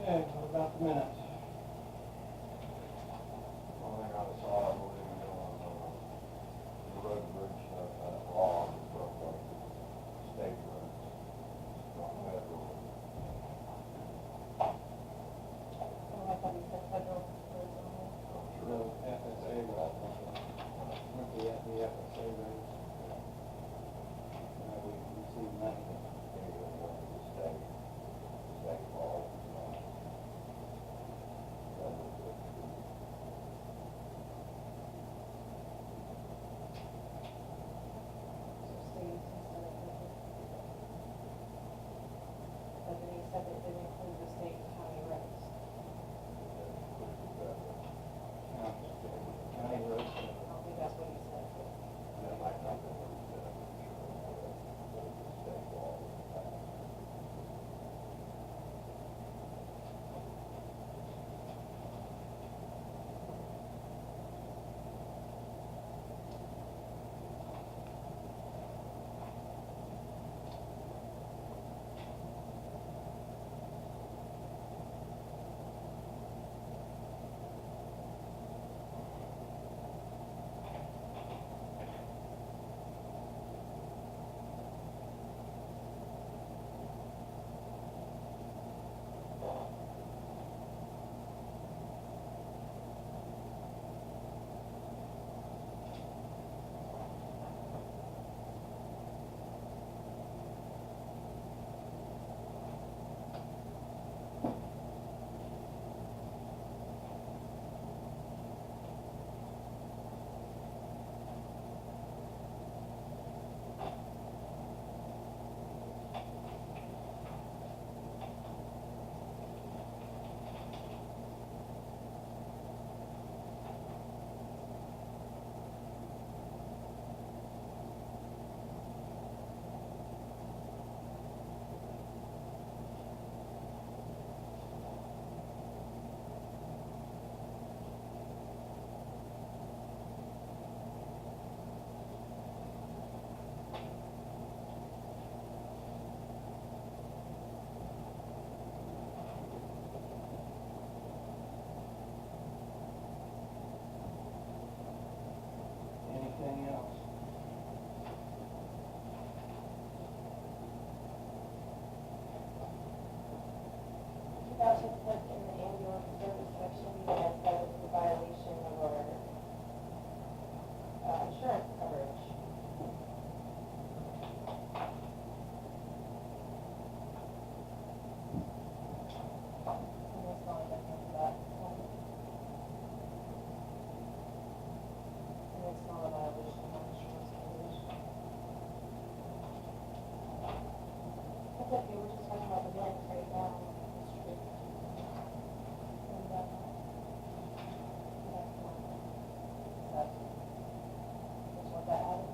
Okay, what about the minutes? One thing I saw, I believe, the road and bridge stuff, that law is for like state roads, not federal. Oh, I thought you said federal roads only. No, FSA roads. With the FSA roads. We receive money. State law. So states instead of federal. But then he said it didn't include the state and county roads. County roads. I don't think that's what he said. That might not be what he said, I'm sure. State law. Anything else? You guys should put in the ambulance service section that that was a violation of our insurance coverage. And it's not a difference of that. And it's not a violation of our insurance coverage. That's okay, we're just talking about the minutes right now. And, that's what that added.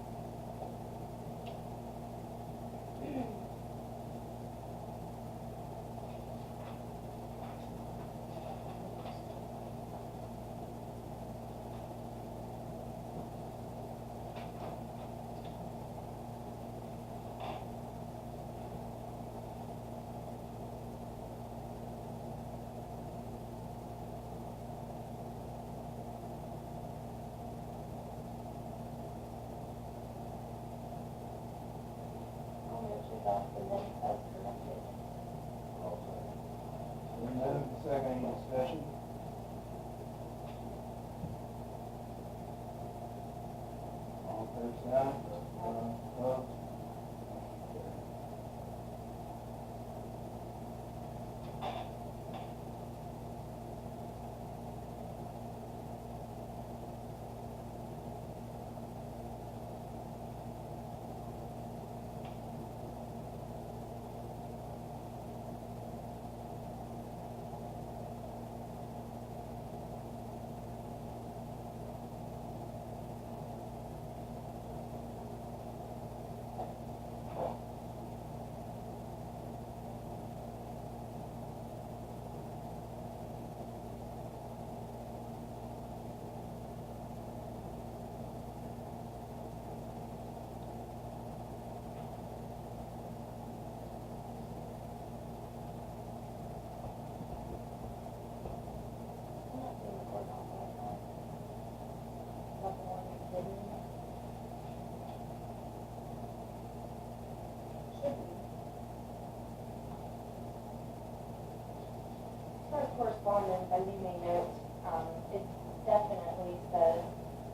I'll mention that the minutes as corrected. Second, any discussion? All fair side? Opposed? corrections, as you may note, it definitely says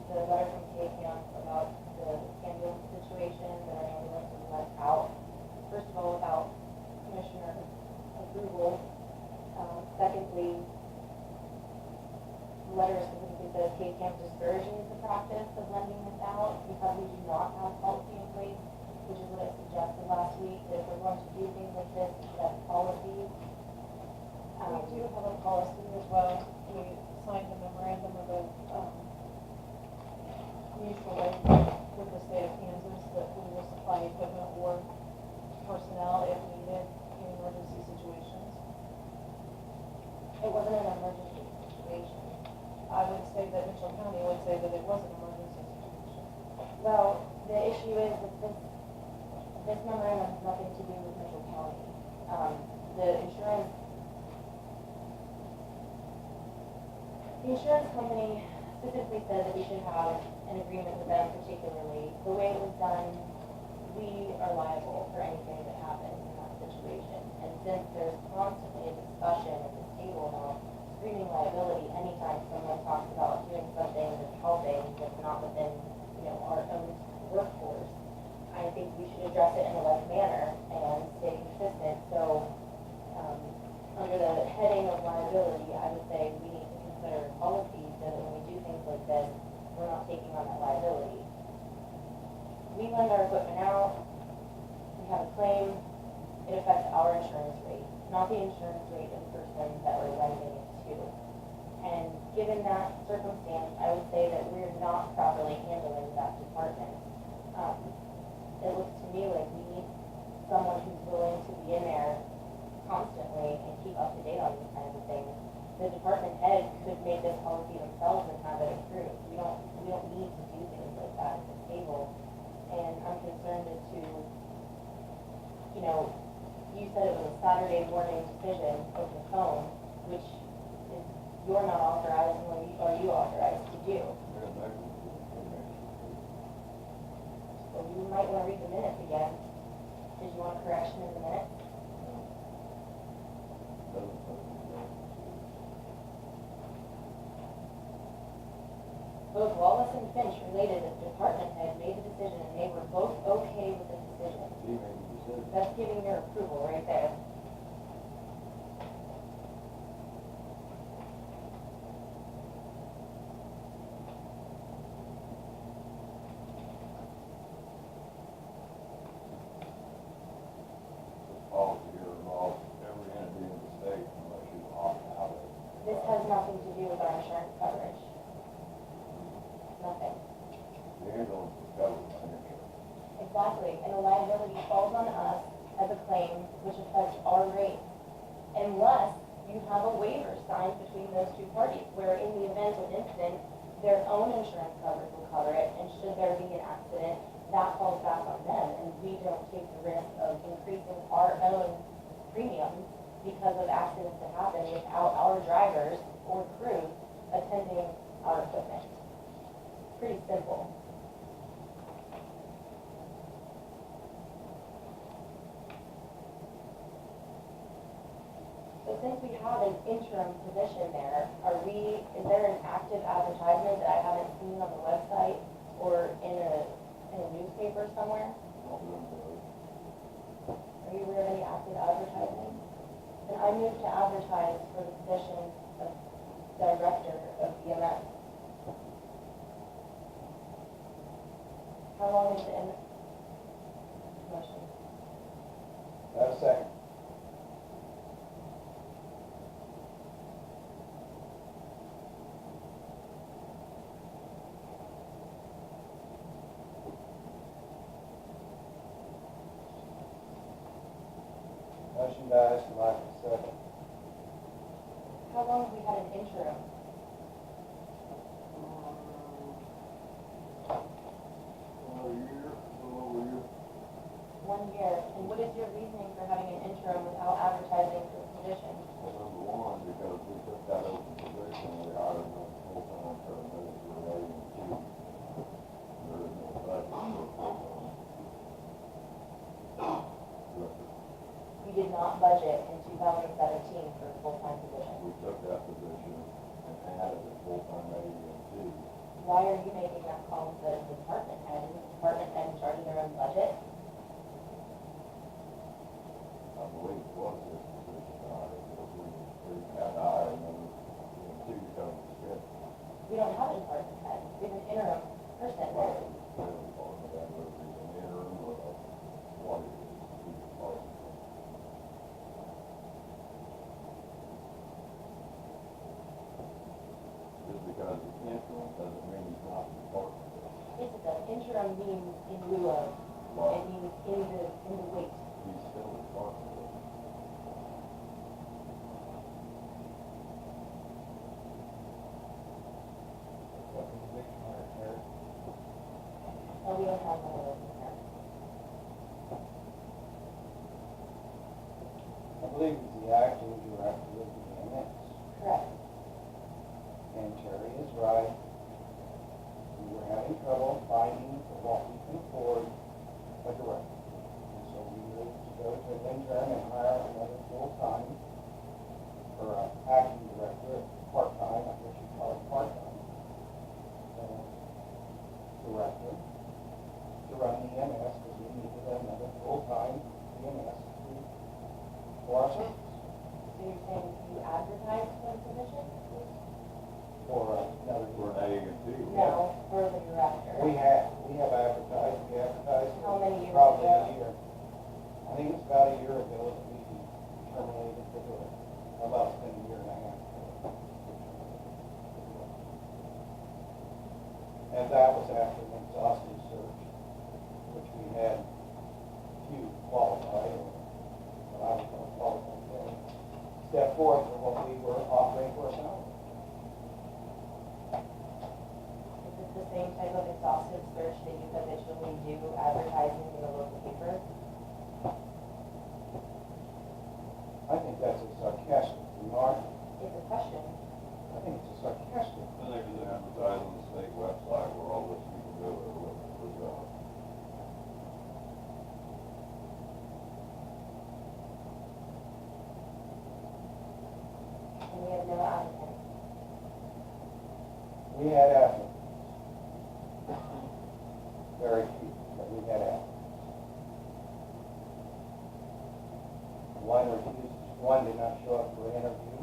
the letter from Campbell about the ambulance situation, that our ambulance was left out. First of all, without commissioner approval. Secondly, the letter specifically says Camp discourages the practice of lending this out because we do not have policy in place, which is what I suggested last week, that if we're going to do things like this, that policies. We do have a policy as well. We signed a memorandum of mutual aid with the state of Kansas that we will supply equipment or personnel if needed in emergency situations. It wasn't an emergency situation. I would say that Mitchell County would say that it was an emergency situation. Well, the issue is that this memorandum has nothing to do with Mitchell County. The insurance company specifically said that we should have an agreement with them particularly. The way it was done, we are liable for anything that happens in that situation. And since there's constantly a discussion at this table about screening liability anytime someone talks about doing something that's helping that's not within, our own workforce, I think we should address it in a like manner and stay consistent. So, under the heading of liability, I would say we need to consider policies so that when we do things like this, we're not taking on that liability. We lend our equipment out, we have a claim, it affects our insurance rate, not the insurance rate of the person that we're lending it to. And given that circumstance, I would say that we're not properly handling that department. It looks to me like we need someone who's willing to be in there constantly and keep up to date on these kinds of things. The department head could make this policy themselves and have it approved. We don't need to do things like that at this table. And I'm concerned as to, you said it was a Saturday morning decision over the phone, which is you're not authorized, nor are you authorized to do. So you might want to read the minutes again. Did you want a correction in the minutes? Both Wallace and Finch related that the department head made the decision and they were both okay with the decision. That's giving their approval right there. This has nothing to do with our insurance coverage. Nothing. Exactly, and the liability falls on us as a claim, which affects our rate, unless you have a waiver signed between those two parties, where in the event of an incident, their own insurance coverage will cover it, and should there be an accident, that falls back on them, and we don't take the risk of increasing our own premiums because of accidents that happen without our drivers or crew attending our equipment. Pretty simple. So since we have an interim position there, is there an active advertisement that I haven't seen on the website or in a newspaper somewhere? Are you aware of any active advertising? And I moved to advertise for the position of director of EMS. How long is the motion? Have a second. Motion dies for lack of a second. How long have we had an interim? A year, a little over a year. 1 year. And what is your reasoning for having an interim without advertising for the position? Well, number one, because we took that open position, we hired a full-time paramedic relating to, there is no budget for full-time. You did did not budget in 2017 for a full-time position. We took that position and added a full-time AD&T. Why are you making that call instead of the department head? Is the department head in charge of their own budget? I believe it was this position, we had to hire another AD&T to come to schedule. We don't have a department head. We have an interim person. Well, really part of that, whether it's an interim or what it is, we can follow. Just because it's interim doesn't mean he's not the department. Yes, it does. Interim means in lieu of. It means in the wait. He's still the department. Oh, we don't have one of those in here. I believe he's the acting director of the EMS. Correct. And Terry is right. We were having trouble finding for what we can afford a director. And so we moved to go to an intern and hire another full-time, or an acting director, part-time, I guess you'd call it part-time, director to run the EMS because we needed another full-time EMS for our service. So you're saying you advertised for the position? For another. For an AD&T. No, for the director. We have advertised. How many years Probably ago? a year. I think it's about a year ago that we terminated the director. About it's been a year and a half. And that was after an exhaustive search, which we had few qualified, or what I would call qualified, step forth for what we were offering for ourselves. Is this the same type of exhaustive search that you habitually do advertising in the local paper? I think that's a sarcastic remark. It's a question. I think it's a sarcastic. I think it's advertised on the state website where all this people do it, looking for jobs. And we have no applicants. We had applicants. Very few, but we had applicants. One refused, one did not show up for interview.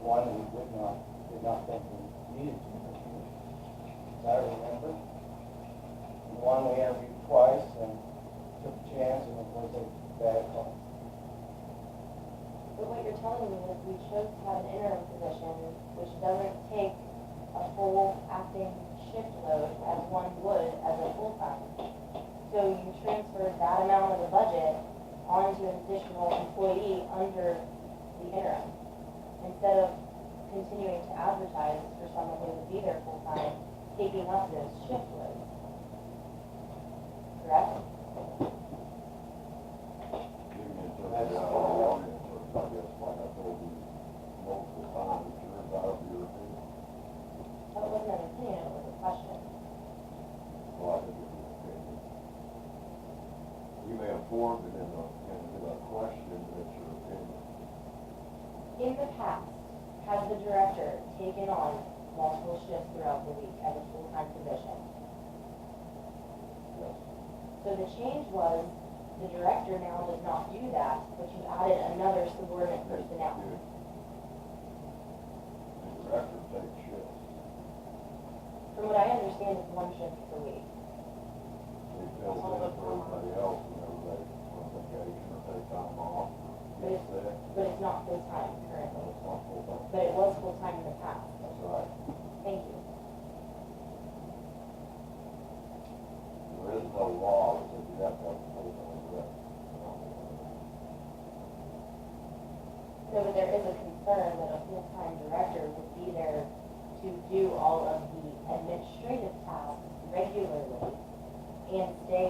One we did not think we needed to interview, as I remember. And one we interviewed twice and took a chance and it was a bad call. But what you're telling me is we chose to have an interim position, which doesn't take a full acting shift load as one would as a full-time. So you transferred that amount of the budget onto an additional employee under the interim, instead of continuing to advertise for someone who would be there full-time, taking up those shift loads. Correct? You can interpret that all you want, I guess, like I told you multiple times, it's your about your opinion. That wasn't an opinion, it was a question. Well, I think it's your opinion. You may have formed it in a question, but it's your opinion. In the past, has the director taken on multiple shifts throughout the week as a full-time position? Yes. So the change was, the director now does not do that, but you added another subordinate personnel. Good. The director takes shifts. From what I understand, it's one shift per week. He fills in for everybody else whenever they on vacation or take time off. But Get it's, sick. but it's not full-time No, currently. it's not full time. But it was full-time in the past. That's right. Thank you. There is no law that says you have to have a full-time director. No, but there is a concern that a full-time director would be there to do all of the administrative tasks regularly and stay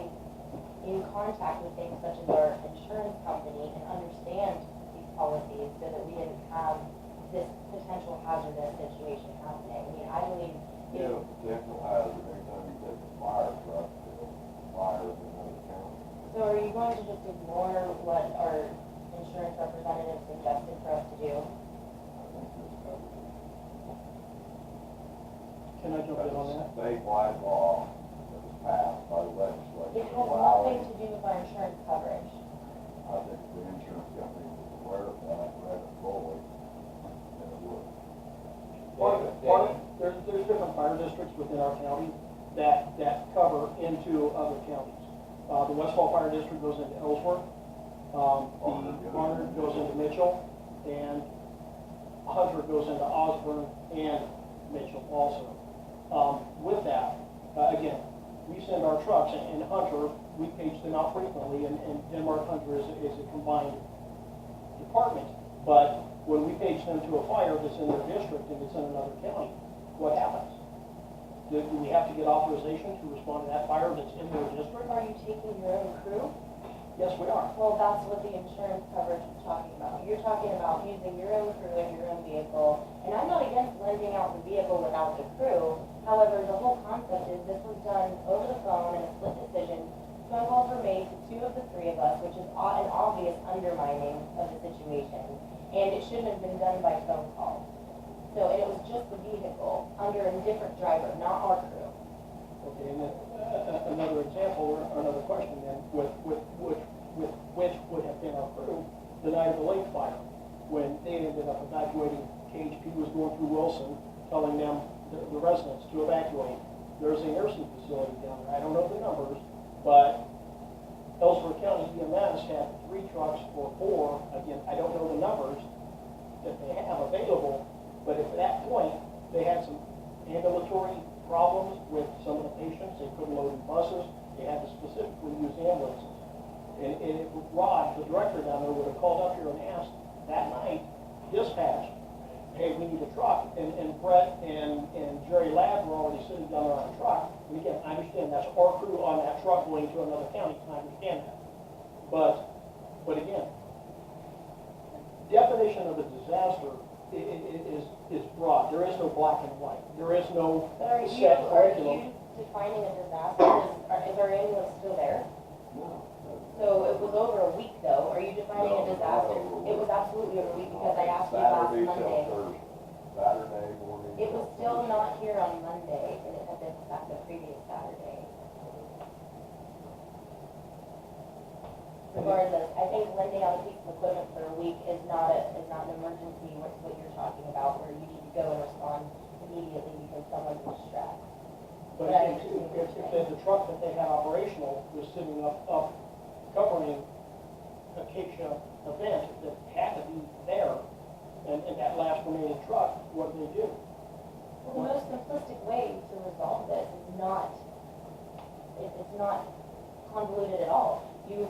in contact with things such as our insurance company and understand these policies so that we didn't have this potential hazardous situation happening. I mean, I believe You know, potential hazard, anytime you take a fire truck, it'll fire in another county. so are you going to just ignore what our insurance representative suggested for us to do? I think this covers it. Can I jump in on that? Statewide law that was passed by the legislature. It has allowing- nothing to do with our insurance coverage. I think the insurance company was aware of that, read it fully, and it would. There's different fire districts within our county that cover into other counties. The Westfall Fire District goes into Ellsworth, the Garner goes into Mitchell, and Hunter goes into Osborne and Mitchell also. With that, again, we send our trucks, and Hunter, we page them out frequently, and Denmark Hunter is a combined department. But when we page them to a fire that's in their district and it's in another county, what happens? Do we have to get authorization to respond to that fire that's in their district? Are you taking your own crew? Yes, we are. Well, that's what the insurance coverage is talking about. You're talking about using your own crew and your own vehicle. And I'm not against lending out the vehicle without the crew. However, the whole concept is this was done over the phone in a split decision. Phone calls were made to two of the three of us, which is an obvious undermining of the situation. And it shouldn't have been done by phone call. So it was just the vehicle under a different driver, not our crew. Okay, and then another example or another question then, which would have been our crew, the night of the lake fire, when they ended up evacuating, KHP was going through Wilson, telling them, the residents to evacuate. There's a nursing facility down there, I don't know the numbers, but Ellsworth County EMS had 3 trucks or 4, again, I don't know the numbers that they have available, but at that point, they had some ambulatory problems with some of the patients. They couldn't load in buses. They had to specifically use ambulances. And if Rod, the director down there, would have called up here and asked that night, dispatch, hey, we need a truck. And Brett and Jerry Ladd were already sitting down there on a truck. And again, I understand that's our crew on that truck going to another county. I understand that. But again, definition of a disaster is broad. There is no black and white. There is no But set curriculum. are you defining a disaster? Is our ambulance still there? No. So it was over a week though. Are you defining a disaster? It was absolutely over a week because I asked you last Saturday till Monday. Thursday. Saturday morning. It was still not here on Monday and it had been back the previous Saturday. Regardless, I think lending out a piece of equipment for a week is not an emergency, what you're talking about, where you need to go and respond immediately because someone's in distress. But again, too, if the truck that they had operational was sitting up covering Acacia event that had to be there, and that last remaining truck, what do they do? Well, the most simplistic way to resolve this is not, it's not convoluted at all. You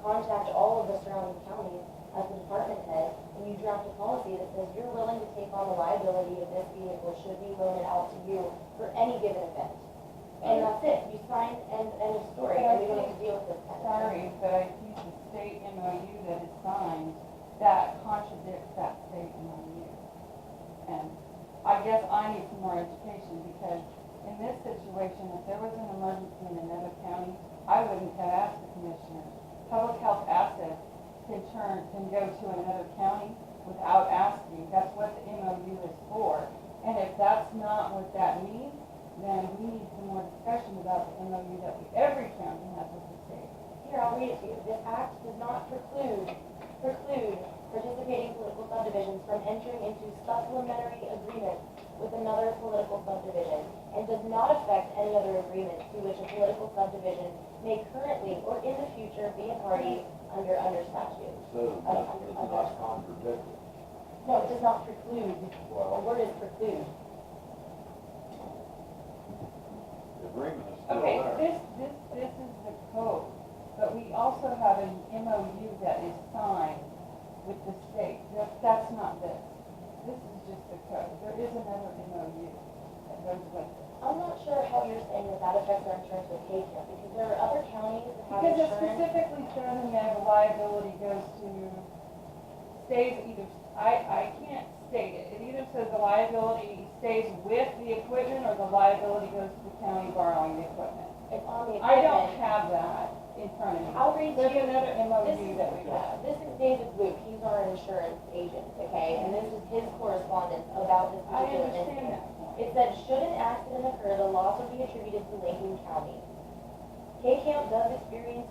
contact all of the surrounding counties as the department head, and you draft a policy that says you're willing to take on the liability of this vehicle should be loaned out to you for any given event. And that's it. You sign and end of story, and we don't have to deal with this kind of Sorry, thing. but I think the state MOU that is signed, that contradicts that state MOU. And I guess I need some more education because in this situation, if there was an emergency in another county, I wouldn't have asked the commissioner. Public health assets can go to another county without asking. That's what the MOU is for. And if that's not what that means, then we need some more discussion about the MOU that every county has with the state. Here, I'll read it to you. This act does not preclude participating political subdivisions from entering into supplementary agreements with another political subdivision and does not affect any other agreement to which a political subdivision may currently or in the future be a party under statute. So it's not contradictory. No, it does not preclude. The Well, word is preclude. the agreement is still Okay, there. this is the code, but we also have an MOU that is signed with the state. That's not this. This is just the code. There is another MOU that goes with it. I'm not sure how you're saying that affects our insurance with K-Camp, because there are other counties that have Because it insurance. specifically says in there the liability stays either, I can't state it. It either says the liability stays with the equipment or the liability goes to the county borrowing the equipment. It's on the I don't equipment. have that. in front of me. I'll read to There's you. another This MOU is, that we have. this is David Luke, he's our insurance agent, okay? And this is his correspondence about this I particular understand incident. that point. It said, should an accident occur, the loss will be attributed to Lincoln County. Camp does experience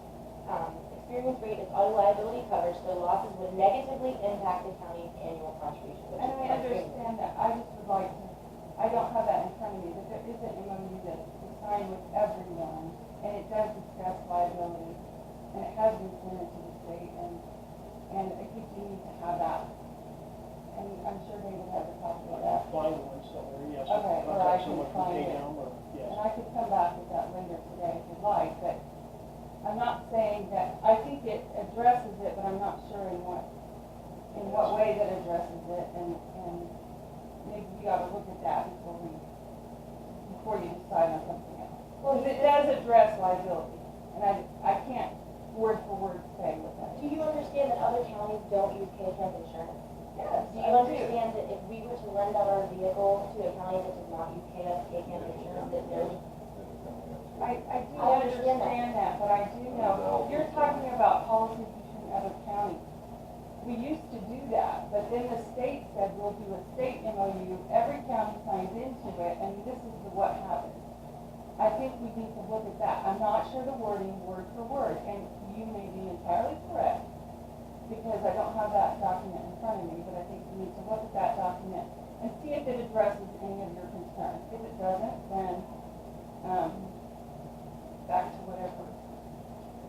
rate its auto liability coverage, so losses would negatively impact the county's annual contribution. which And is I understand that, I just would like to, I don't have that in front of me, but there is an MOU that we signed with everyone, and it does discuss liability, and it has been submitted to the state, and I think you need to have that. And I'm sure David has a copy of that. I'll find one somewhere, yes. Okay, or I Contact can someone from find it. KDM or, yes. And I could come back with that later today if you'd like, but I'm not saying that, I think it addresses it, but I'm not sure in what way that addresses it, and maybe we ought to look at that before you decide on something else. Well, Because it does address liability, and I can't word for word say what that Do is. you understand that other counties don't use Camp insurance? Yes, Do you understand that if we were to lend out our vehicle to a county that does not use Camp insurance, that there's I do I understand understand that, but I do know, you're talking about policies between other counties. We used to do that, but then the state said we'll do a state MOU, every county signs into it, and this is what happens. I think we need to look at that. I'm not sure the wording word for word, and you may be entirely correct, because I don't have that document in front of me, but I think we need to look at that document and see if it addresses any of your concerns. If it doesn't, then, back to whatever.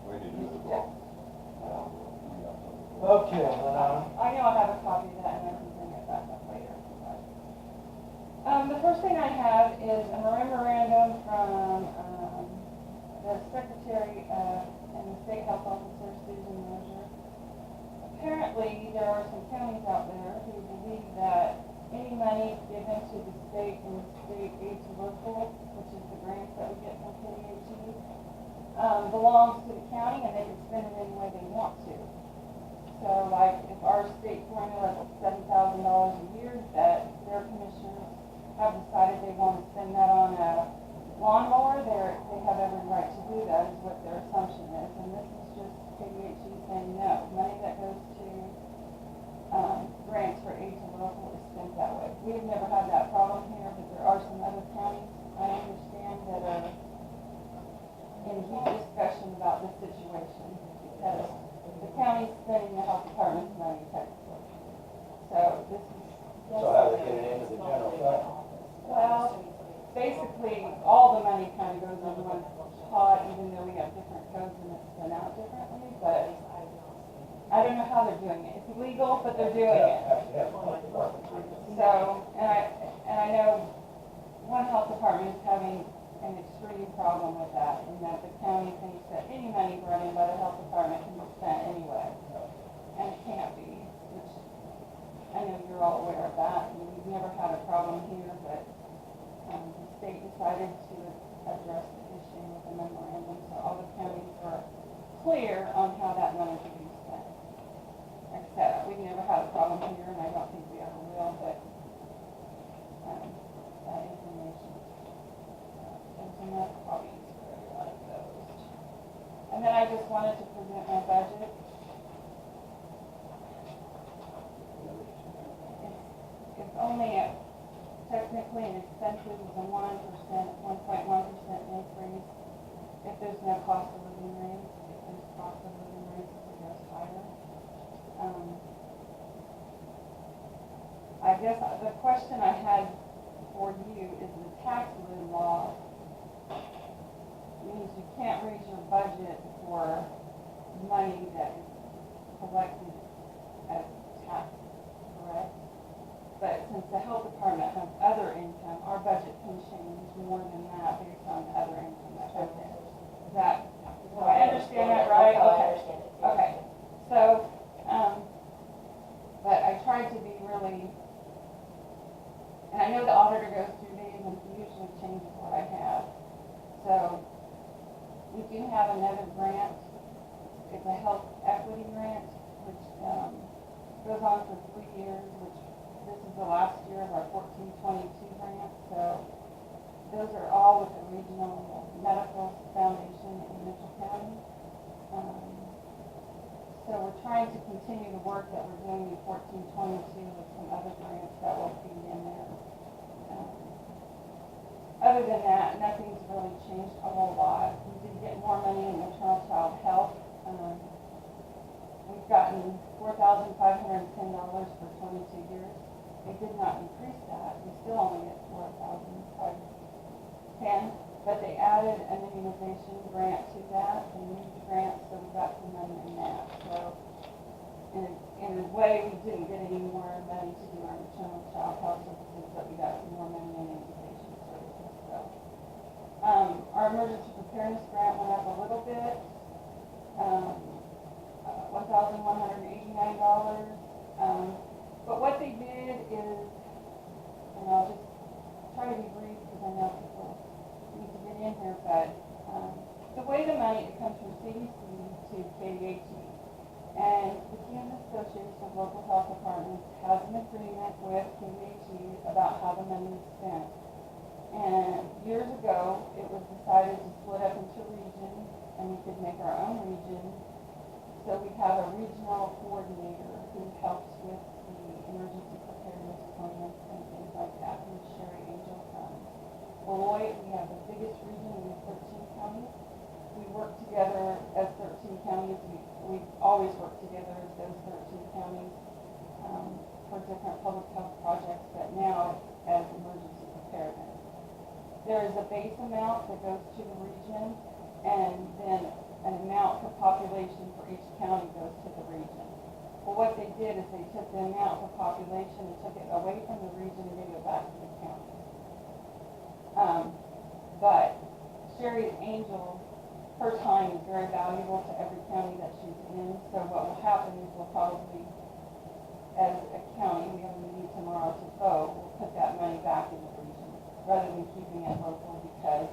We need to do it wrong. Okay, I know I have a copy of that, and I can bring it back up later. The first thing I have is a memorandum from, the Secretary, and the State Health Officer, Susan Mosier. Apparently, there are some counties out there who believe that any money given to the state and the state aid to local, which is the grants that we get from KDHE, belongs to the county, and they can spend it any way they want to. So like, if our state formula is $7,000 a year, that their commissioners have decided they want to spend that on a lawnmower, they have every right to do that, is what their assumption is. And this is just KDHE saying no. Money that goes to grants for aid to local is spent that way. We've never had that problem here, but there are some other counties, I understand, that are in deep discussion about this situation, because the county's spending the health department's money technically. So this is. so how they get it into the general fund? Well, basically, all the money kind of goes in one pot, even though we have different codes and it's spent out differently, but I don't know how they're doing it. It's illegal, but they're doing it. So, and I know one health department is having an extreme problem with that, in that the county thinks that any money brought in by the health department can be spent anyway. And it can't be, which I know you're all aware of that. I mean, we've never had a problem here, but the state decided to address the issue with a memorandum, so all the counties are clear on how that money should be spent. Like I said, we've never had a problem here, and I don't think we ever will, but that information. There's enough copies for everyone of those. And then I just wanted to present my budget. It's only technically an expenses is a 1%, 1.1% increase. If there's no cost of living raise, if there's cost of living raise, it goes higher. I guess the question I had for you is the tax lien law means you can't raise your budget for money that is collected as tax, correct? But since the health department has other income, our budget can change more than that based on the other income that comes in. Is that, do I understand that right? That's how I Okay. understand it. Okay, so, but I tried to be really, and I know the auditor goes through these and usually changes what I have. So, we do have another grant. It's a health equity grant, which goes on for 3 years, which this is the last year of our 1422 grant. So, those are all with the Regional Medical Foundation in Mitchell County. so we're trying to continue the work that we're doing in 1422 with some other grants that will feed in there. Other than that, nothing's really changed a whole lot. We did get more money in maternal child health. We've gotten $4,510 for 22 years. They did not increase that. We still only get $4,510, but they added an immunization grant to that, a new grant, so we got some money in that. So in a way, we didn't get any more money to do our maternal child health services, but we got some more money in immunization services. So our emergency preparedness grant went up a little bit. $1,189. But what they did is, and I'll just try to be brief because I know people need to get in here, but the way the money, it comes from CDC to KDHE. And the Kansas Association of Local Health Departments has an agreement with KDHE about how the money is spent. And years ago, it was decided to split up into regions, and we could make our own region. So we have a regional coordinator who helps with the emergency preparedness plans and things like that, who's Sherry Angel from Beloit. We have the biggest region, we have 13 counties. We work together as 13 counties. We always work together as those 13 counties for different public health projects, but now as emergency preparedness. There is a base amount that goes to the region, and then an amount for population for each county goes to the region. Well, what they did is they took the amount for population and took it away from the region and gave it back to the county. But Sherry's Angel, her time is very valuable to every county that she's in. So what will happen is we'll probably, as a county, we have a meeting tomorrow to vote, we'll put that money back in the region rather than keeping it local, because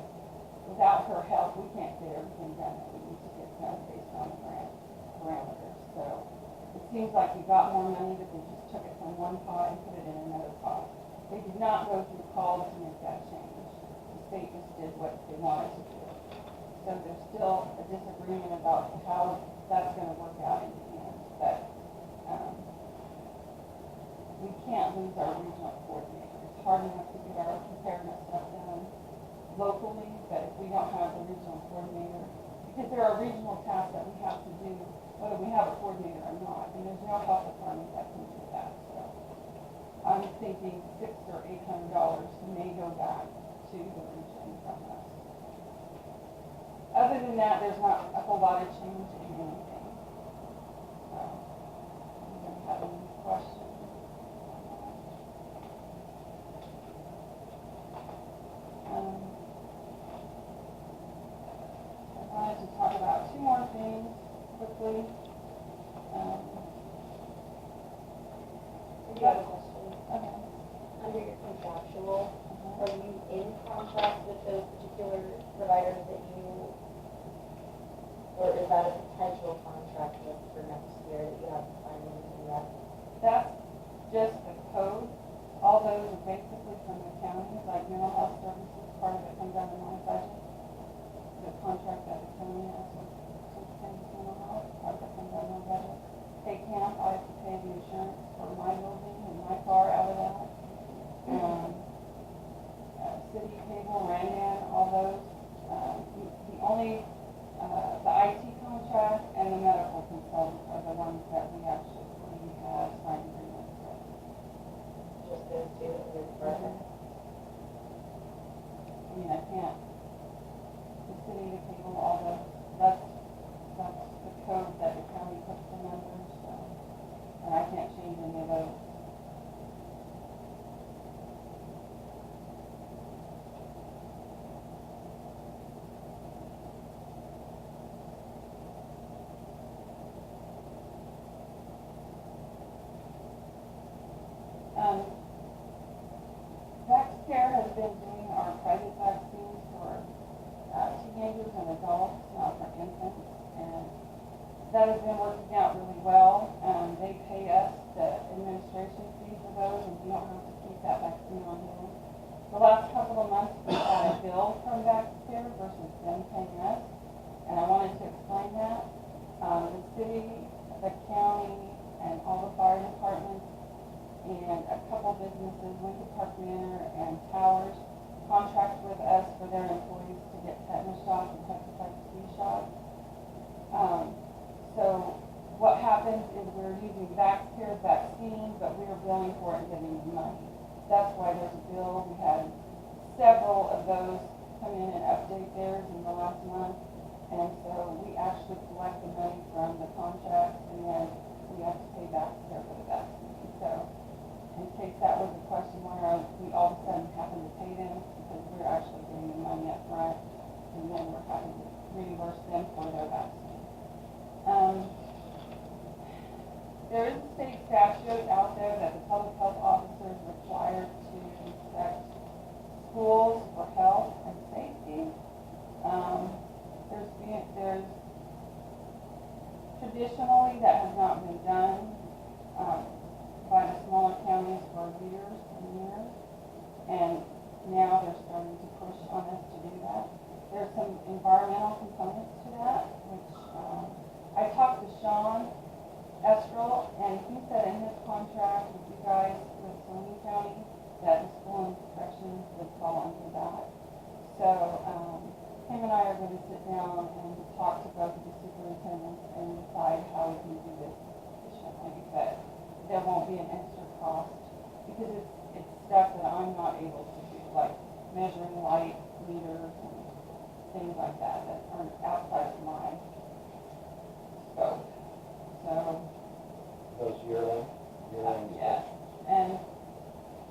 without her help, we can't get everything done that we need to get done based on the grant parameters. So it seems like we got more money, but they just took it from one pot and put it in another pot. They did not go through calls to make that change. The state just did what they wanted to do. So there's still a disagreement about how that's going to work out in the end. But we can't lose our regional coordinator. It's hard enough to get our preparedness stuff done locally, but if we don't have the regional coordinator, because there are regional tasks that we have to do, whether we have a coordinator or not, and there's no health department that can do that. So I'm thinking $600 or $800 may go back to the region from us. Other than that, there's not a whole lot of change in anything. You don't have any questions? I wanted to talk about two more things quickly. I do have a question. Okay. Under your contractual, are you in contract with those particular providers that you, or is that a potential contract list for next year that you have to sign into that? That's just the code. All those are basically from the county, like mental health services, part of it comes out of my budget. The contract that the county has with Kansas mental health, part of it comes out of my budget. Pay camp, I have to pay the insurance for my building and my car out of that. City cable, Reinert, all those. The only, the IT contract and the medical consultant are the ones that we actually have signed agreements with. Just those two that we're department? I mean, I can't, the city, the cable, all those, that's the code that the county puts them under, so, and I can't change any of those. Vaxcare has been doing our private vaccines for teenagers and adults, not for infants, and that has been working out really well. They pay us the administration fee for those, and we don't have to keep that vaccine on hand. The last couple of months, we had a bill from Vaxcare versus them paying us, and I wanted to explain that. The city, the Services, Lincoln Park Manor, and Towers contract with us for their employees to get tetanus shots and hepatitis B shots. So what happens is we're using Vaxcare's vaccine, but we are billing for it and getting the money. That's why there's a bill. We had several of those come in and update theirs in the last month. And so we actually collect the money from the contract, and then we have to pay Vaxcare for the vaccine. So in case that was a question where we all of a sudden happen to pay them, because we're actually getting the money up front, and then we're having to reimburse them for their vaccine. There is a state statute out there that the public health officer is required to inspect schools for health and safety. There's traditionally that has not been done by the smaller counties for years and years, and now they're starting to push on us to do that. There's some environmental components to that, which I talked to Sean Estrel, and he said in his contract with you guys with Saline County that the school inspections would fall under that. So him and I are going to sit down and talk to both of the superintendents and decide how we can do this efficiently, but there won't be an extra cost because it's stuff that I'm not able to do, like measuring light meters and things like that are outside of my scope. So Those yearly? yes, and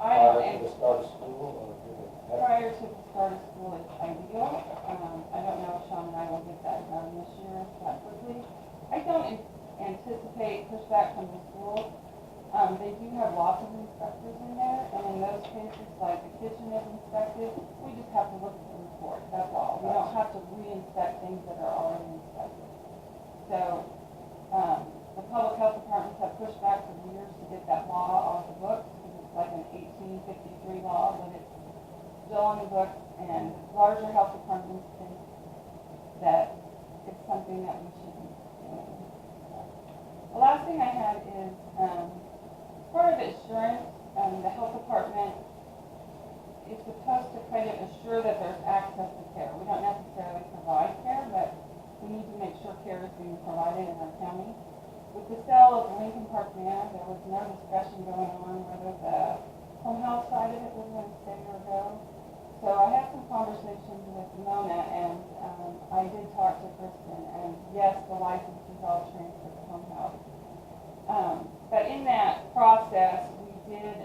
Prior to the start of school, or do they have? prior to the start of school is ideal. I don't know if Sean and I will get that done this year that quickly. I don't anticipate pushback from the school. They do have lots of inspectors in there, and in those cases, like the kitchen is inspected, we just have to look at the report, that's all. We don't have to re-inspect things that are already inspected. So, the public health departments have pushed back for years to get that law off the books, because it's like an 1853 law, but it's still on the books, and larger health departments think that it's something that we should be doing. The last thing I had is, part of insurance, the health department is supposed to kind of assure that there's access to care. We don't necessarily provide care, but we need to make sure care is being provided in our county. With the sale of Lincoln Park Manor, there was no discussion going on whether the home health side of it was going to stay or go. So I had some conversations with Mona, and I did talk to Christen, and yes, the license is all transferred to home health. But in that process, we did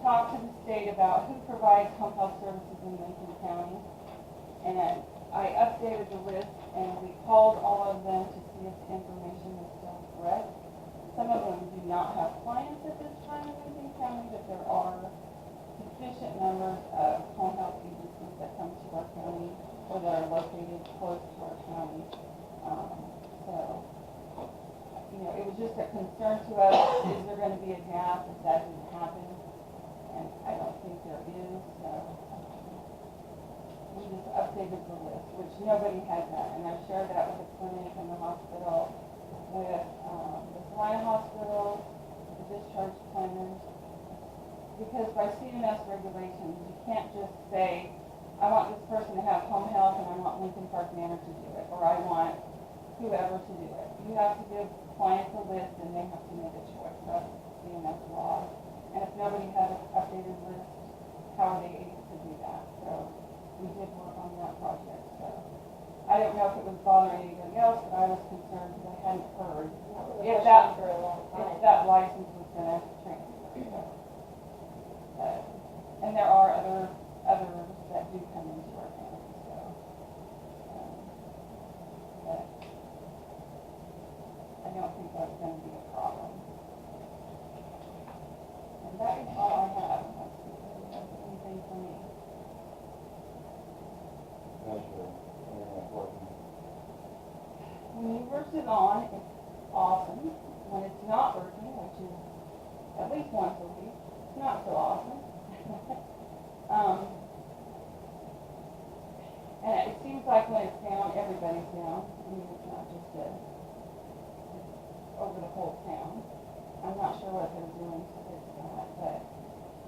talk to the state about who provides home health services in Lincoln County, and I updated the list, and we called all of them to see if the information was still correct. Some of them do not have clients at this time in Lincoln County, but there are sufficient numbers of home health agencies that come to our county or that are located close to our county. It was just a concern to us, is there going to be a gap if that didn't happen? And I don't think there is, so we just updated the list, which nobody had that, and I shared that with the clinic and the hospital, with the Salina Hospital, the discharge planners, because by CMS regulations, you can't just say, I want this person to have home health and I want Lincoln Park Manor to do it, or I want whoever to do it. You have to give clients a list and they have to make a choice. That's CMS law. And if nobody had an updated list, how are they able to do that? So we did work on that project. So I don't know if it was bothering anybody else, but I was concerned because I hadn't heard if that license was going to transfer. So, and there are others that do come into our county. So, but I don't think that's going to be a problem. And that is all I have. That's anything for me. How's your internet working? When yours is on, it's awesome. When it's not working, which is at least once a week, it's not so awesome. And it seems like when it's down, everybody's down. I mean, it's not just over the whole town. I'm not sure what they're doing to fix that, but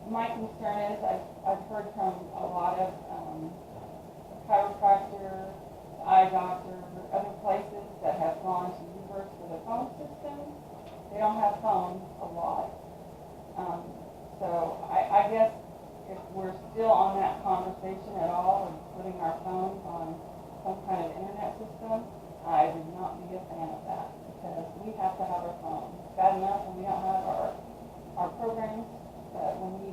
my concern is I've heard from a lot of chiropractor, eye doctor, other places that have gone to Uverse for the phone system. They don't have phones a lot. So I guess if we're still on that conversation at all of putting our phones on some kind of internet system, I would not be a fan of that because we have to have our phones. It's bad enough when we don't have our programs, but when we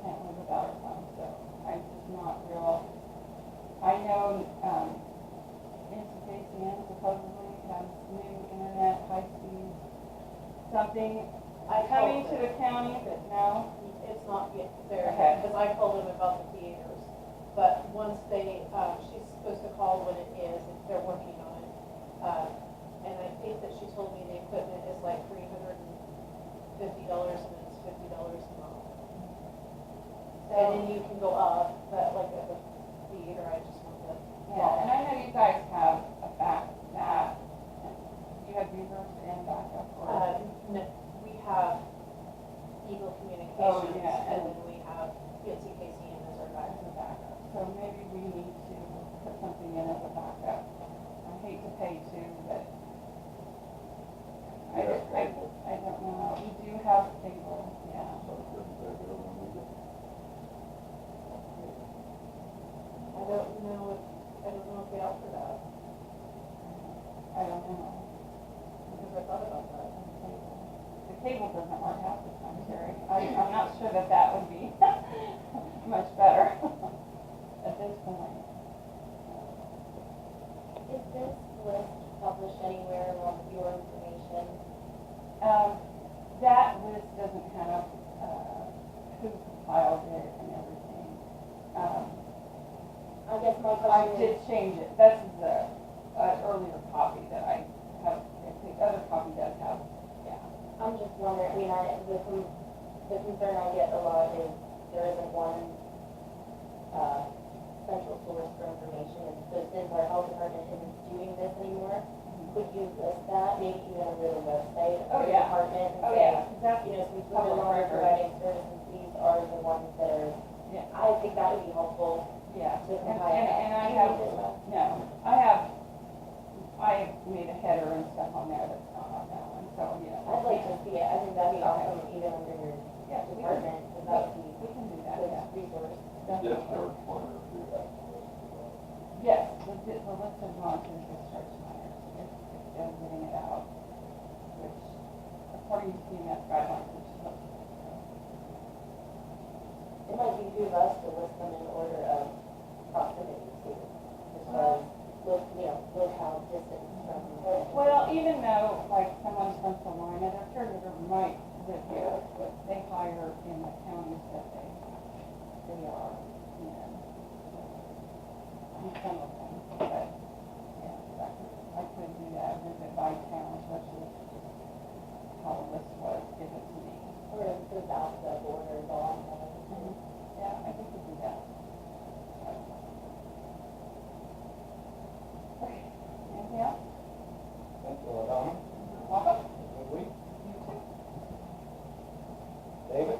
can't live without our phones. So I'm just not real. I know NCKCN supposedly has new internet, high speed, something coming to the county, but no. It's not yet there, Okay. because I told them about the theaters. But once they, she's supposed to call when it is, if they're working on it. And I think that she told me the equipment is like $350 and it's $50 a month. And then you can go up, but like at the theater, I just want the. Yeah, and I know you guys have a that. You have Uverse and backup, or? No, we have Eagle Communications, Oh, yeah. and then we have NCKCN as our As a backup. backup. So maybe we need to put something in as a backup. I hate to pay two, but I don't know. We do have cable, yeah. So it couldn't say we don't need it. I don't know if they offer that, I don't know. because I thought about that. The cable doesn't work half the time, Terry. I'm not sure that would be much better at this point. Is this list published anywhere along with your information? That list doesn't have who compiled it and everything. I guess my I question did is, change it. This is the earlier copy that I have. The other copy does have. Yeah. I'm just wondering, the concern I get a lot is there isn't one central source for information. And so since our health department isn't doing this anymore, could you list that, maybe even under the website of Oh, the yeah. department and Oh, say, yeah. Exactly. since we're no longer providing services, these are the ones that are, Yeah. I think that would be helpful. Yeah. To And compile that. I Do you have, need this one? no, I made a header and stuff on there that's not on that one, so, yeah. I'd like to see it, I think that'd be awesome, even under your Yeah, we can, department, because that would be we can do that, good yeah. resource. Discharge one or two has to list it. Yes, the list of volunteer discharge minors, if they're getting it out, which according to CMS guidelines, which is supposed to be. It might behoove us to list them in order of proximity too, as far as, locale distance from. Well, even though, like, someone from Salina, their caregiver might live here, but they hire in the counties that they are in. And some of them, but, yeah, I could do that, visit by town, especially just how the list was, give it to me. Or if it's out the border, go on. Yeah, I think we do that. Okay, anything else? Thank you, Ladonna. Welcome. Good week. You too. David?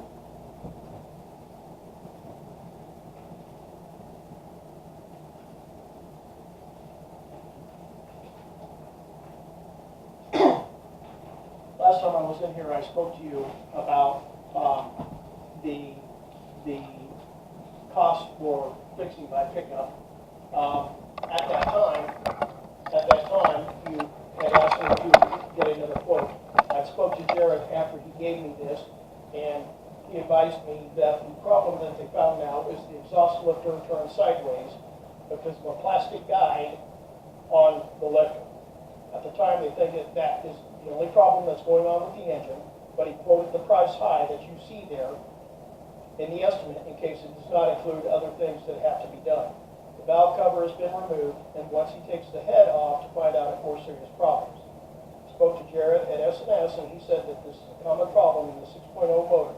Last time I was in here, I spoke to you about the cost for fixing my pickup. At that time, you had asked me to get another quote. I spoke to Jared after he gave me this, and he advised me that the problem that they found now is the exhaust lifter turns sideways because of a plastic guide on the lifter. At the time, they think that is the only problem that's going on with the engine, but he quoted the price high that you see there in the estimate in case it does not include other things that have to be done. The valve cover has been removed, and once he takes the head off to find out if more serious problems. Spoke to Jared at S&S, and he said that this is a common problem in the 6.0 motor.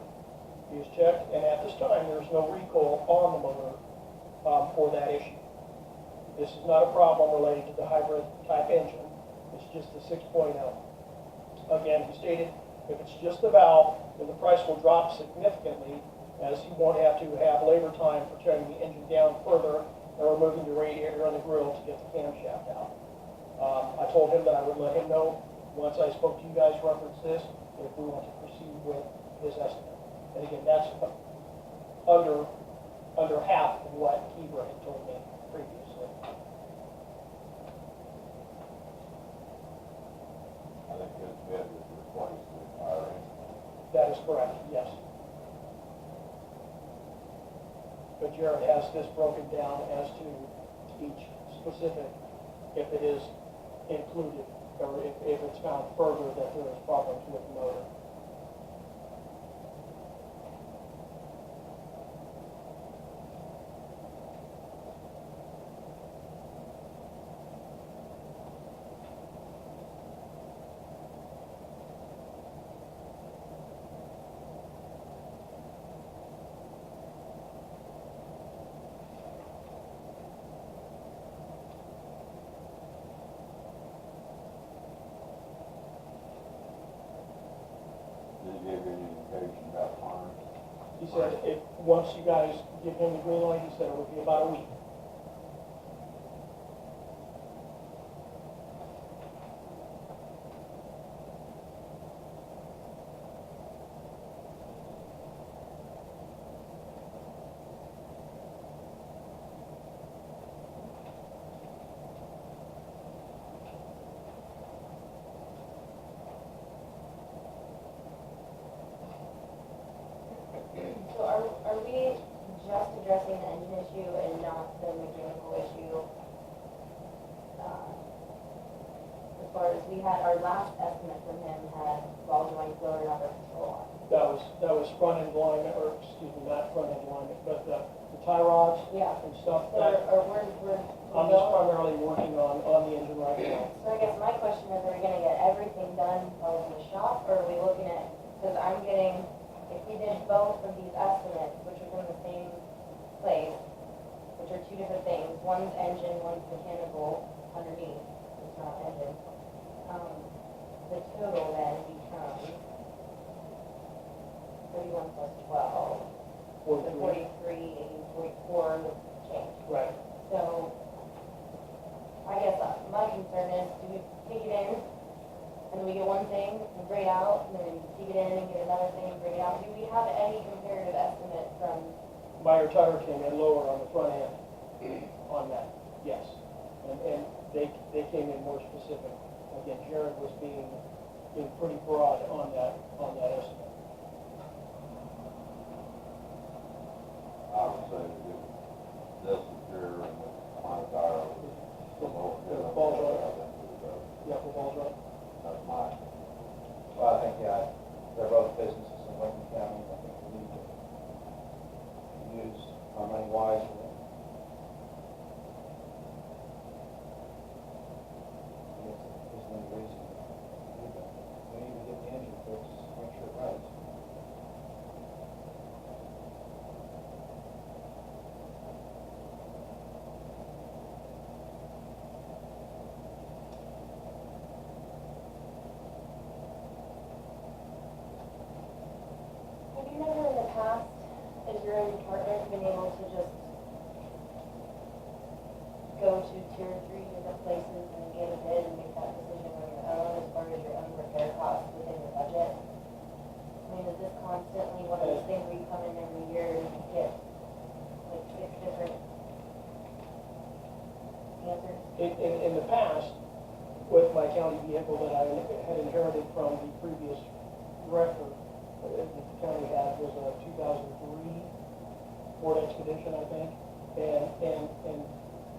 He has checked, and at this time, there is no recall on the motor for that issue. This is not a problem related to the hybrid type engine. It's just the 6.0. Again, he stated if it's just the valve, then the price will drop significantly as he won't have to have labor time for turning the engine down further and removing the radiator on the grill to get the camshaft out. I told him that I would let him know, once I spoke to you guys, reference this, if we want to proceed with his estimate. And again, that's under half of what Hebra had told me previously. I think his bid was to replace the entire engine. That is correct, yes. But Jared has this broken down as to each specific, if it is included, or if it's found further that there is problems with the motor. Did he give you any indication about time? He said if, once you guys give him the green light, he said it would be about a week. So are we just addressing the engine issue and not the mechanical issue? As far as we had, our last estimate from him had ball joint blower number control on. That was front end alignment, or excuse me, not front end alignment, but the tie rods Yeah. and stuff. So we're I'm just primarily working on the engine right now. So I guess my question is, are we gonna get everything done while in the shop, or are we looking at, because I'm getting, if we did both of these estimates, which are from the same place, which are two different things, one's engine, one's mechanical underneath, it's not engine, the total then becomes 31 plus 12, the 43, 44 change. Right. So, I guess my concern is, do we take it in, and then we get one thing, and bring it out, and then take it in and get another thing, and bring it out? Do we have any comparative estimate from, Meyer Tire came in lower on the front end on that, yes. And they came in more specific. Again, Jared was being pretty broad on that estimate. I would say that this is here and my tire was the most. The ball joint. Yeah, for balls right. That's mine. Well, I think, yeah, they're both businesses in Lincoln County, I think we need to use our money wisely. There's no reason to do that. We need to get the engine fixed, make sure it runs. have you never in the past, as your own department, been able to just go to 2 or 3 different places and get a bid and make that decision on your own as far as your own repair costs within your budget? I mean, is this constantly one of those things where you come in every year and get like 6 different answers? In the past, with my county vehicle that I had inherited from the previous director, that the county had was a 2003 Ford Expedition, I think, and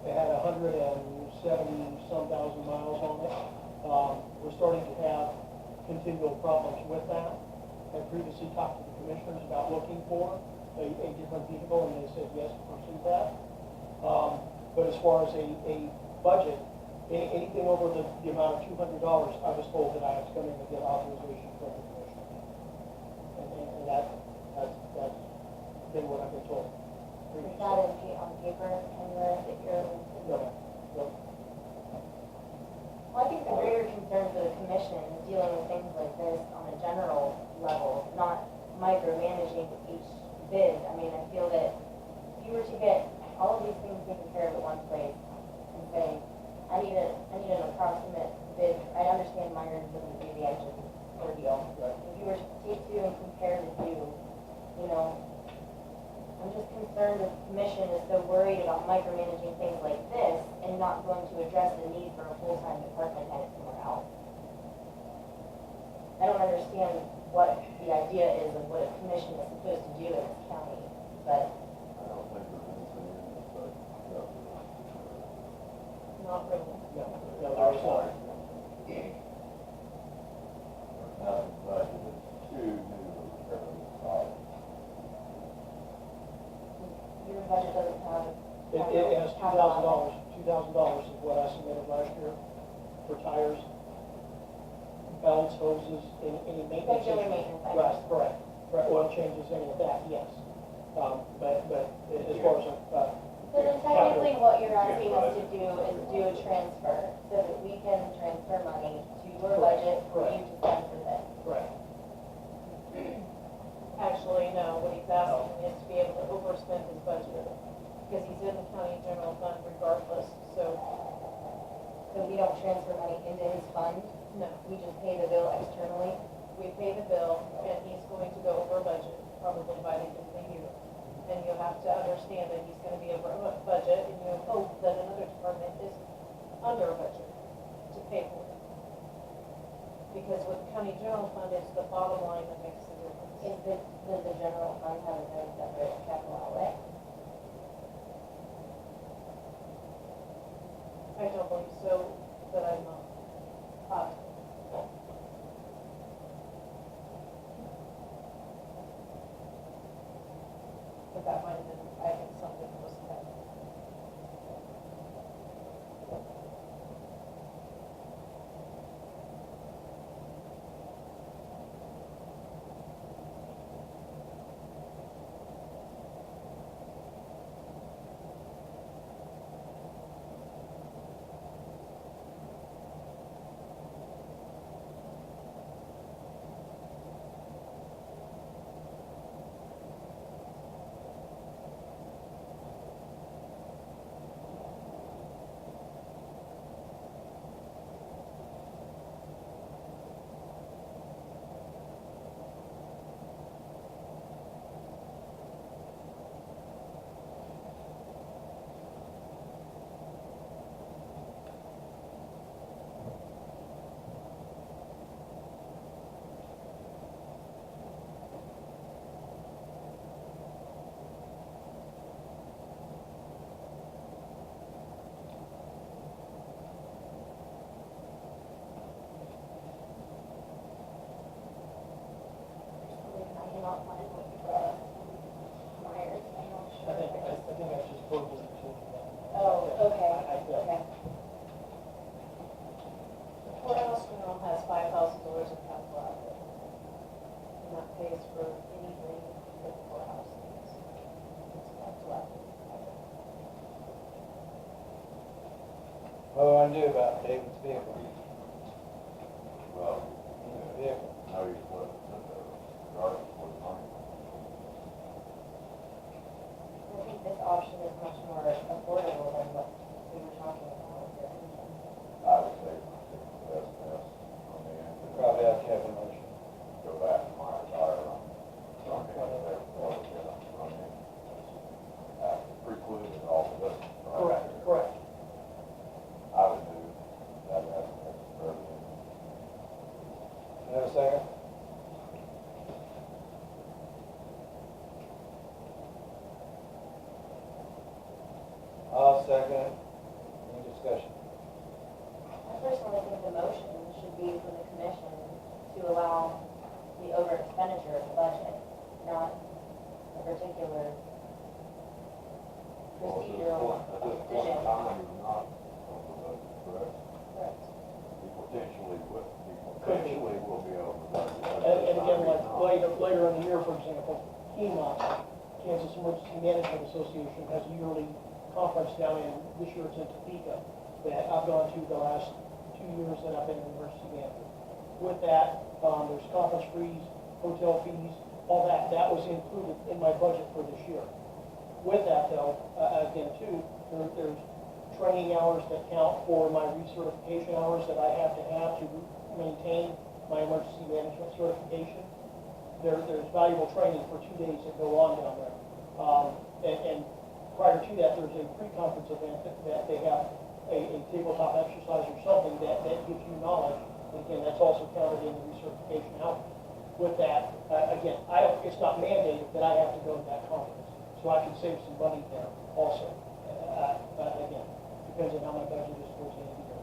it had 170-some thousand miles on it. We're starting to have continual problems with that. I previously talked to the commissioners about looking for a different vehicle, and they said yes, pursue that. But as far as a budget, anything over the amount of $200, I was told that I have to come in and get authorization from the commissioner. And that's been what I've been told Is previously. that on paper anywhere that you're? No. Well, I think the greater concern for the commission is dealing with things like this on a general level, not micromanaging each bid I feel that if you were to get all of these things taken care of at one place and say, I need an approximate bid, I understand Myers wouldn't be the engine ordeal. If you were to take two and compare the two, you know, I'm just concerned that the commission is so worried about micromanaging things like this and not going to address the need for a full-time department head somewhere else. I don't understand what the idea is of what a commission is supposed to do in this county, but I don't think there's anything in this, but, Not really. No, no, there is not. There's nothing budgeted to do with repair the site. your budget doesn't have. It has $2,000 is what I submitted last year for tires, belts, hoses, any maintenance. Regular maintenance items. Right, correct. Right, oil changes, any of that, yes. But as far as, So then technically what you're asking us to do is do a transfer, so that we can transfer money to your budget for you to spend for this. correct. Actually, no, what he's asking is to be able to overspend his budget, because he's in the county general fund regardless, so, So we don't transfer money into his fund, no. we just pay the bill externally. We pay the bill, and he's going to go over budget, probably by the end of the year. And you have to understand that he's gonna be over budget, and you hope that another department is under budget to pay for it. Because with the county general fund, it's the bottom line that makes the difference. Does the general fund have its own separate capital outlay? I don't believe so, but I'm not positive. But that might have been, I think, something that was said. I cannot find what you brought up. Myers, I'm not sure. I think that's just verbally changing that. Oh, okay, okay. Courthouse general has $5,000 of capital outlay. And that pays for anything that the courthouse needs. It's left. What do I do about David's vehicle? Well, Vehicle. now you put it in the garden for the money. I think this option is much more affordable than what we were talking about with your engine. I would say the best test on the end. Probably have to have a motion. Go back to my tire on there, or get on it. Precluded all of this. Correct, correct. I would do that as for everything. You have a second? I'll second it. Any discussion? I personally think the motion should be for the commission to allow the over expenditure of the budget, not a particular procedural At this point in decision. time, you're not on the budget, correct? Correct. You potentially will be over the budget. And again, like later in the year, for example, HEMA, Kansas Emergency Management Association, has a yearly conference down in, this year it's in Topeka, that I've gone to the last 2 years that I've been an emergency manager. With that, there's conference fees, hotel fees, all that, that was included in my budget for this year. With that though, again too, there's training hours that count for my recertification hours that I have to maintain my emergency management certification. There's valuable training for 2 days that go on down there. And prior to that, there's a pre-conference event that they have a tabletop exercise or something that gives you knowledge. And again, that's also counted in the recertification hours. With that, again, it's not mandated that I have to go to that conference. So I can save some money there also. Again, depends on how my budget is towards the end of the year.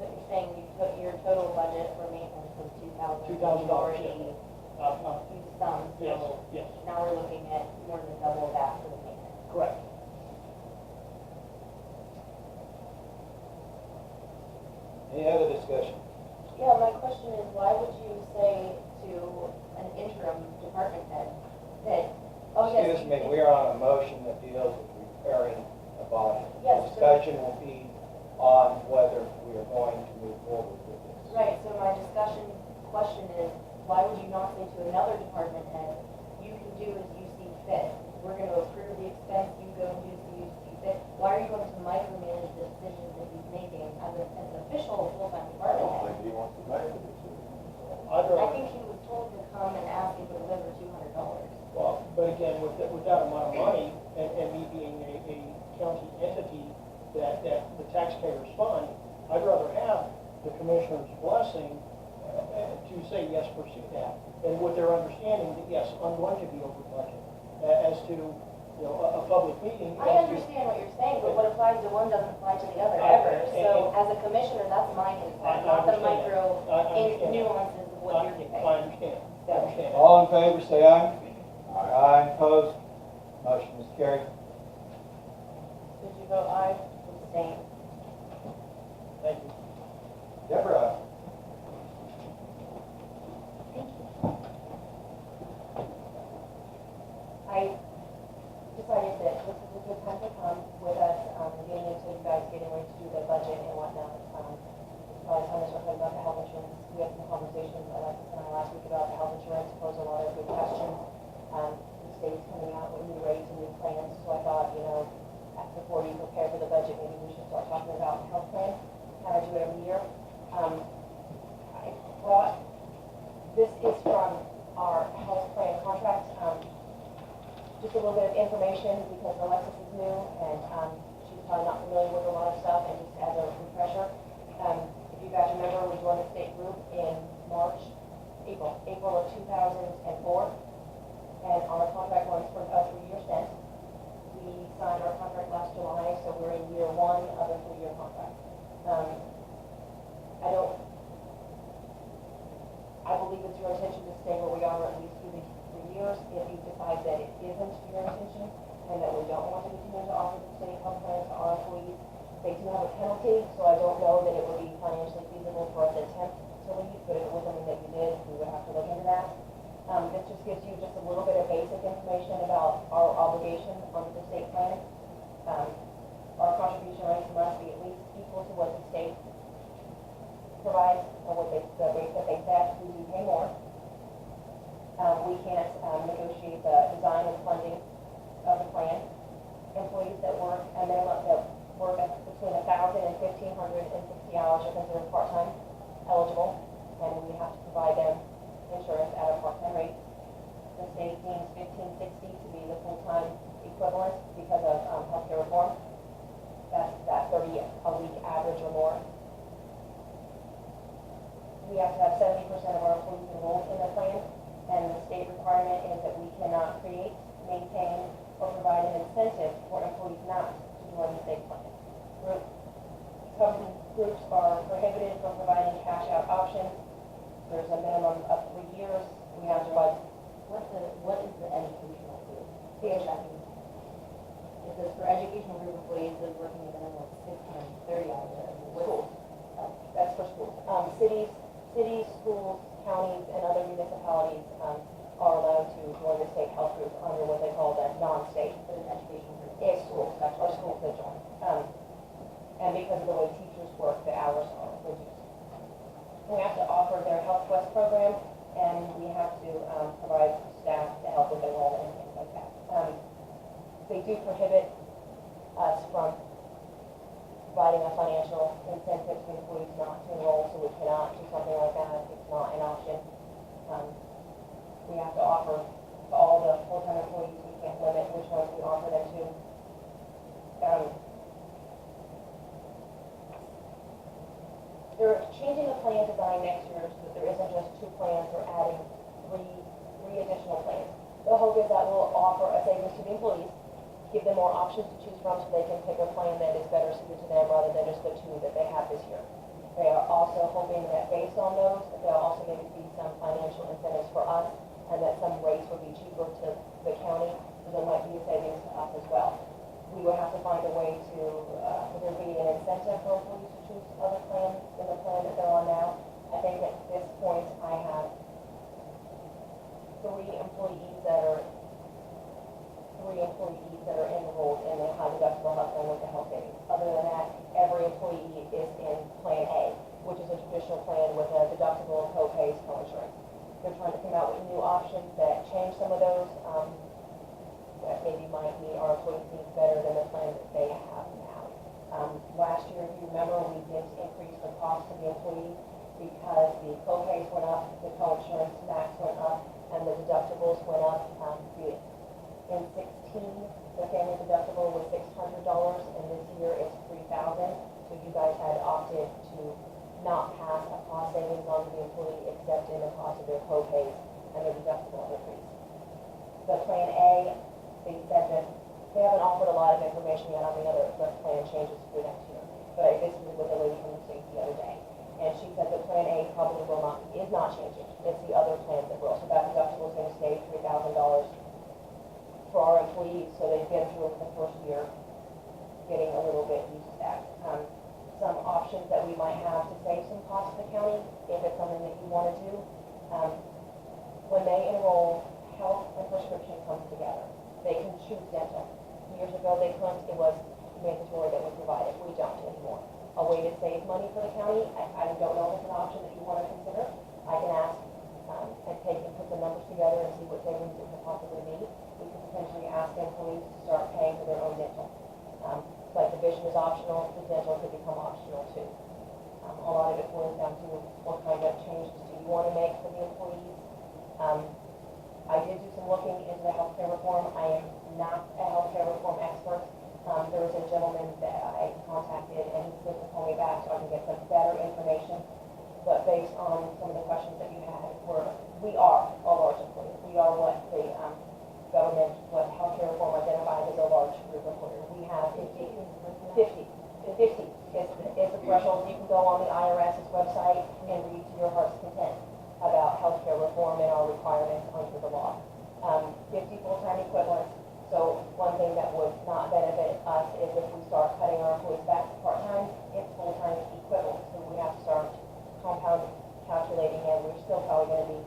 But you're saying your total budget for maintenance was $2,000. $2,000, Already yeah. used some, Yes, so yes, now we're looking at more than double that for the maintenance. correct. Any other discussion? Yeah, my question is, why would you say to an interim department head that, oh yes. Excuse me, we are on a motion that deals with repairing a body. Yes, The discussion will be on whether we are going to move forward with this. Right, so my question is, why would you not say to another department head, you can do as you see fit? We're gonna approve the expense, you go and do as you see fit. Why are you going to micromanage the decisions that he's making as an official full-time department head? he wants to make the decision. I think he was told to come and ask you to deliver $200. Well, but again, with that amount of money, and me being a county entity that the taxpayers fund, I'd rather have the commissioner's blessing to say, yes, pursue that, and with their understanding that, yes, I'm going to be over budget, as to, a public meeting. I understand what you're saying, but what applies to one doesn't apply to the other ever. So as a commissioner, that's my input, not the micro nuances of what you're doing. I understand, I understand. All in favor, say aye. Aye. Opposed? Motion is carried. Did you vote aye? Abstain. Thank you. Deborah? I decided that this is a good time to come with us, getting into you guys getting ready to do the budget and whatnot. By the time I start talking about the health insurance, we had some conversations, Alexis and I last week about the health insurance, posed a lot of good questions. The state's coming out with new rates and new plans, so I thought, before you prepare for the budget, maybe we should start talking about the health plan, how I do it every year. I brought, this is from our health plan contract. Just a little bit of information because Alexis is new and she's probably not familiar with a lot of stuff, and just as a refresher, if you guys remember, we joined the state group in April of 2004, and our contract runs for a 3-year stint. We signed our contract last July, so we're in year 1 of a 3-year contract. I believe it's your intention to stay where we are at least through the 3 years. If you decide that it isn't your intention and that we don't want to continue to offer the state health plans to our employees, they do have a penalty, so I don't know that it would be financially feasible for us to attempt to leave, but if it was something that you did, we would have to look into that. This just gives you just a little bit of basic information about our obligation under the state plan. Our contribution rates must be at least equal to what the state provides, or what the rate that they set. We do pay more. We can't negotiate the design and funding of the plan. Employees that work a minimum, that work between 1,000 and 1,560 hours are considered part-time eligible, and we have to provide them insurance at a part-time rate. The state deems 1,560 to be the full-time equivalent because of healthcare reform. That's that 30 a week average or more. We have to have 70% of our employees enrolled in the plan, and the state requirement is that we cannot create, maintain, or provide an incentive for employees not to join the state plan. Company groups are prohibited from providing cash-out options. There's a minimum of 3 years. We have to provide. What is the educational group? The It says for educational group employees that are working a minimum of 630 hours. schools. That's for schools. Cities, schools, counties, and other municipalities are allowed to join the state health group under what they call the non-state. For an educational group. It's schools, that's our schools that join. And because of the way teachers work, the hours are reduced. We have to offer their Health Quest program, financial incentive to employees not to enroll, so we cannot do something like that. It's not an option. We have to offer to all the full-time employees. We can't limit which ones we offer them to. They're changing the plan design next year so that there isn't just 2 plans, we're adding three additional plans. The hope is that will offer a savings to the employees, give them more options to choose from so they can pick a plan that is better suited to them rather than just the 2 that they have this year. They are also hoping that based on those, that there'll also maybe be some financial incentives for us and that some rates will be cheaper to the county, so there might be a savings to us as well. We will have to find a way to, there be an incentive for employees to choose other plans than the plan that they're on now. I think at this point, I have 3 employees that are enrolled in the high deductible health plan with the health savings. Other than that, every employee is in Plan A, which is a traditional plan with a deductible, co-pays, co-insurance. They're trying to come out with new options that change some of those, that maybe might meet our employees' needs better than the plan that they have now. Last year, if you remember, we did increase the cost to the employee because the co-pays went up, the co-insurance max went up, and the deductibles went up. In 16, the family deductible was $600, and this year it's $3,000. So you guys had opted to not pass a cost savings on to the employee except in the cost of their co-pays and their deductible increase. The Plan A, they said that they haven't offered a lot of information yet on the other plan changes for next year. But I visited with a lady from the state the other day, and she said that Plan A probably is not changing. It's the other plans that will. So that deductible is going to stay $3,000 for our employees, so they've been through the first year getting a little bit used to that. Some options that we might have to save some costs to the county, if it's something that you want to do. When they enroll, health and prescription comes together. They can choose dental. Years ago they couldn't, it was mandatory that we provide it. We don't anymore. A way to save money for the county, I don't know if it's an option that you want to consider. I can ask and put the numbers together and see what savings it could possibly be. We could potentially ask employees to start paying for their own dental. Like the vision is optional, the dental could become optional too. A lot of it boils down to what kind of changes do you want to make for the employees. I did do some looking into the healthcare reform. I am not a healthcare reform expert. There was a gentleman that I contacted and he's supposed to call me back so I can get some better information. But based on some of the questions that you had, we are a large employer. We are what the government, what healthcare reform identified as a large group employer. We have 50 is the threshold. You can go on the IRS's website and read to your heart's content about healthcare reform and our requirements under the law. 50 full-time equivalents. So one thing that would not benefit us is if we start cutting our employees back to part-time, it's full-time equivalents. So we have to start compound calculating, and we're still probably going to be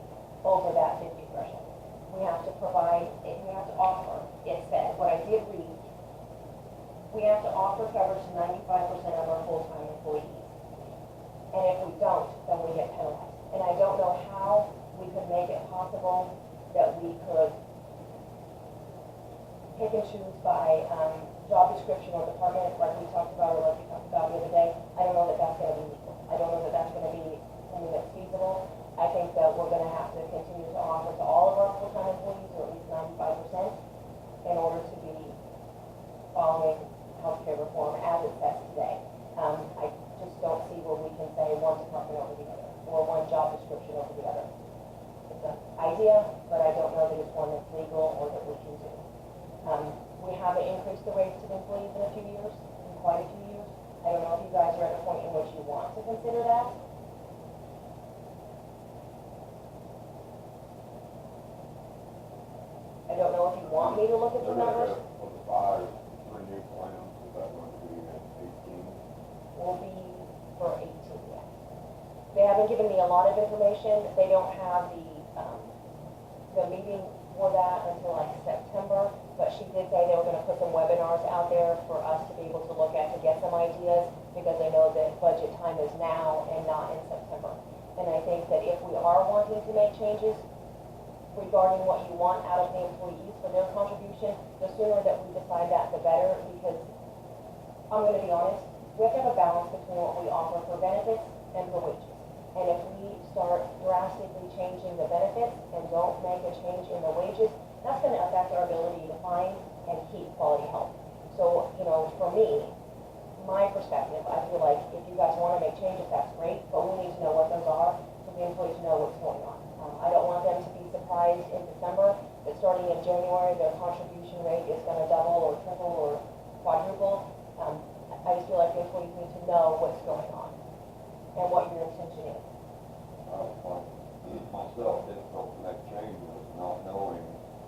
over that 50 threshold. We have to provide, we have to offer, it said, what I did read, we have to offer coverage to 95% of our full-time employees. And if we don't, then we get penalized. And I don't know how we could make it possible that we could pick and choose by job description or department, like we talked about, or like we talked about the other day. I don't know that that's going to be legal. I don't know that that's going to be something that's feasible. I think that we're going to have to continue to offer to all of our full-time employees, or at least 95%, in order to be following healthcare reform as it says today. I just don't see where we can say one department over the other, or one job description over the other. It's an idea, but I don't know that it's one that's legal or that we can do. We haven't increased the rates to employees in a few years, in quite a few years. I don't know if you guys are at a point in which you want to consider that. I don't know if you want me to look at the numbers. For the 3 new plans, is that going to be at 18? Will be for 18, yes. They haven't given me a lot of information. They don't have the meeting for that until like September, but she did say they were going to put some webinars out there for us to be able to look at to get some ideas, because they know that budget time is now and not in September. And I think that if we are wanting to make changes regarding what you want out of the employees for their contribution, the sooner that we decide that, the better, because I'm going to be honest, we have to have a balance between what we offer for benefits and for wages. And if we start drastically changing the benefits and don't make a change in the wages, that's gonna affect our ability to find and keep quality help. So, you know, for me, my perspective, I feel like if you guys wanna make changes, that's great, but we need to know what those are, so the employees know what's going on. I don't want them to be surprised in December that starting in January, their contribution rate is gonna double or triple or quadruple. I just feel like the employees need to know what's going on and what your intention is. I find myself difficult to make changes, not knowing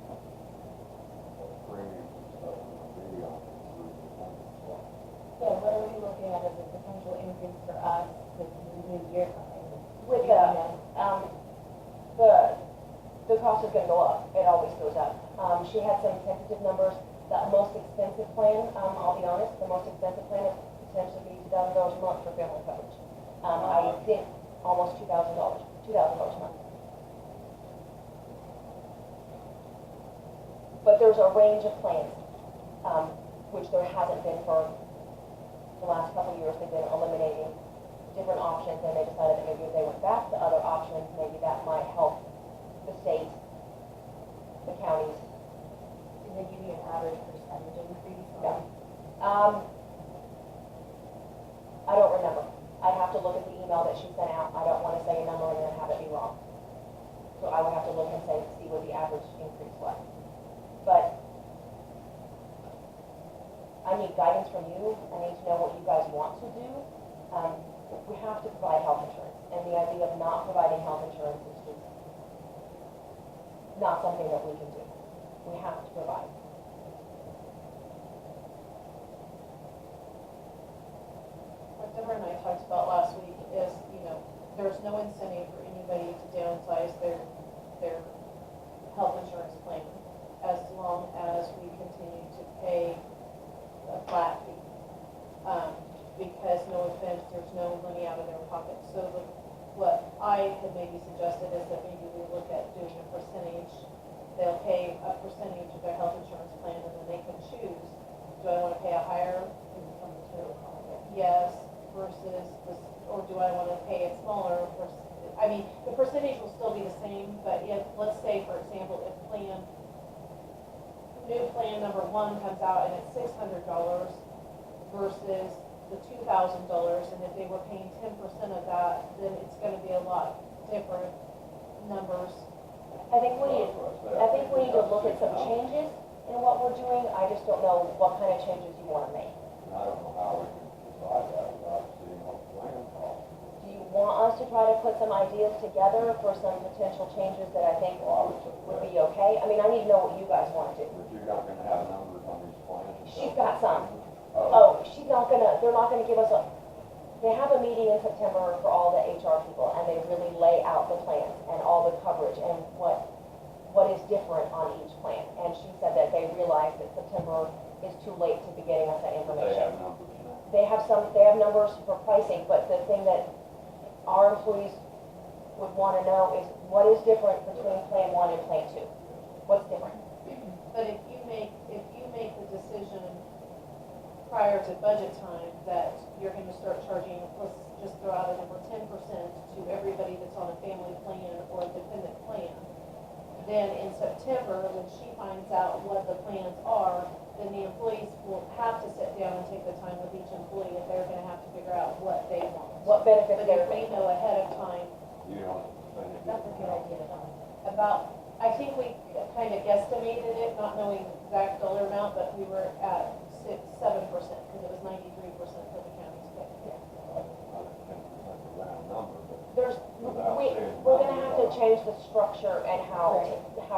what the premiums and stuff will be on through the appointment slot. So what are we looking at as a potential increase for us with the new year coming? With the cost is gonna go up, it always goes up. She had some tentative numbers, the most expensive plan, I'll be honest, the most expensive plan is potentially be $2,000 a month for family coverage. I think almost $2,000 a month. But there's a range of plans, which there hasn't been for the last couple of years. They've been eliminating different options, and they decided that maybe if they went back to other options, maybe that might help the state, the counties. Did they give you an average percentage increase? Yeah. I don't remember. I'd have to look at the email that she sent out. I don't want to say a number and then have it be wrong. So I would have to look and see what the average increase was. But I need guidance from you. I need to know what you guys want to do. We have to provide health insurance, and the idea of not providing health insurance is just not something that we can do. We have to provide. What Deborah and I talked about last week is, you know, there's no incentive for anybody to downsize their health insurance plan as long as we continue to pay a flat fee. Because no offense, there's no money out of their pocket. So what I had maybe suggested is that maybe we look at doing a percentage. They'll pay a percentage of their health insurance plan, and then they can choose, do I want to pay a higher From the total cost. yes versus this, or do I want to pay it smaller versus, I mean, the percentage will still be the same, but if, let's say, for example, if new plan number 1 comes out and it's $600 versus the $2,000, and if they were paying 10% of that, then it's gonna be a lot different numbers. I think we need to look at some changes in what we're doing. I just don't know what kind of changes you want to make. And I don't know how we can decide that without seeing what the plan costs. Do you want us to try to put some ideas together for some potential changes that I think would be okay? I mean, I need to know what you guys want to do. But you're not gonna have numbers on these plans? and She's stuff? got some. Oh, They're not gonna give us they have a meeting in September for all the HR people, and they really lay out the plans and all the coverage and what is different on each plan. And she said that they realized that September is too late to be getting us that they information. have numbers now. They have numbers for pricing, but the thing that our employees would wanna know is what is different between Plan 1 and Plan 2? What's different? But if you make the decision prior to budget time that you're gonna start charging, let's just throw out a number, 10% to everybody that's on a family plan or a dependent plan, then in September, when she finds out what the plans are, then the employees will have to sit down and take the time with each employee, and they're gonna have to figure out what they want. What benefits But they're if we know ahead of time You don't think it That's a good idea, Don. about, I think we kind of guesstimated it, not knowing the exact dollar amount, but we were at 7%, because it was 93% for the county's pay. I think 10% is a round number, but We're gonna have to change the structure and how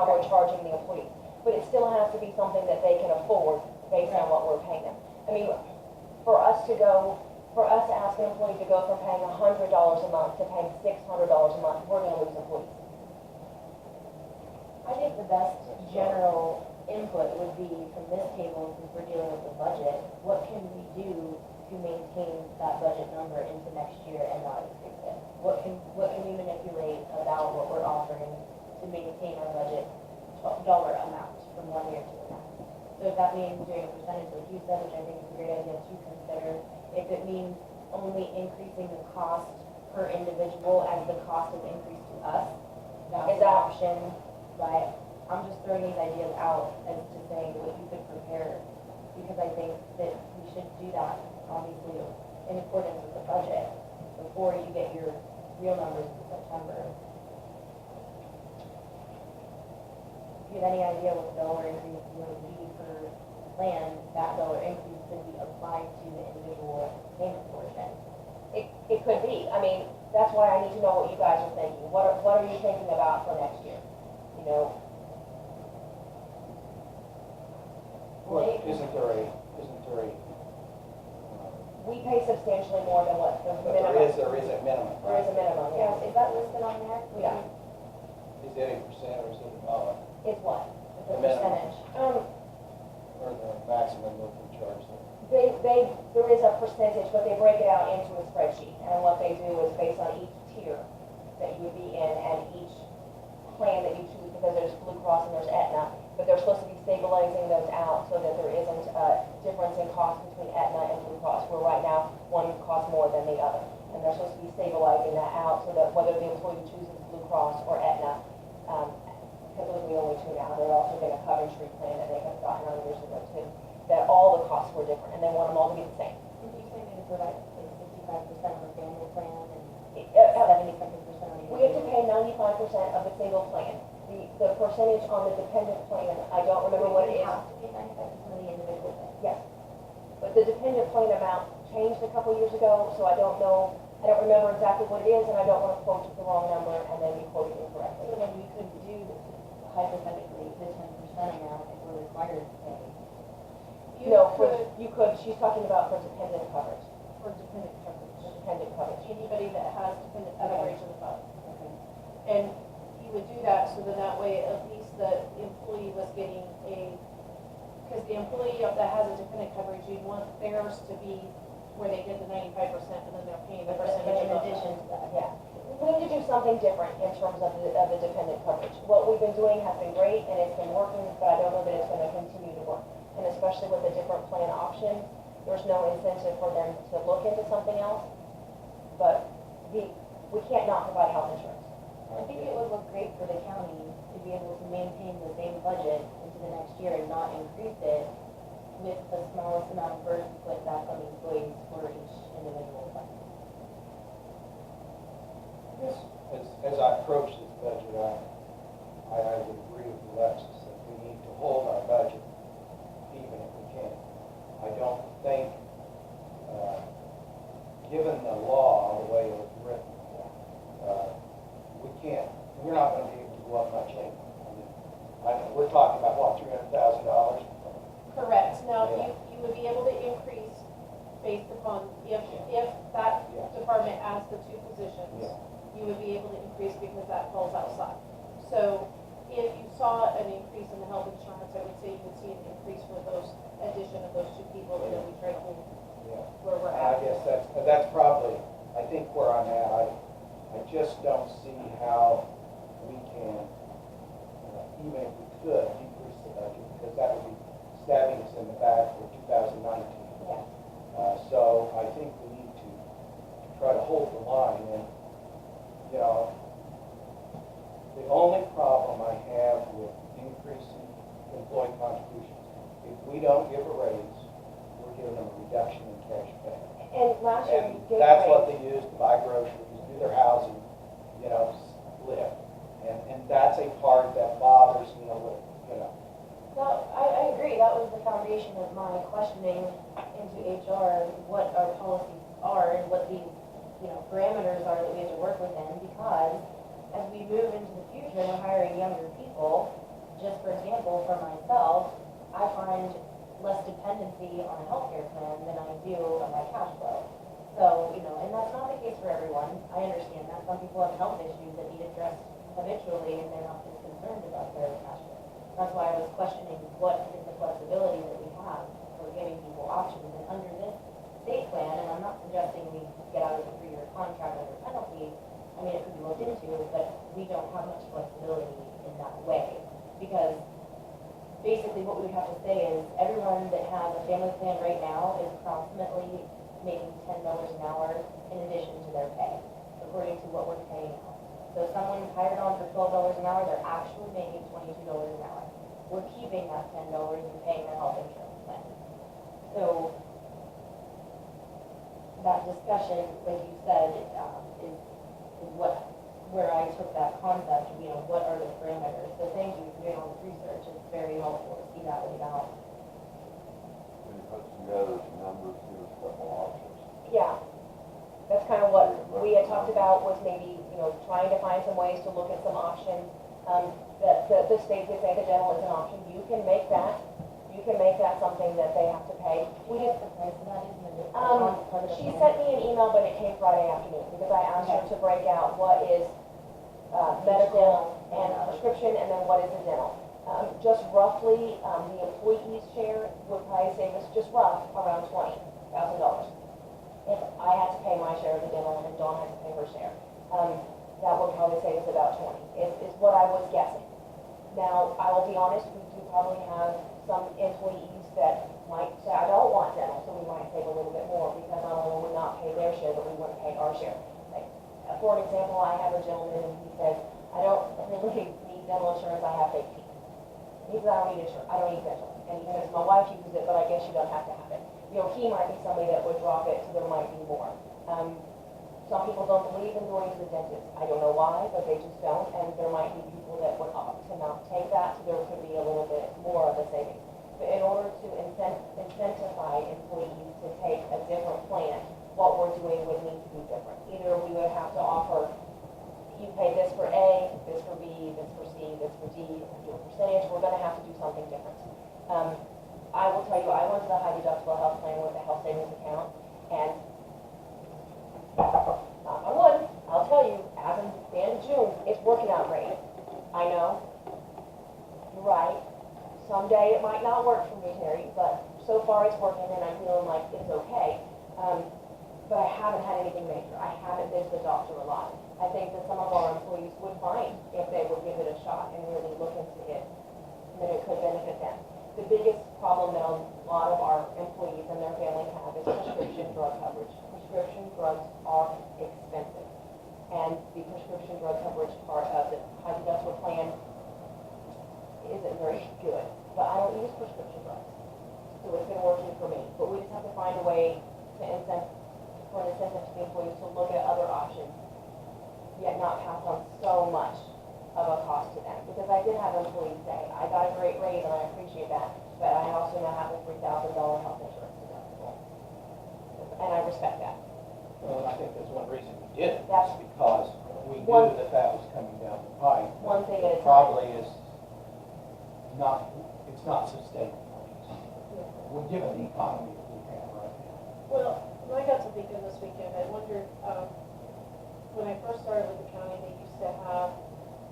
we're charging the employees. But it still has to be something that they can afford based on what we're paying them. I mean, for us to ask an employee to go from paying $100 a month to paying $600 a month, we're gonna lose employees. I think the best general input would be from this table, since we're dealing with the budget, what can we do to maintain that budget number into next year and not increase it? What can we manipulate about what we're offering to maintain our budget dollar amount from 1 year to the next? So if that means doing a percentage like you said, which I think is a great idea to consider, if it means increasing the cost per individual as the cost is increased to us That's is an that- option, right? I'm just throwing these ideas out as to saying what you could prepare, because I think that we should do that, obviously, in accordance with the budget, before you get your real numbers in September. If you have any idea what the dollar increase would be per plan, that dollar increase could be applied to the individual payment portion. It could be. I mean, that's why I need to know what you guys are thinking. What are you thinking about for next year? You know, Well, isn't there a, we pay substantially more than what the but minimum. there is a minimum. There is a minimum, Yeah, yes. is that listed on there? Yeah. Is it a percent or is it a dollar? Is what? The The minimum. percentage. Or the maximum local charge? There is a percentage, but they break it out into a spreadsheet. And what they do is based on each tier that you would be in and each plan that you choose, because there's Blue Cross and there's Aetna, but they're supposed to be stabilizing those out so that there isn't a difference in cost between Aetna and Blue Cross, where right now one costs more than the other. And they're supposed to be stabilizing that out so that whether the employee chooses Blue Cross or Aetna, because those are the only two now, there's also been a Coventry plan that they have gotten on years ago too, that all the costs were different and they want them all to be the same. Did you say they provide like 65% on a family plan and Uh, 75% on a We have to pay 95% of the single plan. The percentage on the dependent plan, I don't remember what it is. have to pay 95% of the individual plan. Yes. But the dependent plan amount changed a couple years ago, so I don't know, I don't remember exactly what it is, and I don't want to quote the wrong number and then be quoted So incorrectly. then we could do hypothetically the 10% amount if we're required to pay. You could, she's talking about for dependent coverage, For dependent coverage. for dependent coverage. Anybody that has dependent Okay. coverage and above. Okay. And you would do that so then that way at least the employee was getting because the employee that has a dependent coverage, you'd want theirs to be where they get the 95% and then they're paying the But percentage in above. addition to that, Yeah, we need to do something different in terms of the dependent coverage. What we've been doing has been great and it's been working, but I don't know that it's gonna continue to work. And especially with the different plan options, there's no incentive for them to look into something else. But we can't not provide health insurance. I think it would look great for the county to be able to maintain the same budget into the next year and not increase it with the smallest amount of burden put back on the employees for each individual fund. As I approach this budget, I would agree with Alexis that we need to hold our budget even if we can. I don't think, given the law, the way it was written, we're not gonna be able to go up much anymore. We're talking about, what, $300,000? Correct. Now, Yeah. you would be able to increase based upon, if that Yeah. department adds the two positions, Yeah. you would be able to increase because that falls outside. So if you saw an increase in the health insurance, I would say you would see an increase for those addition of those two people, and then we try to hold Yeah. where we're I at. guess that's probably, I think where I'm at, I just don't see how we can, even if we could, decrease the budget, because that would be stabbing us in the back for 2019. Yeah. So I think we need to try to hold the line, and, you know, the only problem I have with increasing employee contributions, if we don't give a raise, we're giving them a reduction in cash pay. And last year, you And gave that's what raise. they use to buy groceries, do their housing, you know, live. And that's a part that bothers me a little, you know. No, I agree, that was the foundation of my questioning into HR, what our policies are and what these, parameters are that we have to work within, because as we move into the future and we're hiring younger people, just for example, for myself, I find less dependency on a healthcare plan than I do on my cash flow. So, and that's not the case for everyone, I understand that, some people have health issues that need addressed habitually and they're not as concerned about their cash flow. That's why I was questioning what is the flexibility that we have for giving people options. And under this state plan, and I'm not suggesting we get out of the 3-year contract under penalty, I mean, it could be looked into, but we don't have much flexibility in that way. Because basically what we would have to say is everyone that has a family plan right now is approximately making $10 an hour in addition to their pay, according to what we're paying now. So if someone's hired on for $12 an hour, they're actually making $22 an hour. We're keeping that $10 and paying their health insurance plan. So that discussion, like you said, is where I took that concept, what are the parameters? So thank you for doing all the research. It's very helpful to see that laid out. Can you put together some numbers, give us a couple options? Yeah, that's kind of what we had talked about, was maybe, trying to find some ways to look at some options. The state did say the dental is an option. You can make that something that they have to pay. What is the price of that? She sent me an email, but it came Friday afternoon, because I asked her to break out what is medical and prescription, and then what is the dental. Just roughly, the employee's share would probably save us just rough around $20,000. If I had to pay my share of the dental and Dawn had to pay her share, that would probably save us about 20, is what I was guessing. Now, I will be honest, we do probably have some employees that might say, I don't want dental, so we might save a little bit more, because not only would we not pay their share, but we wouldn't pay our share. Like, for an example, I have a gentleman, and he says, I don't really need dental insurance, I have fake teeth. He says, I don't need insurance, I don't need dental. And he says, my wife uses it, but I guess you don't have to have it. He might be somebody that would drop it, so there might be more. Some people don't believe in going to the dentist. I don't know why, but they just don't, and there might be people that would opt to not take that, so there could be a little bit more of a savings. But in order to incentivize employees to take a different plan, what we're doing would need to be different. Either we would have to offer, you pay this for A, this for B, this for C, this for D, do a percentage. We're going to have to do something different. I will tell you, I went to the high deductible health plan with a health savings account, and knock on wood, I'll tell you, as of the end of June, it's working out great. I know, you're right. Someday it might not work for me, Terry, but so far it's working, and I'm feeling like it's okay. But I haven't had anything major. I haven't been to the doctor a lot. I think that some of our employees would find, if they would give it a shot and really look into it, that it could benefit them. The biggest problem that a lot of our employees and their families have is prescription drug coverage. Prescription drugs are expensive, and the prescription drug coverage part of the high deductible plan isn't very good. But I don't use prescription drugs, so it's been working for me. But we just have to find a way to incentive to the employees to look at other options, yet not pass on so much of a cost to them. Because I did have employees say, I got a great raise and I appreciate that, but I also now have a $3,000 health insurance deductible. And I respect that. Well, and I think that's one reason we did it, That's because we knew that that was coming down the pipe. one thing at a time. Probably is not, it's not sustainable. Well, given the economy that we have right now. Well, when I got to thinking this weekend, I wondered, when I first started with the county, they used to have,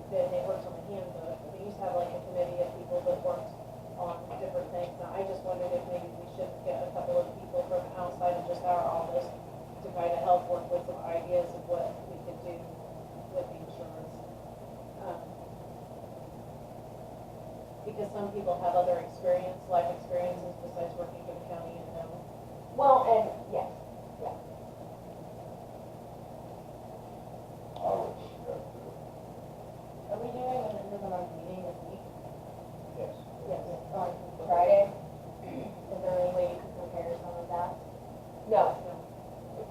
they worked on the handbook, they used to have like a committee of people that worked on different things. Now, I just wondered if maybe we should get a couple of people from outside of just our office to try to help work with some ideas of what we could do with the insurance. Because some people have other life experiences besides working for the county and know. Well, and yes, yeah. I would suggest it. Are we doing an end of the month meeting this week? Yes. Yes. On Friday? Is there any way you could prepare some of that? No.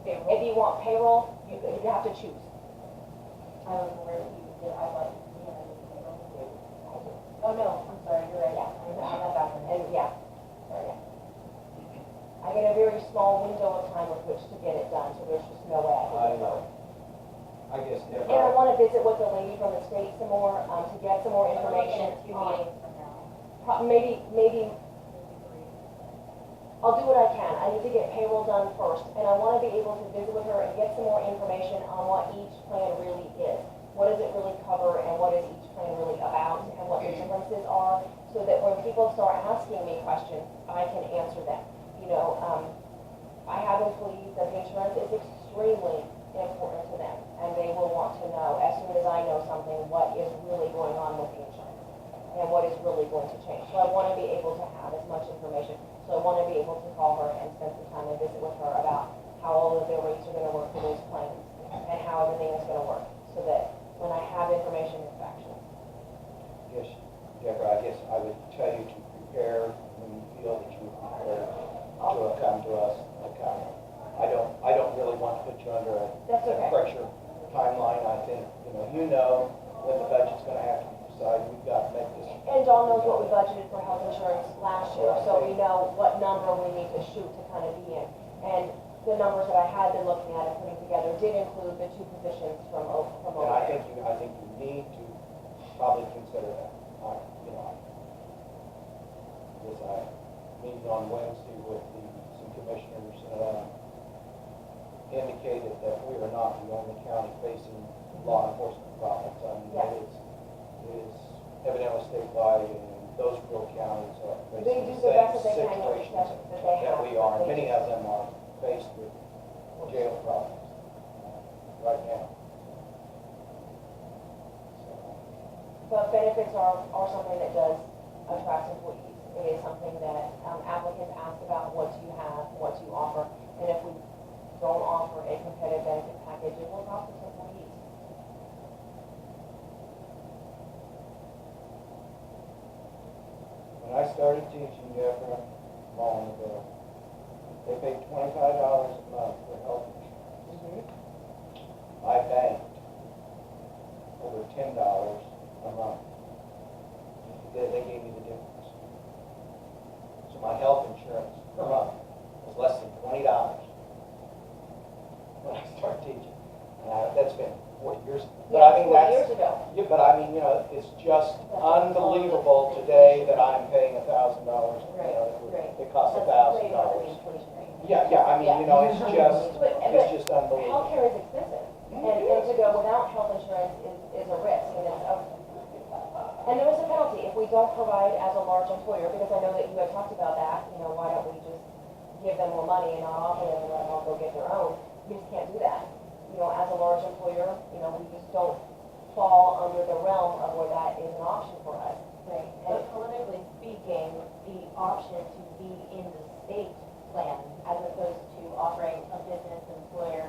If you want payroll, you have to choose. I don't know where you did, I like, you know, payroll. I do. Oh, no, I'm sorry, you're right, Yeah. I got that one. And yeah. Sorry, yeah. I get a very small window of time with which to get it done, so there's just no way I can do it. I guess And I Deborah, want to visit with the lady from the state some more, to get some more information Two on, meetings from now. maybe, I'll do what I can. I need to get payroll done first, and I want to be able to visit with her and get some more information on what each plan really is. What does it really cover, and what is each plan really about, and what the differences are, so that when people start asking me questions, I can answer them. I have employees that the insurance is extremely important to them, and they will want to know, as soon as I know something, what is really going on with the insurance, and what is really going to change. So I want to be able to have as much information. So I want to be able to call her and spend some time and visit with her about how all of their rates are gonna work for those plans, and how everything is gonna work, so that when I have information, it's factual. Yes, Deborah, I guess I would tell you to prepare when you feel that you're prepared to come to us. I don't really want to put you under That's a okay. pressure timeline. I think, you know when the budget's gonna have to be decided. We've got to make this. And Dawn knows what we budgeted for health insurance last year, so we know what number we need to shoot to kind of be in. And the numbers that I had been looking at and putting together did include the 2 positions from over And I there. think you need to probably consider that. Because I meeting on Wednesday with some commissioners, indicated that we are not the only county facing law enforcement problems. I mean, Yeah. it is evidently statewide, and those rural counties are They facing do the the best same that they can with the situations stuff that they have. that we are. They Many just- of them are faced with jail problems right now. So, But benefits are something that does attract employees. It is something that applicants ask about, what do you have, what do you offer, and if we don't offer a competitive benefit package, it will cost us employees. When I started teaching, Deborah, long ago, they paid $25 a month for health insurance. I banked over $10 a month. They gave me the difference. So my health insurance per month was less than $20 when I started teaching. And that's been 40 years ago. But I mean, 4 years ago. yeah, but I mean, it's just unbelievable today that I'm paying $1,000. Right. It costs That's way more than the $1,000. inflation rate. Yeah, I mean, it's just unbelievable. Healthcare is expensive, and to go without health insurance is a risk, and there is a penalty if we don't provide as a large employer, because I know that you had talked about that, why don't we just give them more money and not offer them and let them all go get their own? We just can't do that. As a large employer, we just don't fall under the realm of where that is an option for us. Right, but politically speaking, the option to be in the state plan as opposed to offering a business employer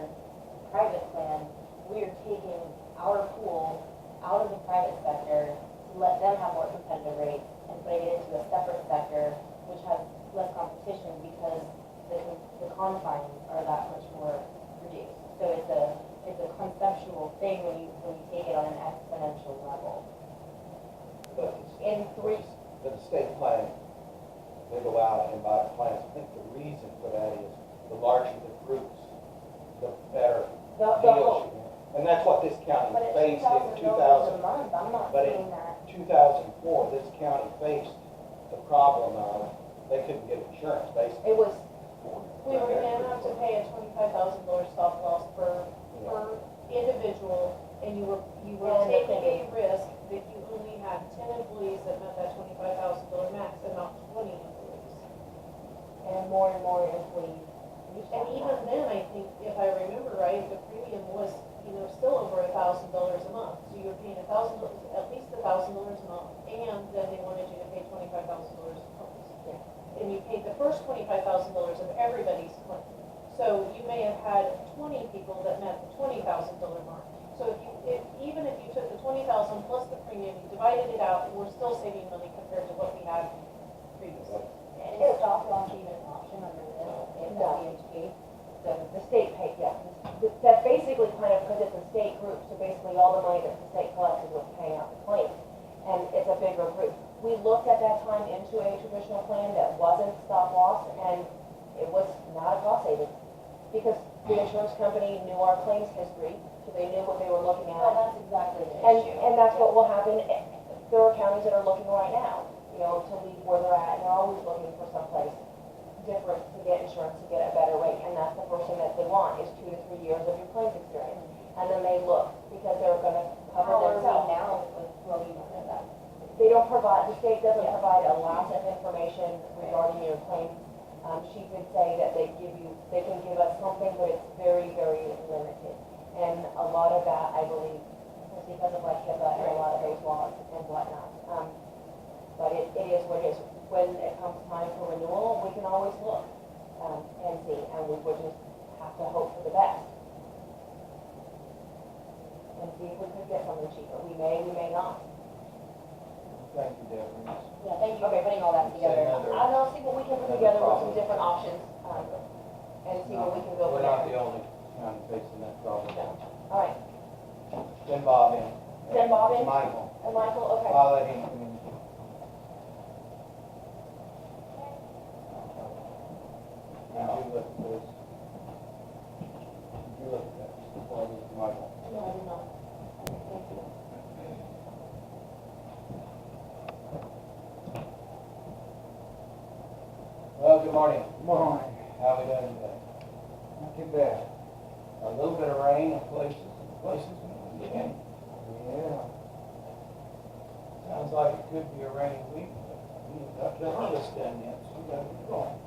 private plan, we're taking our pool out of the private sector to let them have more competitive rates and putting it into a separate sector which has less competition because the confines are that much more reduced. So it's a conceptual thing when you take it on an exponential level. But In three, the state plan, they go out and buy plans. I think the reason for that is the larger the groups, the better the deals hope. you get. And that's what this county But it's faced in $2,000 a 2000. month, I'm not But saying in that. 2004, this county faced the problem of they couldn't get insurance, basically. It was, We were gonna have to pay a $25,000 stop loss per individual, and you were And taking a risk that you only had 10 employees that met that $25,000 max and not 20 employees. and more employees. And even then, I think, if I remember right, the premium was, still over $1,000 a month. So you were paying at least $1,000 a month, and then they wanted you to pay $25,000 a month. Yeah. And you paid the first $25,000 of everybody's claim. So you may have had 20 people that met the $20,000 mark. So even if you took the $20,000 plus the premium, you divided it out, we're still saving money compared to what we had previously. And is stop loss even an option under this, in the No. BHP? The state paid, yeah. That's basically kind of, because it's a state group, so basically all the money that the state collects is what's paying out the claim. And it's a bigger group. We looked at that time into a traditional plan that wasn't stop loss, and it was not a cost savings. Because the insurance company knew our claims history, so they knew what they were looking Well, at. that's exactly the And, issue. and that's what will happen. There are counties that are looking right now, to leave where they're at, and they're always looking for someplace different to get insurance, to get a better rate, and that's the first thing that they want, is 2 to 3 years of your claims experience. And then they look, because they're gonna cover How are we themselves. now with floating under that? They don't provide, the state doesn't Yeah. provide a lot of information regarding your claims. She did say that they can give us something, but it's very, very limited. And a lot of that, I believe, is because of like HIPAA and a lot of those laws and whatnot. But it is what it is. When it comes time for renewal, we can always look and see, and we would just have to hope for the best. And see if we can get something cheaper. We may not. Thank you, Deborah. Yeah, thank you for putting all that Say together. another- I'll see what we can put together with some different options, and see what we can go We're from not the there. only county facing that problem. All right, Send Bob in. Send Bob in? Michael. and Michael, okay. I'll let him communicate. Did you look at this? Did you look at that? Before I get to Michael. No, I did not. Thank you. Well, good morning. Good morning. How we doing today? Not too bad. A little bit of rain in places. Yeah. Sounds like it could be a rainy week, but we ain't got the harvest done yet, so we gotta get going.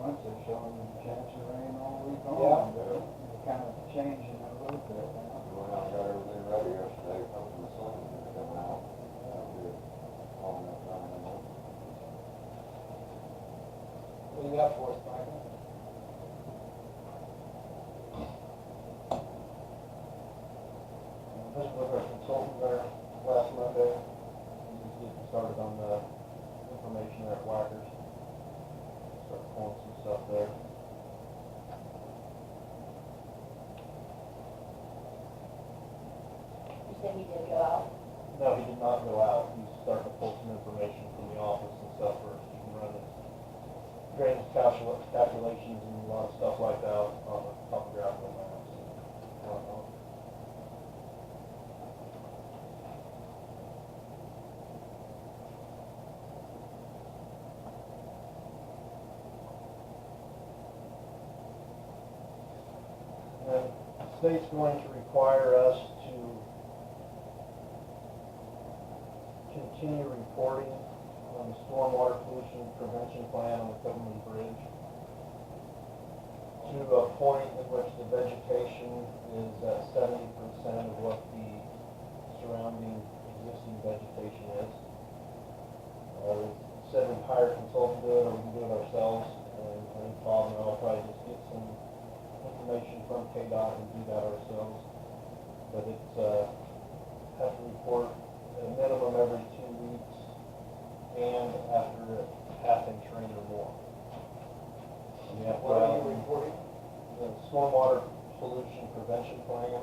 Once they're showing a chance of rain all week long. Yeah. They're kind of changing a little bit now. We went out and got everything ready yesterday, hoping the sun was gonna come out. That'll be all enough time in there. What do you got for us, Michael? This was our consultant there last Monday. He was getting started on the information there at Whackers. Start pulling some stuff there. You said he did go out. No, he did not go out. He's starting to pull some information from the office and stuff first. He can run his drainage calculations and a lot of stuff like that on the topographical maps and whatnot. And the state's going to require us to continue reporting on the stormwater pollution prevention plan on the Cumberland Bridge to a point in which the vegetation is at 70% of what the surrounding existing vegetation is. We said we'd hire a consultant to do it, or we can do it ourselves, and I think Bob and I will probably just get some information from KDOT and do that ourselves. But it's, have to report at a minimum every 2 weeks and after a half-inch rain or more. And you have to What are you have reporting? the stormwater pollution prevention plan.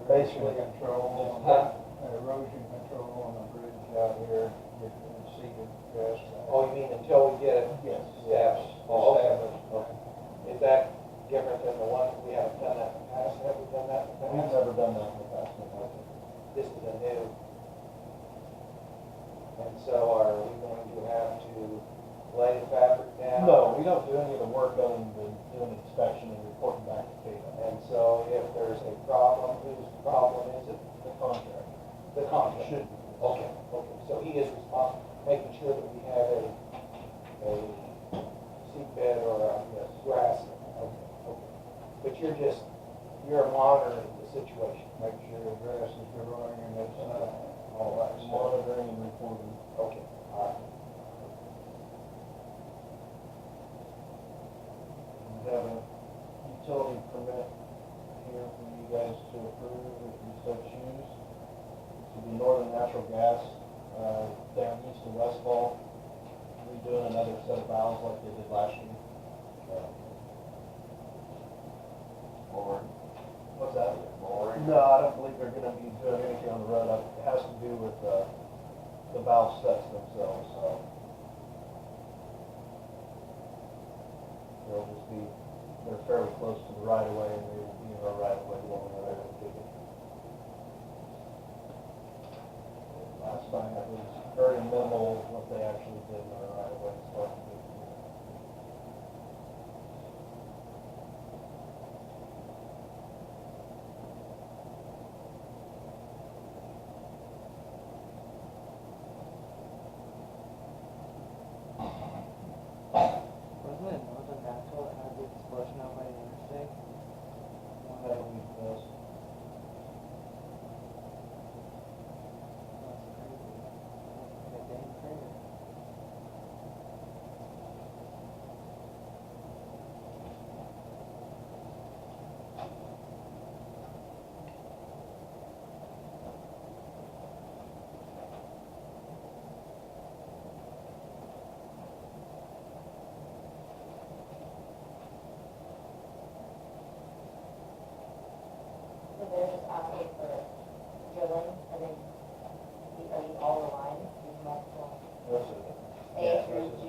Basically control on that. Erosion control on the bridge out here, getting seeded grass. Oh, you mean until we get it Yes. established? Oh, okay. Is that different than the one, we haven't done that in the past? Have we done that in the We've past? never done that in the past. This is a new. And so are we going to have to lay the fabric down? No, we don't do any of the work other than doing inspection and reporting back to KDOT. And so if there's a problem, whose problem is it? The contractor. The contractor. Should be. Okay, okay, so he is responsible, making sure that we have a seed bed or a grass. Okay, okay. But you're monitoring the situation. Make sure the grass is growing and it's, all that stuff. Monitoring and reporting. Okay, all right. We have a utility permit here for you guys to approve if you so choose. This will be Northern Natural Gas, down east of Westfall. Redoing another set of valves like they did last year. Or, What's that? Mooring? No, I don't believe they're gonna be doing anything on the road. It has to do with, the valve sets themselves, so. They'll just be, they're fairly close to the right of way and they will be in our right of way along the way. Last time it was very minimal what they actually did in our right of way as far as the Wasn't it Northern Natural that had the explosion out by the interstate? that we does. That's crazy. Like a dang crater. they're just asking for drilling, and then, are these all the lines, these multiple, Those are the, A through J?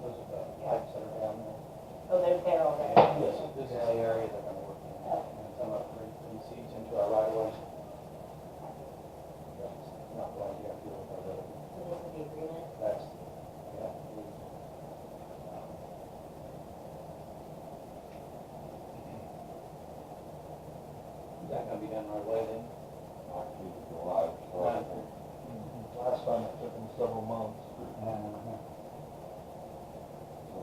those are the pipes that are down there. Oh, they're there already? This is the area they're gonna work in, and some of it precedes into our right of way. That's not going to have to do with our road. So this is the agreement? That's, yeah. Is that gonna be done right away then? Like July, so I think Last time it took them several months. some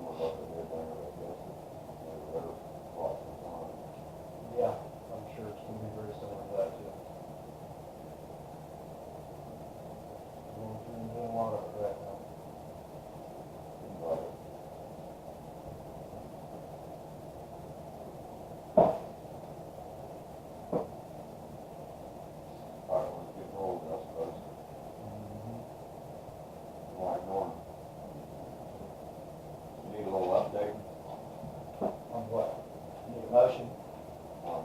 of what they did there, I guess, they better watch the time. Yeah, I'm sure it's gonna be very similar to that too. We're doing a lot of it right now. But I was getting old, I suppose. Like Norton. You need a little update On what? Need a motion? on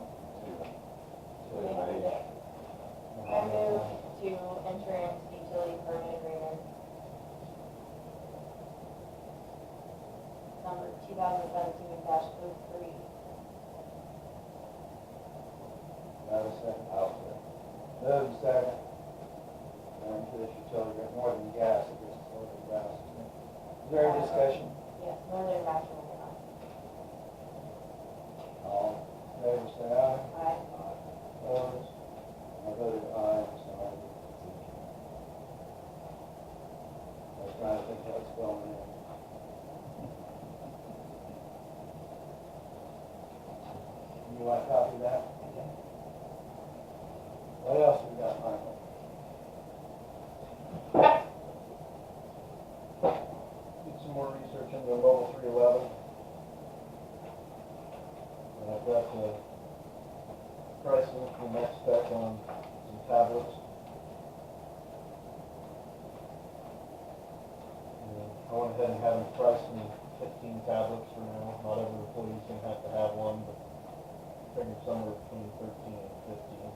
I move to enter into the utility permit agreement number 2017-03. Have a second. Move second. And to this utility, got more than gas, it just more than gas. Is there any discussion? Yes, Northern National Gas. All in favor, say aye. Aye. Opposed? I voted aye, so I was trying to think how it's going in. You want a copy of that? What else we got, Michael? Did some more research into Level 311. And I've got the pricing from Next Spec on some tablets. And I went ahead and had them priced me 15 tablets for now. Not every employee's gonna have to have one, but I figured somewhere between 13 and 15.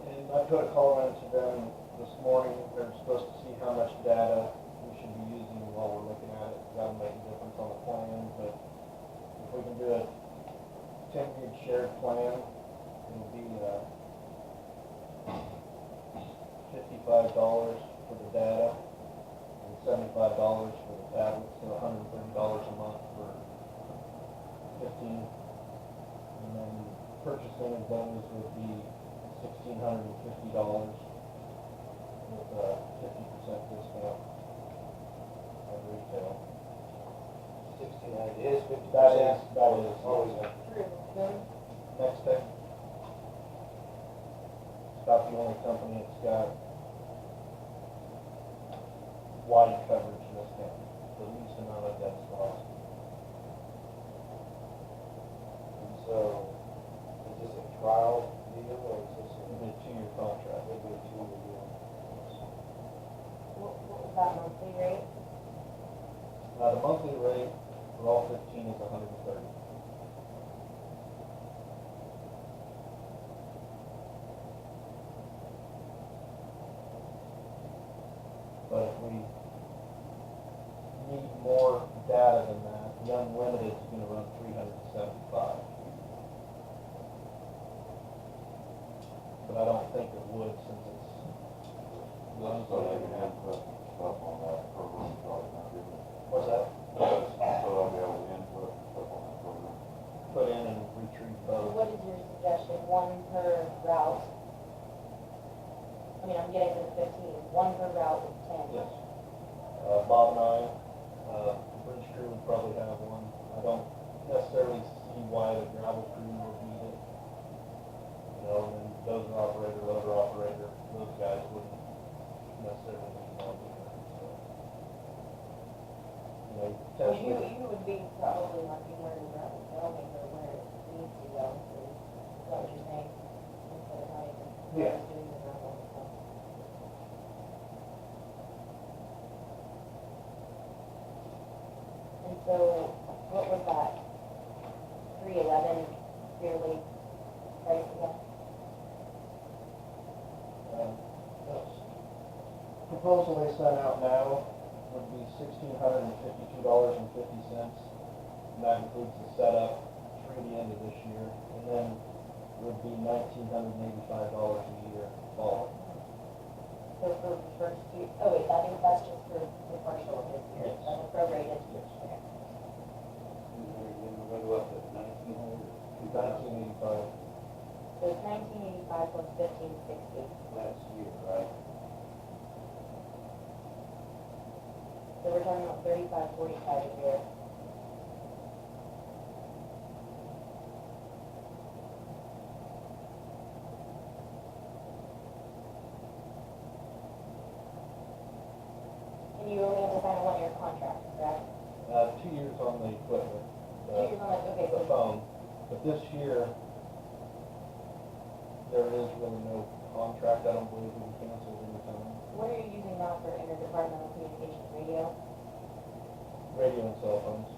And I put a call into them this morning. They're supposed to see how much data we should be using while we're looking at it. That'll make a difference on the plan, but if we can do a 10 gig shared plan, it'll be $55 for the data and $75 for the tablets, so $130 a month for 15. And then purchasing of those would be $1,650 with a 50% discount at retail. 1600 is 50%. That is Always a Next Tech. It's about the only company that's got wide coverage in this county, the least amount of dead spots. And so, is this a trial deal or is this It'll be a 2-year contract. a 2-year deal? What was that monthly rate? The monthly rate for all 15 is $130. But if we need more data than that, the unlimited is going to run $375. But I don't think it would since it's So they can input stuff on that program, probably not good. What's that? So they'll be able to input stuff on that program. Put in and retrieve both. What is your suggestion, one per route? I mean, I'm getting to the 15, one per route is 10. Yes. Bob and I, the bridge crew would probably have one. I don't necessarily see why the gravel crew would need it. You know, and then dozer operator, loader operator, those guys wouldn't necessarily need one either. So, you know, So potentially. you would be probably marking where the gravel is going or where it needs to go, so is that what you're saying? Instead of having Yeah. doing the gravel and stuff. And so, what was that? $311 yearly price again? That's proposal they sent out now would be $1,652.50. And that includes the setup through the end of this year. And then would be $1,985 a year following. So for the first year, oh wait, I think that's just for the partial of this year, Yes. that's prorated. Yes. Okay. Then we're gonna go up to 1,900. 1985. So it's 1985 plus 1560. Last year, right? So we're talking about 3545 a year. And you only have to sign a one-year contract, correct? 2 years on the equipment. 2 years on the, okay, The so, phone. But this year, there is really no contract. I don't believe we can cancel any time. what are you using now for interdepartmental communications radio? Radio and cell phones.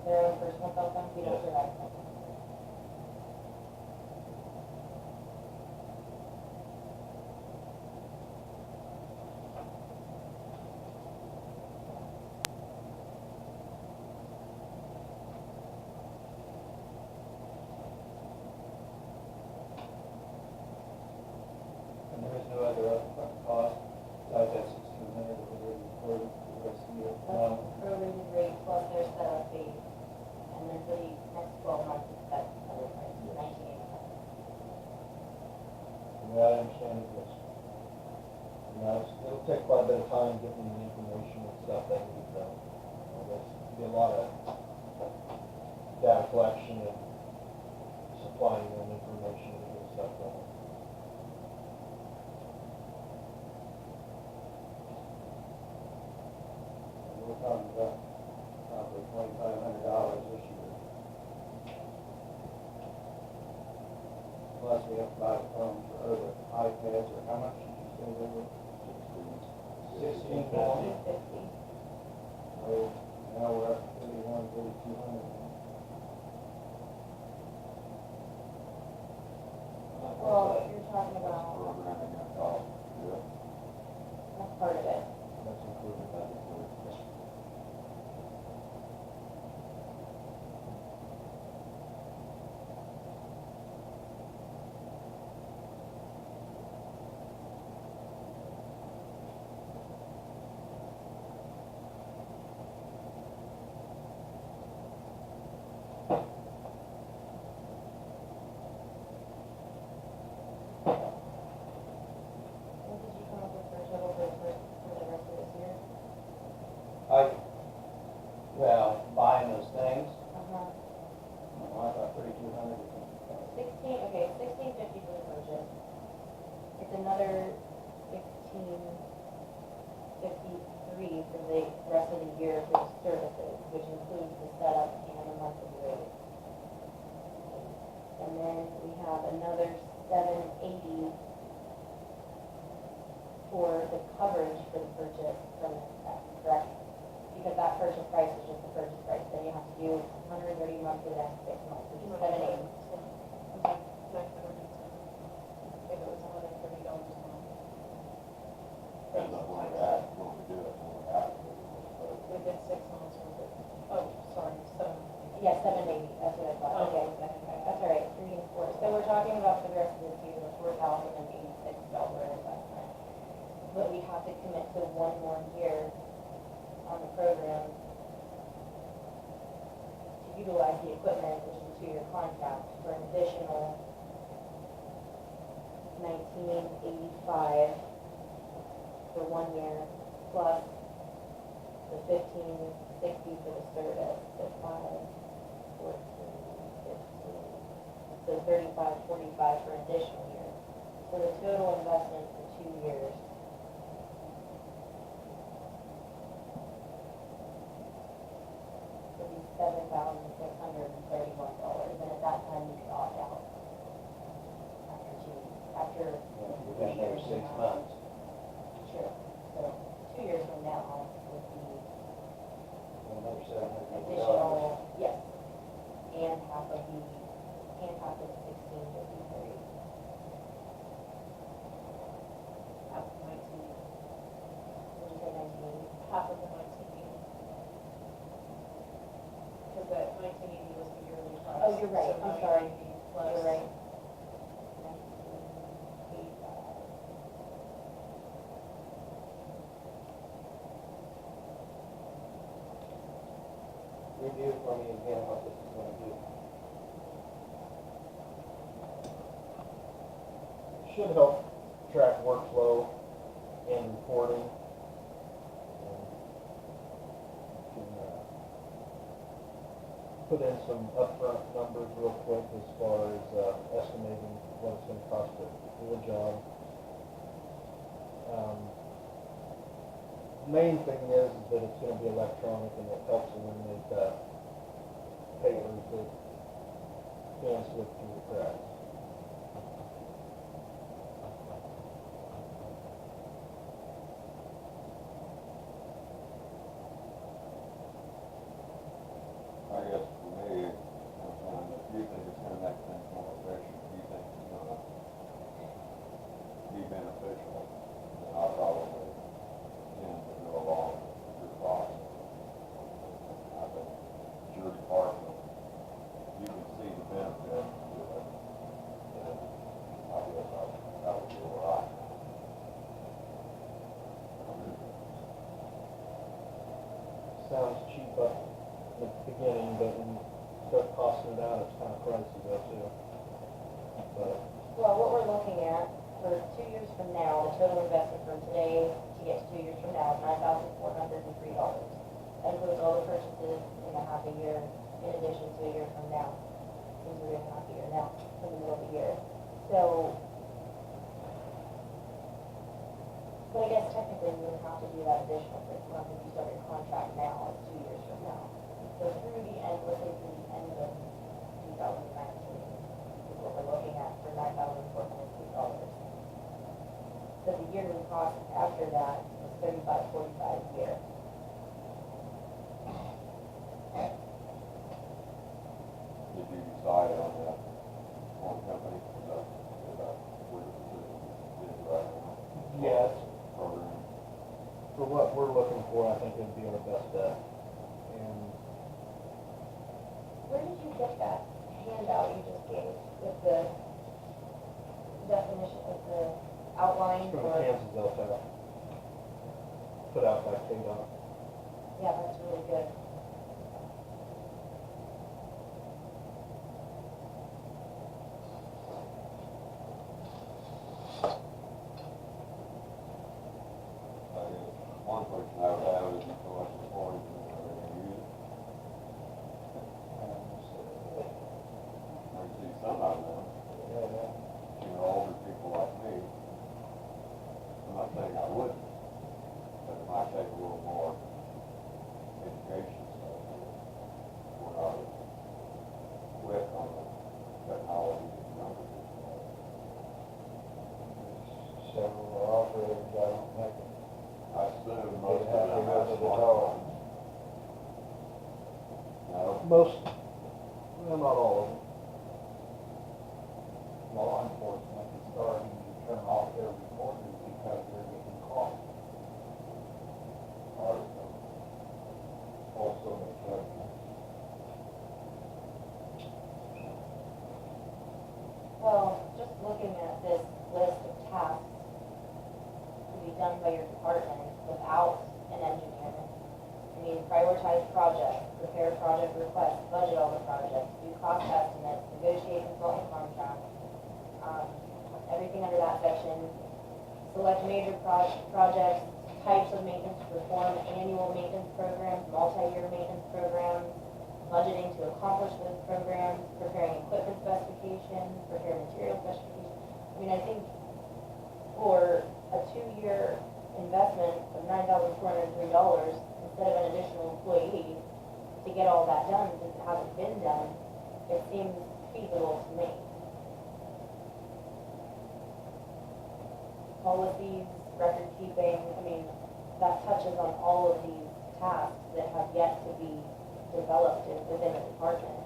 Their own personal cell phones, we don't Yes. provide them. And there is no other upfront cost, besides that 1,600 that we already recorded for the rest of the year. That's prorated rate plus their setup fee, and then for the next 12 months, it's that other price, 1985. The way I understand it, yes. You know, it'll take quite a bit of time getting the information and stuff that we need done. There's be a lot of data collection and supplying them information to get stuff done. And we're talking about probably $2,500 this year. Plus we have to buy the phones or the iPads, or how much did you say they were? 1650. 50. So now we're up to 3,200. Well, you're talking about, Programming and cost, yeah. that's part of it. That's included. That includes, What did you come up with for a total for the rest of this year? Well, buying those things, Uh-huh. I thought 3,200 was going to be 1650 for the purchase. It's another 1653 for the rest of the year for the services, which includes the setup and the monthly rate. And then we have another 780 for the coverage for the purchase from that, correct? Because that purchase price is just the purchase price, then you have to do 130 months for the next 6 months, which is 780. Okay, 907. If it was $130 a month. depends on when we're at, when we do it, when we're at. Within 6 months, or the, oh, sorry, 7. Yeah, 780, that's what I thought, Oh. okay, that's all right, 3 and 4. So we're talking about for the rest of this year, the $4,086 investment. But we have to commit to 1 more year on the program to utilize the equipment, which is a 2-year contract, for an additional $1,985 for 1 year, plus the $1,560 for the service, so 5, 14, 15, so $35.45 for an additional year. So the total investment for 2 years would be $7,631, and at that time you could opt out after We've got another 6 months. Sure. So 2 years from now would be Another $700. additional, yes, and half of the 1980 was the yearly price. Oh, you're right, So I'm now sorry. 1980 plus. You're right. Review for me again what this is gonna do. Should help track workflow and reporting. Can, put in some upfront numbers real quick as far as estimating what it's gonna cost to do the job. Main thing is that it's gonna be electronic and it helps eliminate papers that can slip through the cracks. I guess for me, if you think it's gonna make things more efficient, if you think it's gonna be beneficial, then I'll probably tend to go along with your thoughts. I think it's your department, you can see the benefit to it, and I guess that would be all right. Sounds cheap up at the beginning, but when you start costing it out, it's kind of pricey though too. But Well, what we're looking at for 2 years from now, the total investment from today to get to 2 years from now is $9,403. That includes all the purchases in a half a year, in addition to a year from now. Since we're in half a year now, from the middle of the year. So, but I guess technically we would have to do that additional 6 months if you start your contract now, it's 2 years from now. So through the end, let's say through the end of 2019 is what we're looking at for $9,403. So the yearly cost after that is $35.45 a year. Did you decide on that one company, is that where the decision is right now? yeah, Program. for what we're looking for, I think it'd be our best bet. And Where did you get that handout you just gave with the definition of the outline from for? Kansas LTAP, put out by KDOT. Yeah, that's really good. I guess one question I would have is how much employees are they gonna use it? I can see some of them, older people like me. I'm not saying I wouldn't, but it might take a little more education stuff. We're not quick on the technology and numbers. Several operators, I don't think. I assume most of They'd have to them go have to the smartphones. No, Most, well, not all of them. Law enforcement is starting to turn off their recorders because they're getting caught. Or also the judgment. Well, just looking at this list of tasks to be done by your department without an engineer. I mean, prioritize projects, prepare project requests, budget all the projects, do cost estimates, negotiate consultant contracts. Everything under that section. Select major projects, types of maintenance to perform, annual maintenance programs, multi-year maintenance programs, budgeting to accomplish those programs, preparing equipment specifications, prepare material specifications. I mean, I think for a 2-year investment of $9,403, instead of an additional employee to get all that done, since it hasn't been done, it seems feasible to me. Policies, record keeping, I mean, that touches on all of these tasks that have yet to be developed within a department.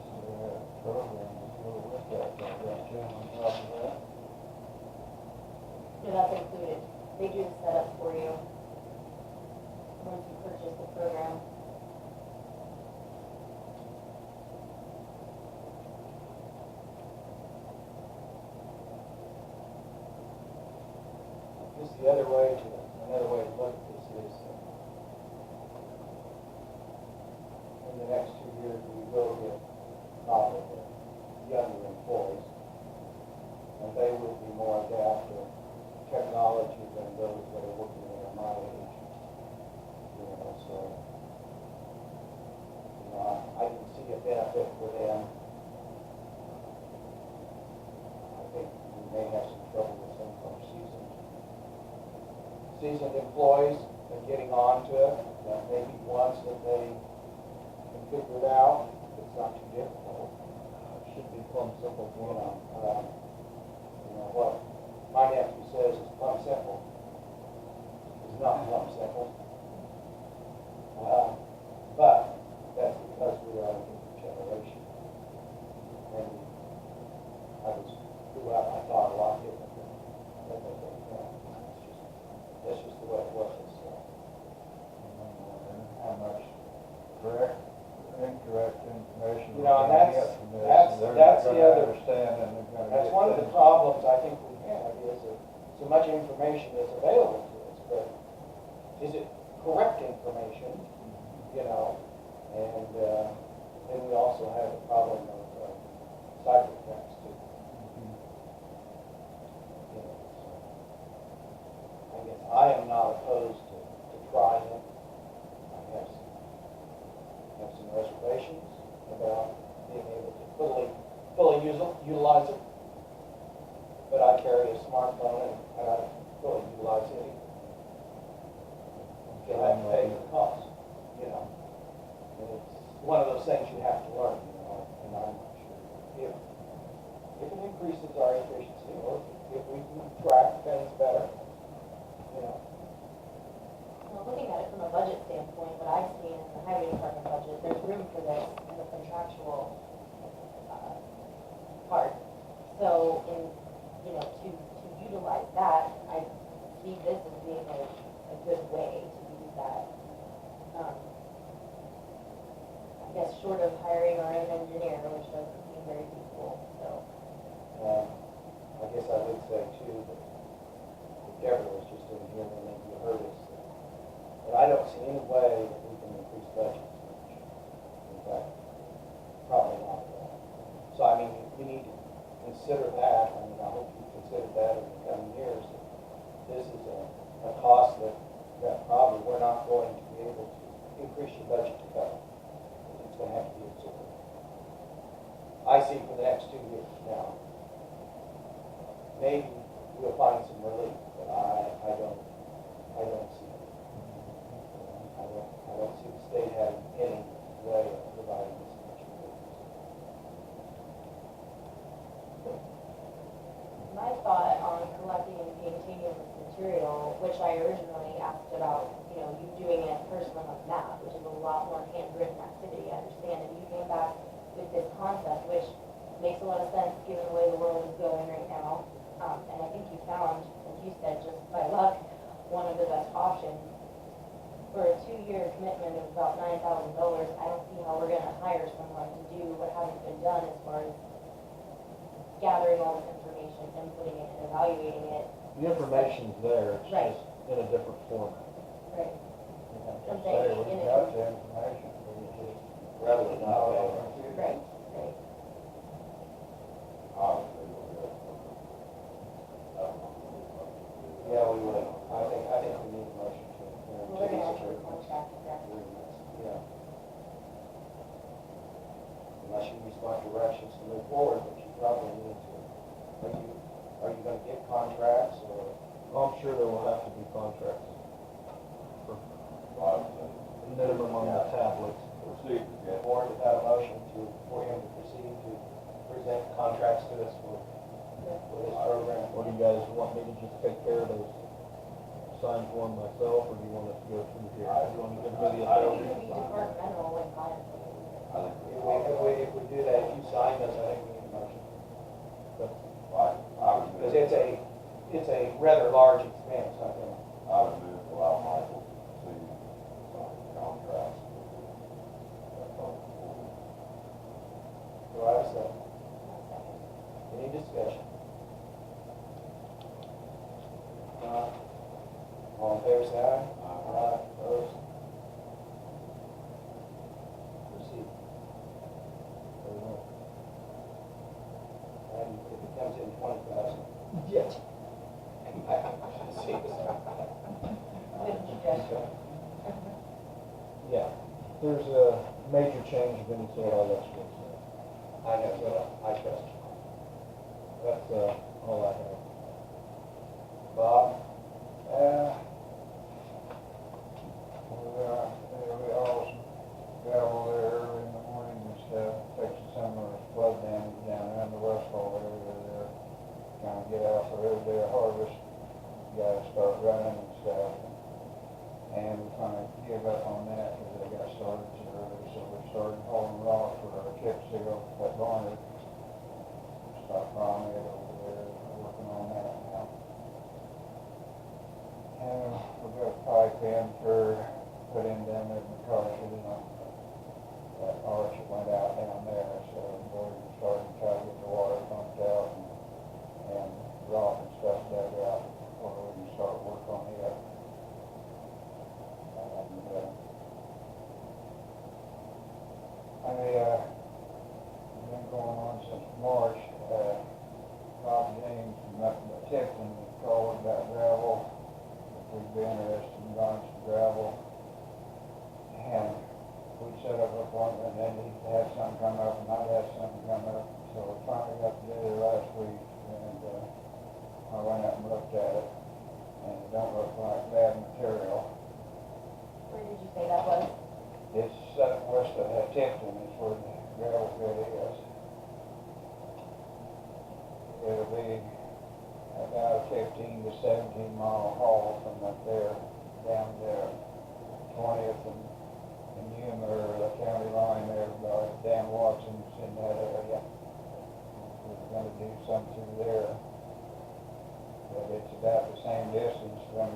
So program to go with that, Jim, on top of that. No, that's included. They do the setup for you once you purchase the program. This is another way to look at this is, in the next 2 years, we will get probably younger employees, and they would be more adept to technology than those that are working at my age. You know, so, you know, I can see a benefit for them. I think we may have some trouble with some of our seasoned employees and getting on to it, that maybe once that they can figure it out, it's not too difficult. It should be plumb simple for them. You know, what my nephew says is plumb simple. It's not plumb simple. But that's because we are a different generation. And I grew up, I thought a lot different than what they think now. That's just the way it was. So. How much correct, incorrect information. You know, and we're gonna get from this, and they're the gonna other, understand and they're gonna that's get one of the things. problems I think we have is that so much information is available to us, but is it correct information, you know? And then we also have the problem of cyber attacks too. You know, so I guess I am not opposed to trying it. I have some reservations about being able to fully utilize it. But I carry a smartphone and I fully utilize it. You have to pay the cost, you know. And it's one of those things you have to learn, you know, and I'm not sure if it increases our efficiency or if we can track things better, you know. Well, looking at it from a budget standpoint, what I've seen in the highway department budget, there's room for this in the contractual part. So to utilize that, I see this as being a good way to use that. I guess short of hiring our own engineer, which doesn't seem very feasible, so. I guess I would say too that Deborah was just in here and maybe you heard us. But I don't see any way that we can increase budgets much. In fact, probably not at all. So I mean, you need to consider that. I mean, I hope you consider that in the coming years. That this is a cost that probably we're not going to be able to increase your budget to cover. It's going to have to be absorbed. I see for the next 2 years now. Maybe we'll find some relief, but I don't see it. I don't see the state having any way of providing this much relief. My thought on collecting and maintaining this material, which I originally asked about, you doing it personally on the map, which is a lot more handwritten activity, I understand, and you came back with this concept, which makes a lot of sense given the way the world is going right now. And I think you found, as you said, just by luck, one of the best options. For a 2-year commitment of about $9,000, I don't see how we're going to hire someone to do what hasn't been done as far as gathering all this information, inputting it, and evaluating it. The information's there, it's Right. just in a different format. Right. Like I say, we've got the information, we just Rather than not pay. Right, right. Obviously, we'll go for Yeah, we will. I think we need a motion to. Well, they're going to have to contract with that. Yeah. Unless you respond directions to move forward, but you probably need to. Are you going to get contracts or? I'm sure there will have to be contracts for minimum on the tablets. proceed, The yeah. board without a motion for him to proceed to present contracts to us for this program. Or do you guys want me to just take care of those signed one myself, or do you want us to go through here? Do you want to give me the It authority? could be departmental and hire someone. I think If we do that, if you sign this, I think we need a motion. I would move. Because it's a rather large expense, I think. I would move to allow Michael to sign the contracts. That's all. Do I have a second? Any discussion? All in favor, say aye. Aye. Opposed? Proceed. And if it comes in 20,000. Yes. Yeah, there's a major change been said on this one, so I know, but I trust you. that's, all I have. Bob? There we all gravel there early in the morning and stuff, fixing some of the flood damage down around the Westfall area there. Trying to get out for every day of harvest, guys start running and stuff. And we kind of give up on that because they got started too early, so we started hauling rock for our chip seal at Barnard. Stop Ronnie over there, working on that now. And we got a pipe in for, put in down there in the car, that arch that went out down there, so we're starting to try to get the water pumped out and rock and stuff dug out before we can start work on it. Been going on since March. Bob James from up in Tipton called about gravel. If we'd be interested in buying some gravel. And we set up an appointment, and he'd have some come up, and I'd have some come up. So we finally got together last week, and I went out and looked at it, and it don't look like bad material. Where did you say that was? It's west of Tipton is where the gravel pit is. It'll be about a 15 to 17 mile haul from up there down there, 20th and Emerg, the county line there, by Dan Watson's in that area. We're going to do some through there. But it's about the same distance from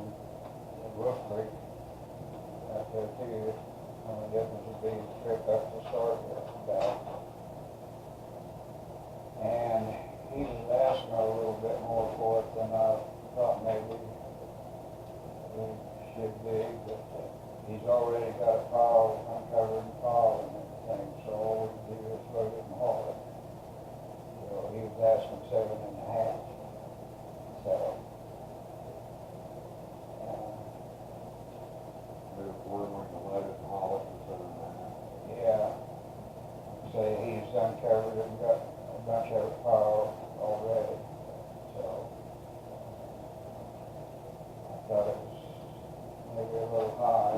Wolf Creek out there too. Only difference would be the trip up to start with about. And he was asking a little bit more for it than I thought maybe we should be, but he's already got a pile, uncovered pile and everything, so all we can do is load it and haul it. So he was asking 7.5. So Move forward, we can load it and haul it for 7.5. yeah, say he's uncovered and got a bunch of it piled already. So I thought it was maybe a little high.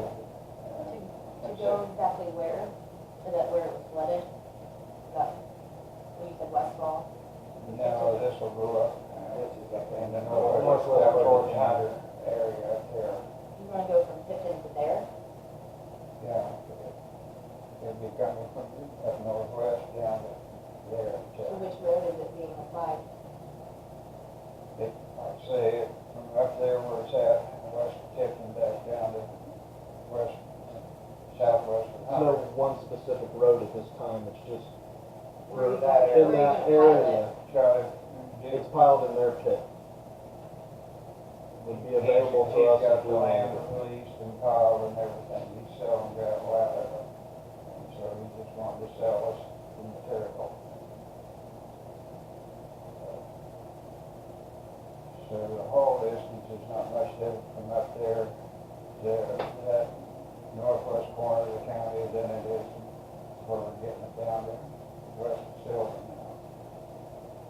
To go exactly where? Is that where it was flooded? That, when you said Westfall? No, this will go up. This is up In in the the northwest, northwest that part. 1400 area up there. You wanna go from Tipton to there? Yeah. It'd be coming from up northwest down to there. So which road is it being applied? I'd say from up there where it's at, west of Tipton back down to west, southwest of There's no Hunter. one specific road at this time, it's just Where you that guys- in where that you're gonna pilot area, it? Try to do. it's piled in their pit. Would be available to us He's got if we the land wanted it. released and piled and everything. He's selling gravel out of it. And so he just wanted to sell us the material. So the haul distance is not much different from up there to that northwest corner of the county than it is where we're getting it down to west of Sylvan now.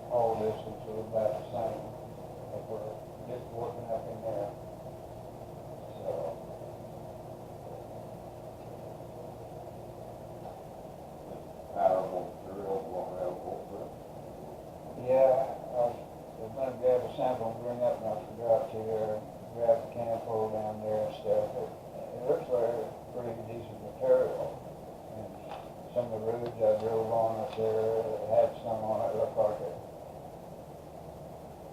Haul distance is about the same if we're just working up in there. So. Powerful materials, more available, but Yeah, I was going to grab a sample and bring up, and I forgot to grab the Campbell down there and stuff. It looks like a pretty decent material. And some of the there that had some on it, looked like it.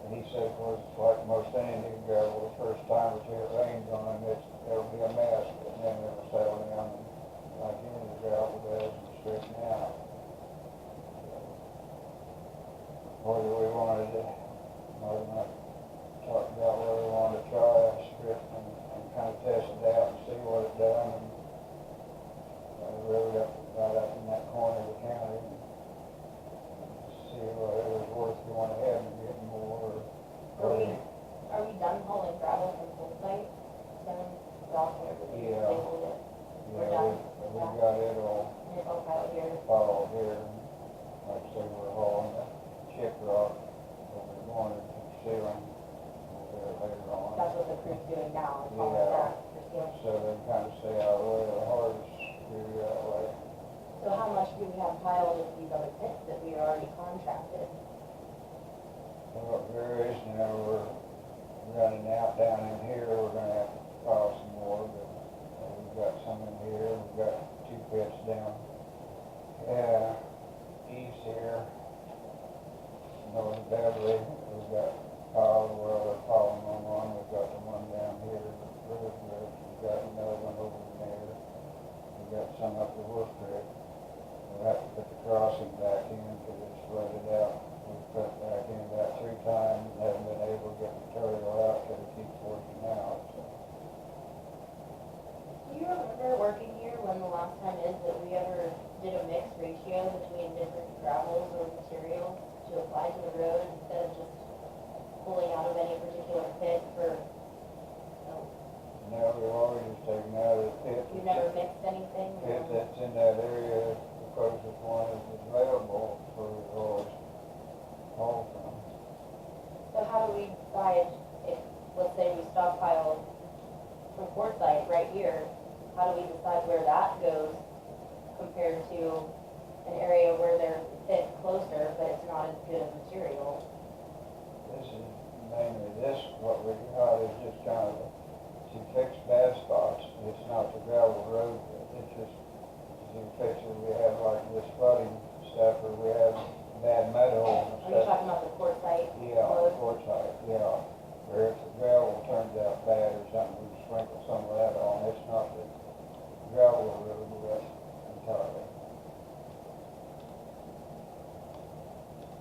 And he said, of course, it's like most any new gravel, the first time or two it rains on it, it'll be a mess, but then it'll settle down like any of the gravel does and straighten out. Whether we wanted to, or not, talk about whether we wanted to try a strip and kind of test it out and see what it done. And the road right up in that corner of the county and see whether it was worth going ahead and getting more. Are we done hauling gravel from full site? Done rock and everything? Yeah. Labeled it? We're Yeah, done we with that? got it all And it's all filed here? followed here. Like I say, we're hauling the chip rock over the corner to the ceiling over there later on. That's what the crew's doing now, is hauling Yeah. that for sealing. So they kind of stay out of the way of the hardest screw that way. So how much do we have piled in these other pits that we already contracted? Well, it varies, you know, we're running out down in here, we're gonna have to file some more, but we've got some in here, we've got 2 pits down. East here, north of Beverly, we've got piled where they're piling on one, we've got the one down here, we've got another one over there, we've got some up the Wolf Creek. We'll have to put the crossing back in because it's flooded out. We've put it back in about 3 times and haven't been able to get material out because it keeps working out. So. Do you remember working here when the last time is that we ever did a mixed ratio between different gravels or materials to apply to the road instead of just pulling out of any particular pit for, No, we've always just taken out of the pit. you never mixed anything? Pit that's in that area, the closest one is available for always haul from. So how do we decide if, let's say we stockpile from Forsyth right here, how do we decide where that goes compared to an area where they're fit closer, but it's not as good of material? This is mainly what we got is just kind of to fix bad spots. It's not the gravel road, it's just to fix it. We have like this flooding stuff, or we have bad mud holes and Are you stuff. talking about the Forsyth Yeah, road? Forsyth, yeah. Where if the gravel turns out bad or something, we sprinkle some of that on. It's not the gravel road entirely.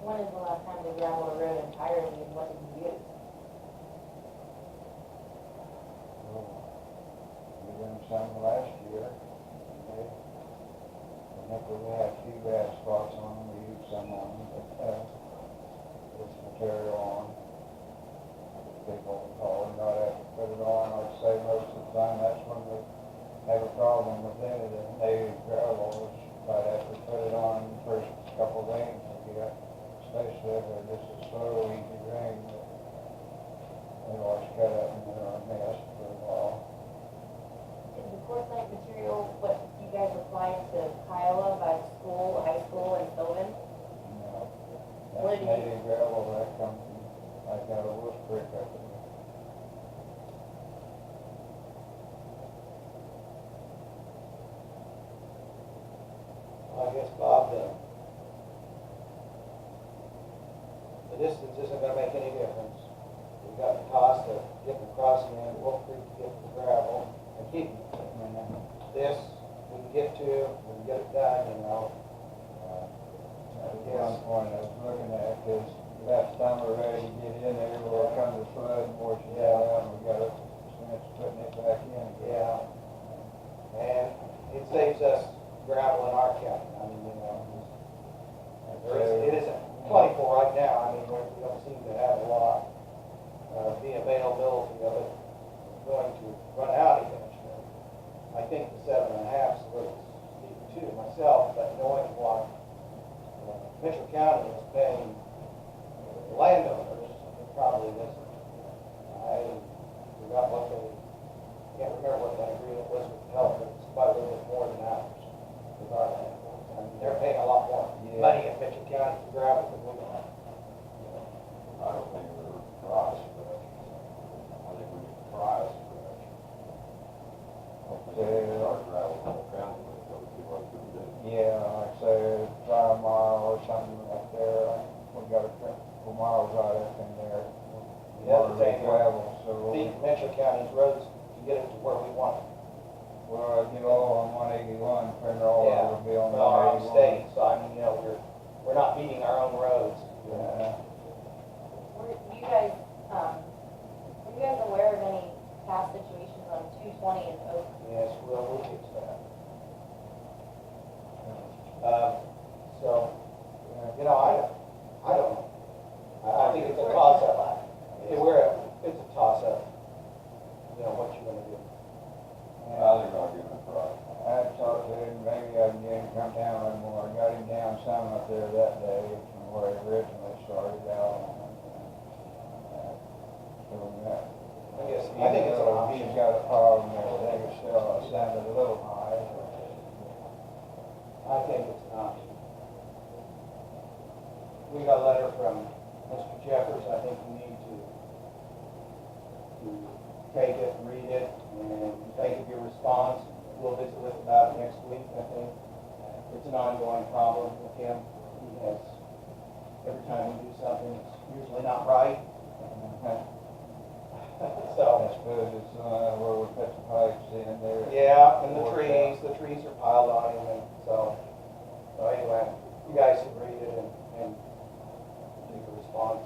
When is the last time we graveled a road entirely and what did you use? We done some last year. Okay. I think we had a few bad spots on them. We used some on them, but this material on. People call and not have to put it on. Like I say, most of the time that's when we have a problem with any of the native gravel. Is right after we put it on the first couple of rains we get, especially if they're just a slow, easy rain. They always cut up and they're a mess for a while. Is the Forsyth material what you guys applied to Kiowa by the school, high school, and Sylvan? No, What that's did you- native gravel that comes from, like out of Wolf Creek up there. I guess, Bob, the distance isn't gonna make any difference. We've got the cost of getting the crossing in, Wolf Creek to get the gravel, and keeping it. This, we can get to, we can get it done, you know. That's one point I was looking at, because about the time we're ready to get in there, we'll come to flood and wash it out, and we gotta finish putting it back in again. Yeah. And it saves us gravel in our county. I mean, you know, it isn't plentiful right now. I mean, we don't seem to have a lot. The availability of it is going to run out eventually. I think the 7.5 is a little steep too myself, but knowing what Mitchell County is paying the landowners, it probably isn't. I forgot what can't remember what that agreement was with the health, but it's quite a little bit more than ours with our landowners. I mean, they're paying a lot more money in Mitchell County for gravel than we are. I don't think we're priced for that. I think we need to price for that. Hopefully, our gravel will count, but we'll see what we can do. Yeah, like I say, about a mile or something up there. We got a couple miles right up in there. The other thing, Gravel, so. the Metro County's roads to get it to where we want it. Well, get all on 181, figure all Yeah, of it be on well, our own 181. state, so I mean, you know, we're not beating our own roads. Yeah. Were you guys, were you guys aware of any past situations on 220 and Oak? Yes, we'll fix that. So, you know, I don't know. I think it's a toss-up. It's a toss-up, you know, what you're gonna do. I think I'll give it a try. I talked to him, maybe I can get him to come down a little more. I got him down some up there that day from where he originally started out. So that. I think it's an option. He's got a problem there, I think it's still sounded a little high. I think it's an option. We got a letter from Mr. Jeffers. I think we need to take it, read it, and think of your response. We'll visit with about it next week, I think. It's an ongoing problem with him. He has, every time we do something, it's usually not right. So, I suppose it's where we put the pipes in there. yeah, and the trees are piled on him, and so anyway, you guys can read it and take a response.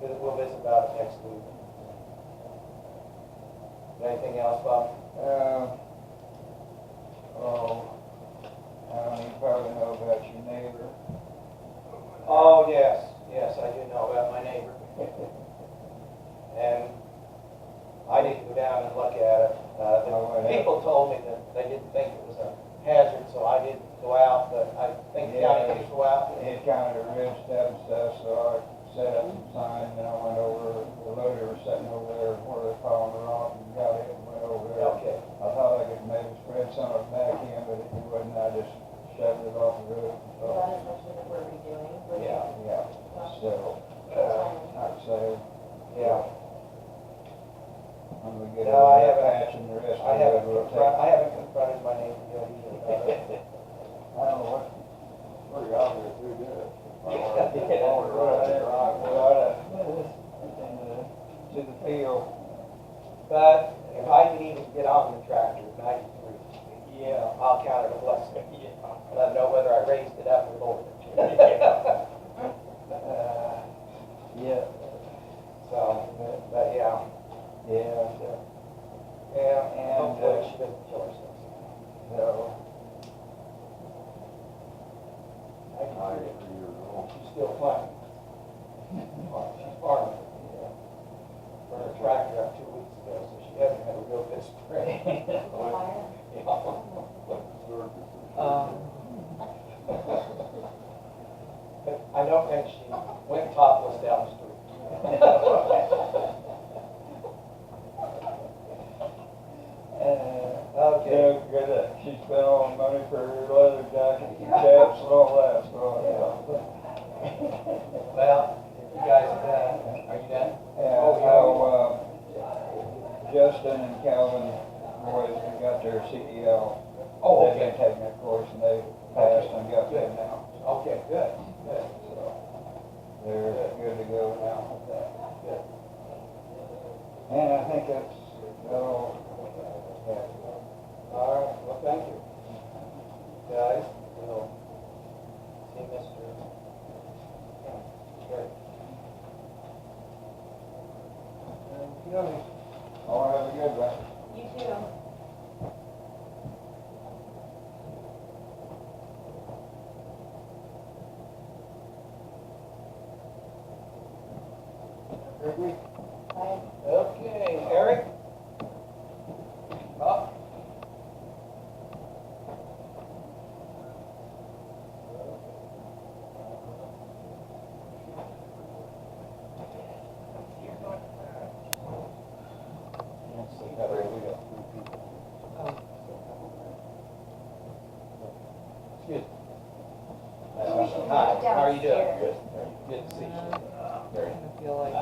We'll visit about it next week. Anything else, Bob? You probably know about your neighbor. Oh, yes, I do know about my neighbor. And I need to go down and look at it. The people told me that they didn't think it was a hazard, so I didn't go out, but I think the county needs to go out. It kind of rinsed up and stuff, so I set up some signs, and I went over, the loader was sitting over there where they're piling the rock, and got it and went over there. Okay. I thought I could maybe spread some of it back in, but it wouldn't, I just shoved it off the roof. Well, that is something that we're redoing. Yeah, so, I'd say, Yeah. I'm gonna get No, I over that haven't- patch and the rest I of haven't it will take. I haven't confronted my neighbor yet either. I don't know what. Pretty obvious who did it. To the field. But if I can even get on the tractor at 93, Yeah. I'll count it a blessing. Let know whether I raised it up or lowered it. Yeah. So, but yeah. Yeah. Yeah, And, hopefully she doesn't kill herself. So, 93 years old. She's still playing. She's farming. Burned her tractor up 2 weeks ago, so she hasn't had a real good spring. But I don't think she went topless down the street. Okay. yeah, good. She spent all the money for her leather jacket, caps, and all that, so, Well, if you guys are done, are you done? yeah. Oh, So, Justin and Calvin boys have got their CEL. Oh, They've been okay. taking that course and they passed and got Good. them now. Okay, good, good. So, they're good to go now with that. Good. And I think that's all. All right, well, thank you. Guys, we'll see Mr. Gary. All have a good one. You too. Bye. Okay, Eric? Up. Excuse me. Hi, how are you doing? Good. Good to see you. Very. I feel like.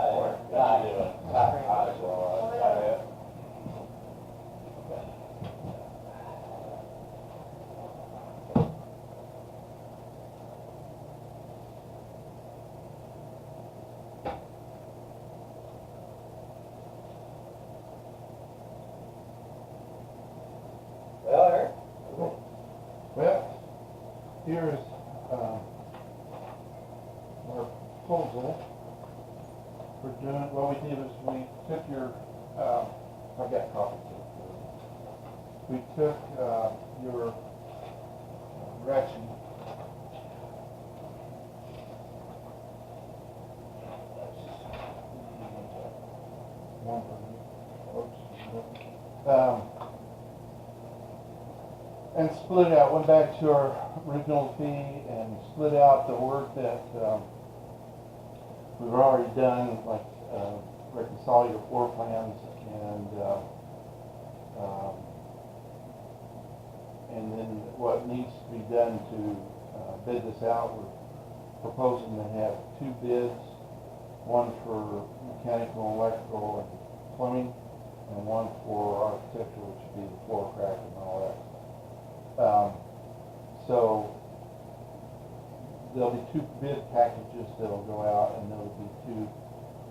Here is our proposal for doing, what we did is we took your, I've got copies of it. We took your direction. And split it out, went back to our original fee and split out the work that we've already done, like reconcile your floor plans and then what needs to be done to bid this out. We're proposing to have 2 bids, one for mechanical, electrical, and plumbing, and one for architecture, which would be the floor crack and all that. So there'll be 2 bid packages that'll go out, and there'll be 2.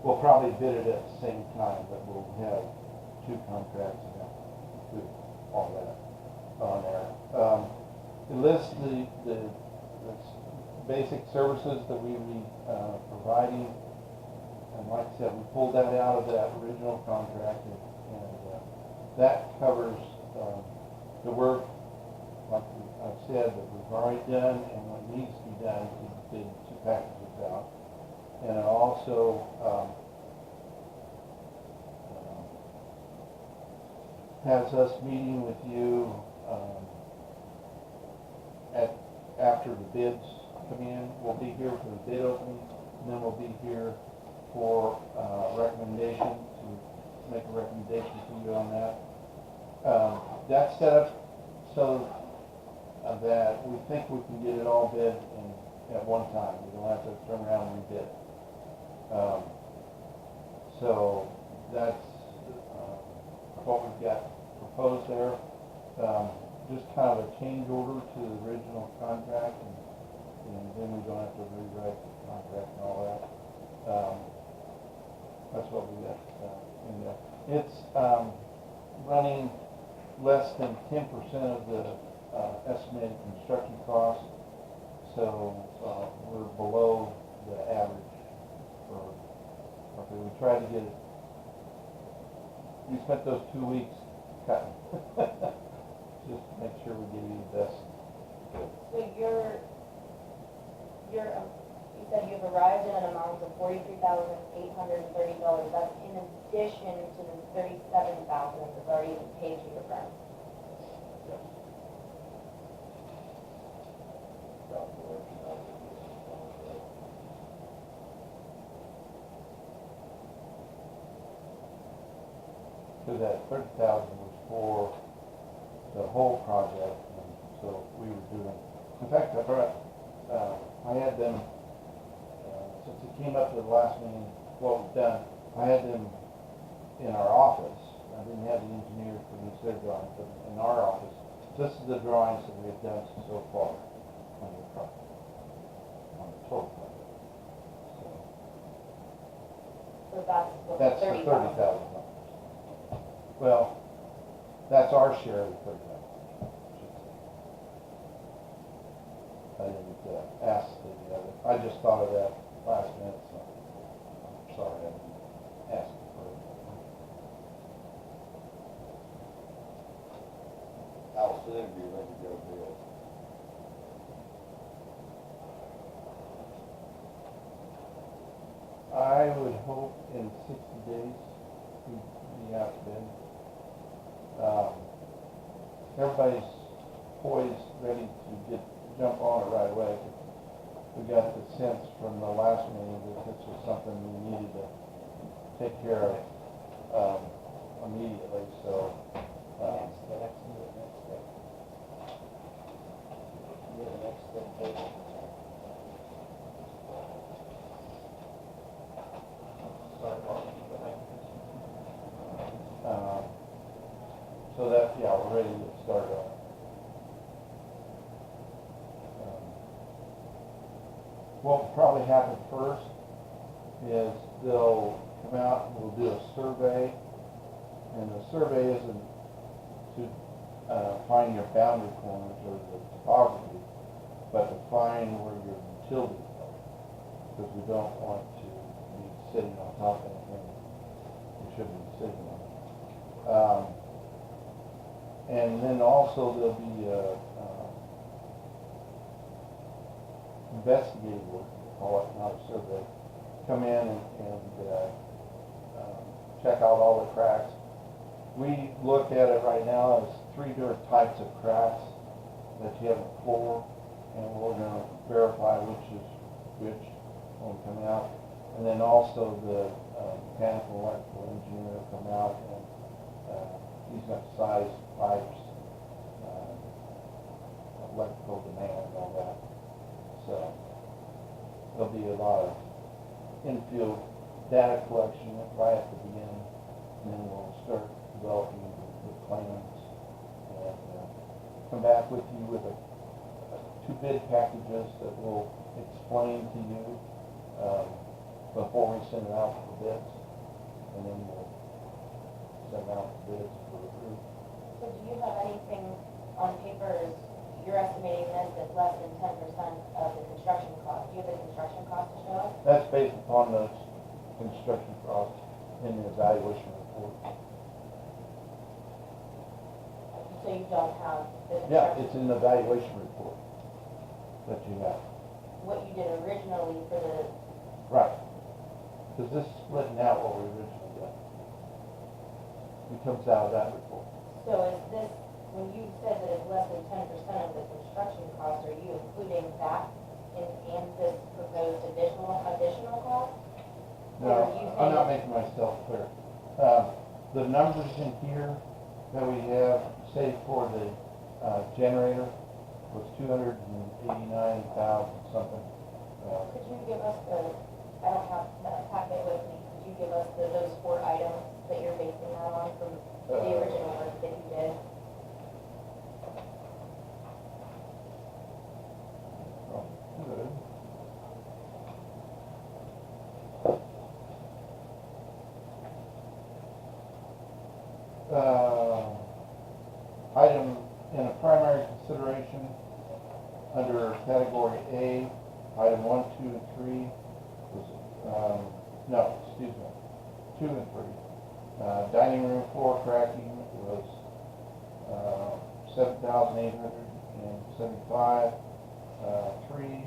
We'll probably bid it at the same time, but we'll have 2 contracts and do all that on there. It lists the basic services that we will be providing, and like I said, we pulled that out of that original contract, and that covers the work, like I've said, that we've already done and what needs to be done to bid 2 packages out. And it also has us meeting with you after the bids come in. We'll be here for the bid opening, and then we'll be here for recommendation, to make a recommendation to you on that. That's set up so that we think we can get it all bid at one time. We don't have to turn around and rebid. So that's what we've got proposed there. Just kind of a change order to the original contract, and then we don't have to rewrite the contract and all that. That's what we got in there. It's running less than 10% of the estimated construction cost, so we're below the average. We tried to get it. We spent those 2 weeks cutting, just to make sure we give you the best. So you said you've arrived at an amount of $43,830. That's in addition to the $37,000 that's already been paid to your firm. Yes. So that 30,000 was for the whole project, and so we were doing. In fact, I had them since it came up to the last meeting. What we've done, I had them in our office. I didn't have the engineers produce their drawings, but in our office, this is the drawings that we have done so far on the project, on the total project. So that's what That's the 30,000. Well, that's our share of the 30,000. I didn't ask the other. I just thought of that last minute, so I'm sorry I didn't ask for it. How soon do you think you go bid? I would hope in 60 days we'd be out to bid. Everybody's poised, ready to jump on it right away. We got the sense from the last meeting that this was something we needed to take care of immediately. So The next step. Yeah, the next step. so that, yeah, we're ready to get started on it. What will probably happen first is they'll come out and we'll do a survey, and the survey isn't to find your boundary corners or the topography, but define where your utilities are, because we don't want to be sitting on top of anything we shouldn't be sitting on. And then also there'll be investigative work, we call it, not a survey, come in and check out all the cracks. We look at it right now as 3 different types of cracks that you have a floor, and we're going to verify which is which when we come out. And then also the mechanical electrical engineer will come out and he's got size pipes, electrical demand and all that. So there'll be a lot of infield data collection right at the beginning, and then we'll start developing the plans and come back with you with 2 bid packages that will explain to you before we send it out for bids, and then we'll send out bids for review. So do you have anything on paper, you're estimating this at less than 10% of the construction cost? Do you have the construction cost to show us? That's based upon those construction costs in the evaluation report. So you don't have the construction? Yeah, it's in the evaluation report that you have. What you did originally for the... Right. Because this is splitting out what we originally did. It comes out of that report. So is this, when you said that it's less than 10% of the construction cost, are you including that in this proposed additional cost? No, I'm not making myself clear. The numbers in here that we have, say for the generator, was $289,000 something. Could you give us the, I don't have that packet with me, could you give us those 4 items that you're basing that on from the original work that you did? Good. Item in a primary consideration under category A, item 1, 2, and 3 was, 2 and 3. Dining room floor cracking was $7,875. 3,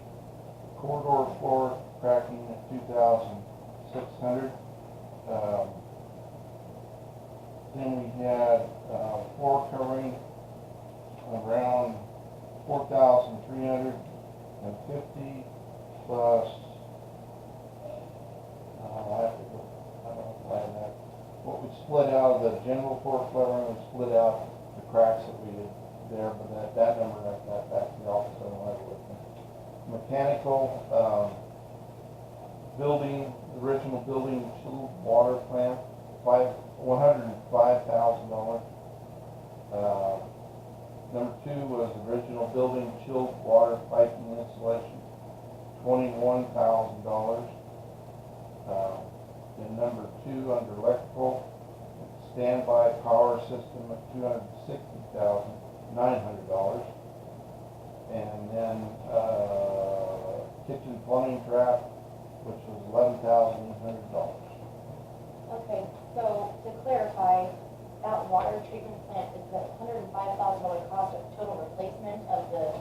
corridor floor cracking at $2,600. Then we had floor covering around $4,350 plus, I don't know why that. What we split out of the general floor covering, we split out the cracks that we did there, but that number I got back to the office, I don't have it with me. Mechanical, building, original building chilled water plant, $105,000. Number 2 was original building chilled water piping installation, $21,000. Then number 2 under electrical, standby power system at $260,900. And then kitchen plumbing trap, which was $11,800. Okay, so to clarify, that water treatment plant is the $105,000 cost of total replacement of the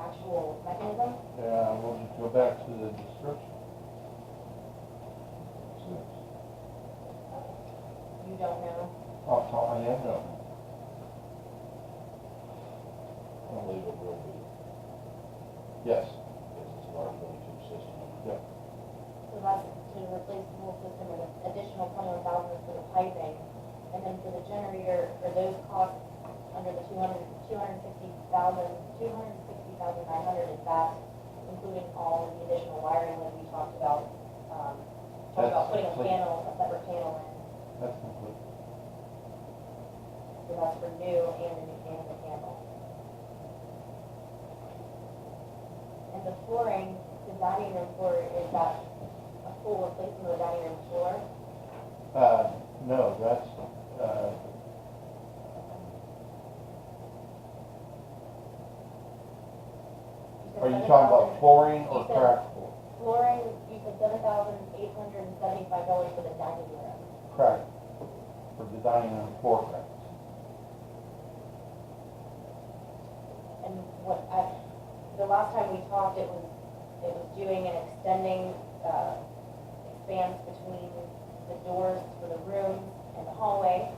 actual mechanism? Yeah, we'll just go back to the description. You don't know? Off the top of my head, no. I believe it will be, Yes. because it's a large tube system. Yeah. So that's to replace the whole system and additional $21,000 for the piping. And then for the generator, for those costs under the $260,900, is that including all of the additional wiring that we talked about? Talked about putting a separate panel in. That's complete. So that's for new and the mechanical panel. And the flooring, the dining room floor, is that a full replacement of the dining room floor? No, that's, You Are you talking about flooring or You said- cracked floor? Flooring, you said $7,875 for the dining room. Cracked, for the dining room floor cracks. And the last time we talked, it was doing and extending, expanse between the doors for the rooms and the hallway,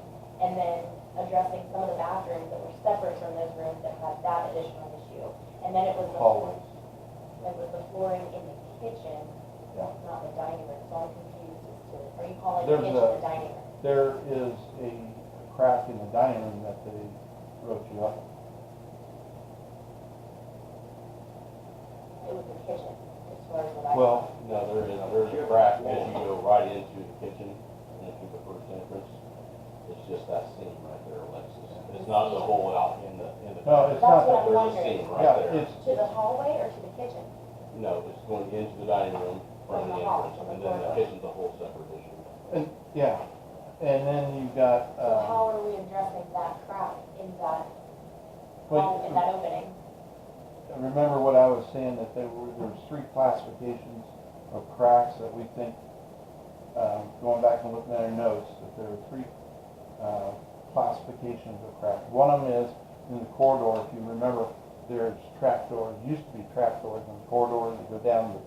and then addressing some of the bathrooms that were separate from those rooms that had that additional issue. And then it was Hallways. the flooring in the kitchen, Yeah. not the dining room, so I'm confused as to, are you calling the There's kitchen a- the dining room? There is a crack in the dining room that they wrote you up. It was the kitchen, as far as what I. Well, No, there's a crack as you go right into the kitchen, into the first entrance. It's just that seam right there, Alexis. It's not the hole out in the. No, it's That's not what that. I'm There's a wondering. seam right Yeah, there. it's, To the hallway or to the kitchen? No, it's going into the dining room from From the the hall, entrance, from the and then the corridor. kitchen's a whole separate issue. and, yeah, and then you've got, So how are we addressing that crack in that, in that opening? remember what I was saying, that there's three classifications of cracks that we think, going back and looking at our notes, that there are three classifications of cracks. One of them is in the corridor. If you remember, there's trapdoors, used to be trapdoors in the corridor that go down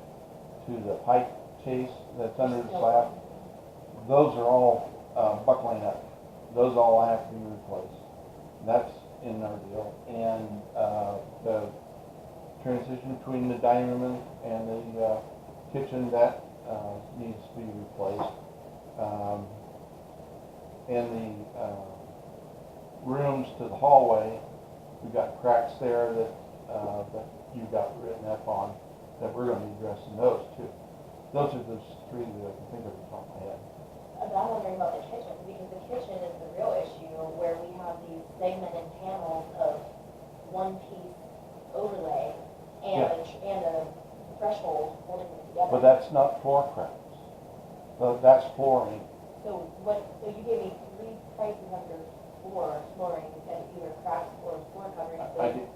to the pipe chase that's under the slab. Those are all buckling up. Those all have to be replaced. That's in our deal. And the transition between the dining room and the kitchen, that needs to be replaced. And the rooms to the hallway, we've got cracks there that you got written up on, that we're gonna be addressing those too. Those are the three that I can think of off the top of my head. But I'm wondering about the kitchen, because the kitchen is the real issue, where we have these segmented panels of one-piece overlay and a threshold holding them together. But that's not floor cracks. That's flooring. So you gave me three prices under flooring, and either cracks or floor covering. So I did, you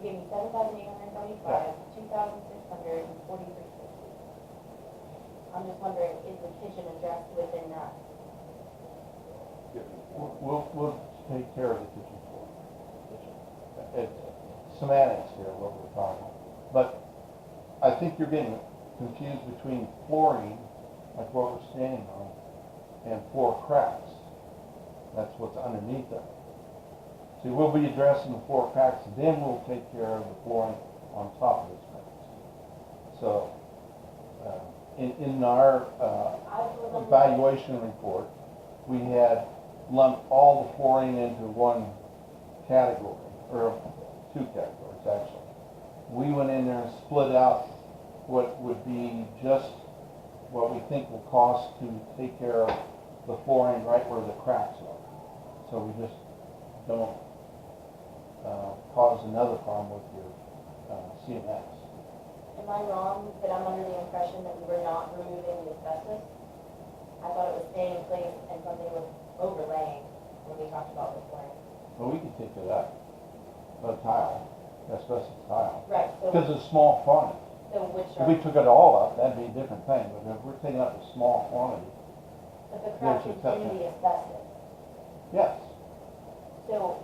gave me $7,875, $2,600, and $4,360. I'm just wondering, is the kitchen addressed within that? we'll take care of the kitchen floor. It's semantics here, what we're talking about. But I think you're getting confused between flooring, like what we're standing on, and floor cracks. That's what's underneath it. See, we'll be addressing the floor cracks, then we'll take care of the flooring on top of those cracks. So, in our evaluation report, we had lumped all the flooring into one category, or two categories actually. We went in there and split out what would be just what we think will cost to take care of the flooring right where the cracks are. So we just don't cause another problem with your CMS. Am I wrong that I'm under the impression that we were not removing the asbestos? I thought it was staying in place and something was overlaying when we talked about the flooring. Well, we could take it up, a tile, asbestos tile, Right, because it's small quantity. so which If we took it all up, that'd be a different thing, but if we're taking up a small quantity, but the crack is there's a in the asbestos. yes. So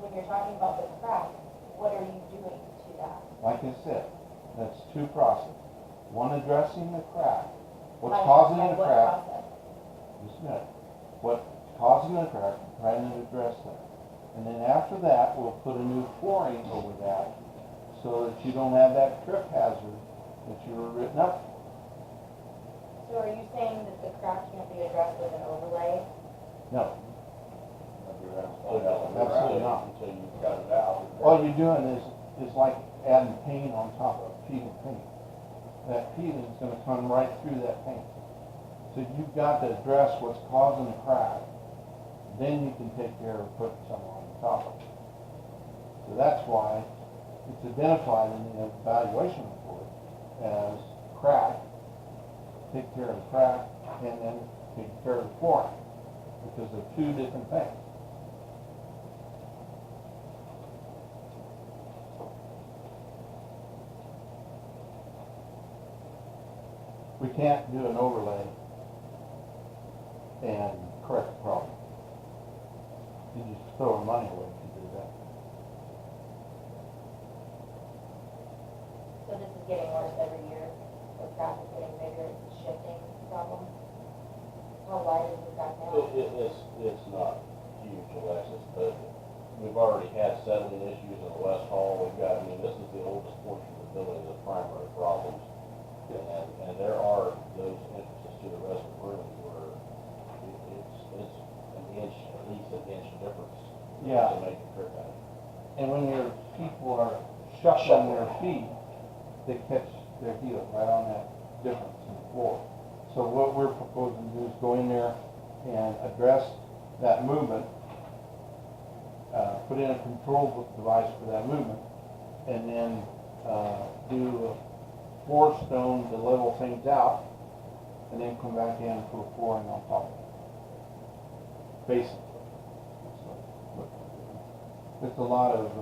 when you're talking about the crack, what are you doing to that? Like I said, that's two processes. One, addressing the crack, what's By- causing by the what crack. process? Just a minute. What's causing the crack, trying to address that. And then after that, we'll put a new flooring over that, so that you don't have that trip hazard that you were written up for. So are you saying that the crack can't be addressed with an overlay? No, You're gonna split out the Absolutely ground not. until you cut it out. all you're doing is like adding paint on top of peeling paint. That peeling is gonna come right through that paint. So you've got to address what's causing the crack, then you can take care of putting something on top of it. So that's why it's identified in the evaluation report as crack, take care of the crack, and then take care of the flooring, because they're two different things. we can't do an overlay and correct the problem. You just throw our money away if you do that. So this is getting worse every year, the crack is getting bigger, it's shifting problem. How wide is the crack now? It's not huge, Alexis, but we've already had settling issues in the West Hall. We've got, I mean, this is the oldest portion of the building, the primary problems. And there are those entrances to the rest of the rooms where it's an inch, at least an inch difference. Yeah. To make a trip out. And when your people are shuffling their feet, they catch their heel right on that difference in the floor. So what we're proposing to do is go in there and address that movement, put in a control device for that movement, and then do a floor stone to level things out, and then come back in and put a flooring on top of it. Basically. It's a lot of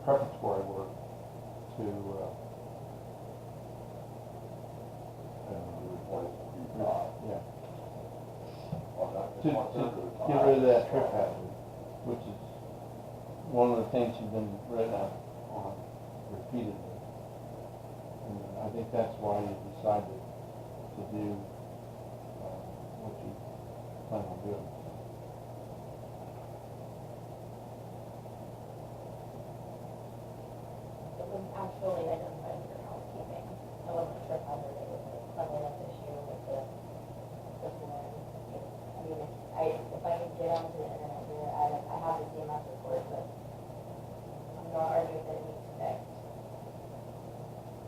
preparatory work to yeah. To get rid of that trip hazard, which is one of the things you've been written up on repeatedly. And I think that's why you decided to do what you plan on doing. It was actually identified for housekeeping. I wasn't sure how they would cleanliness issue with the one. I mean, if I could get onto the internet here, I have the CMS report, but I'm not arguing that it needs fixed.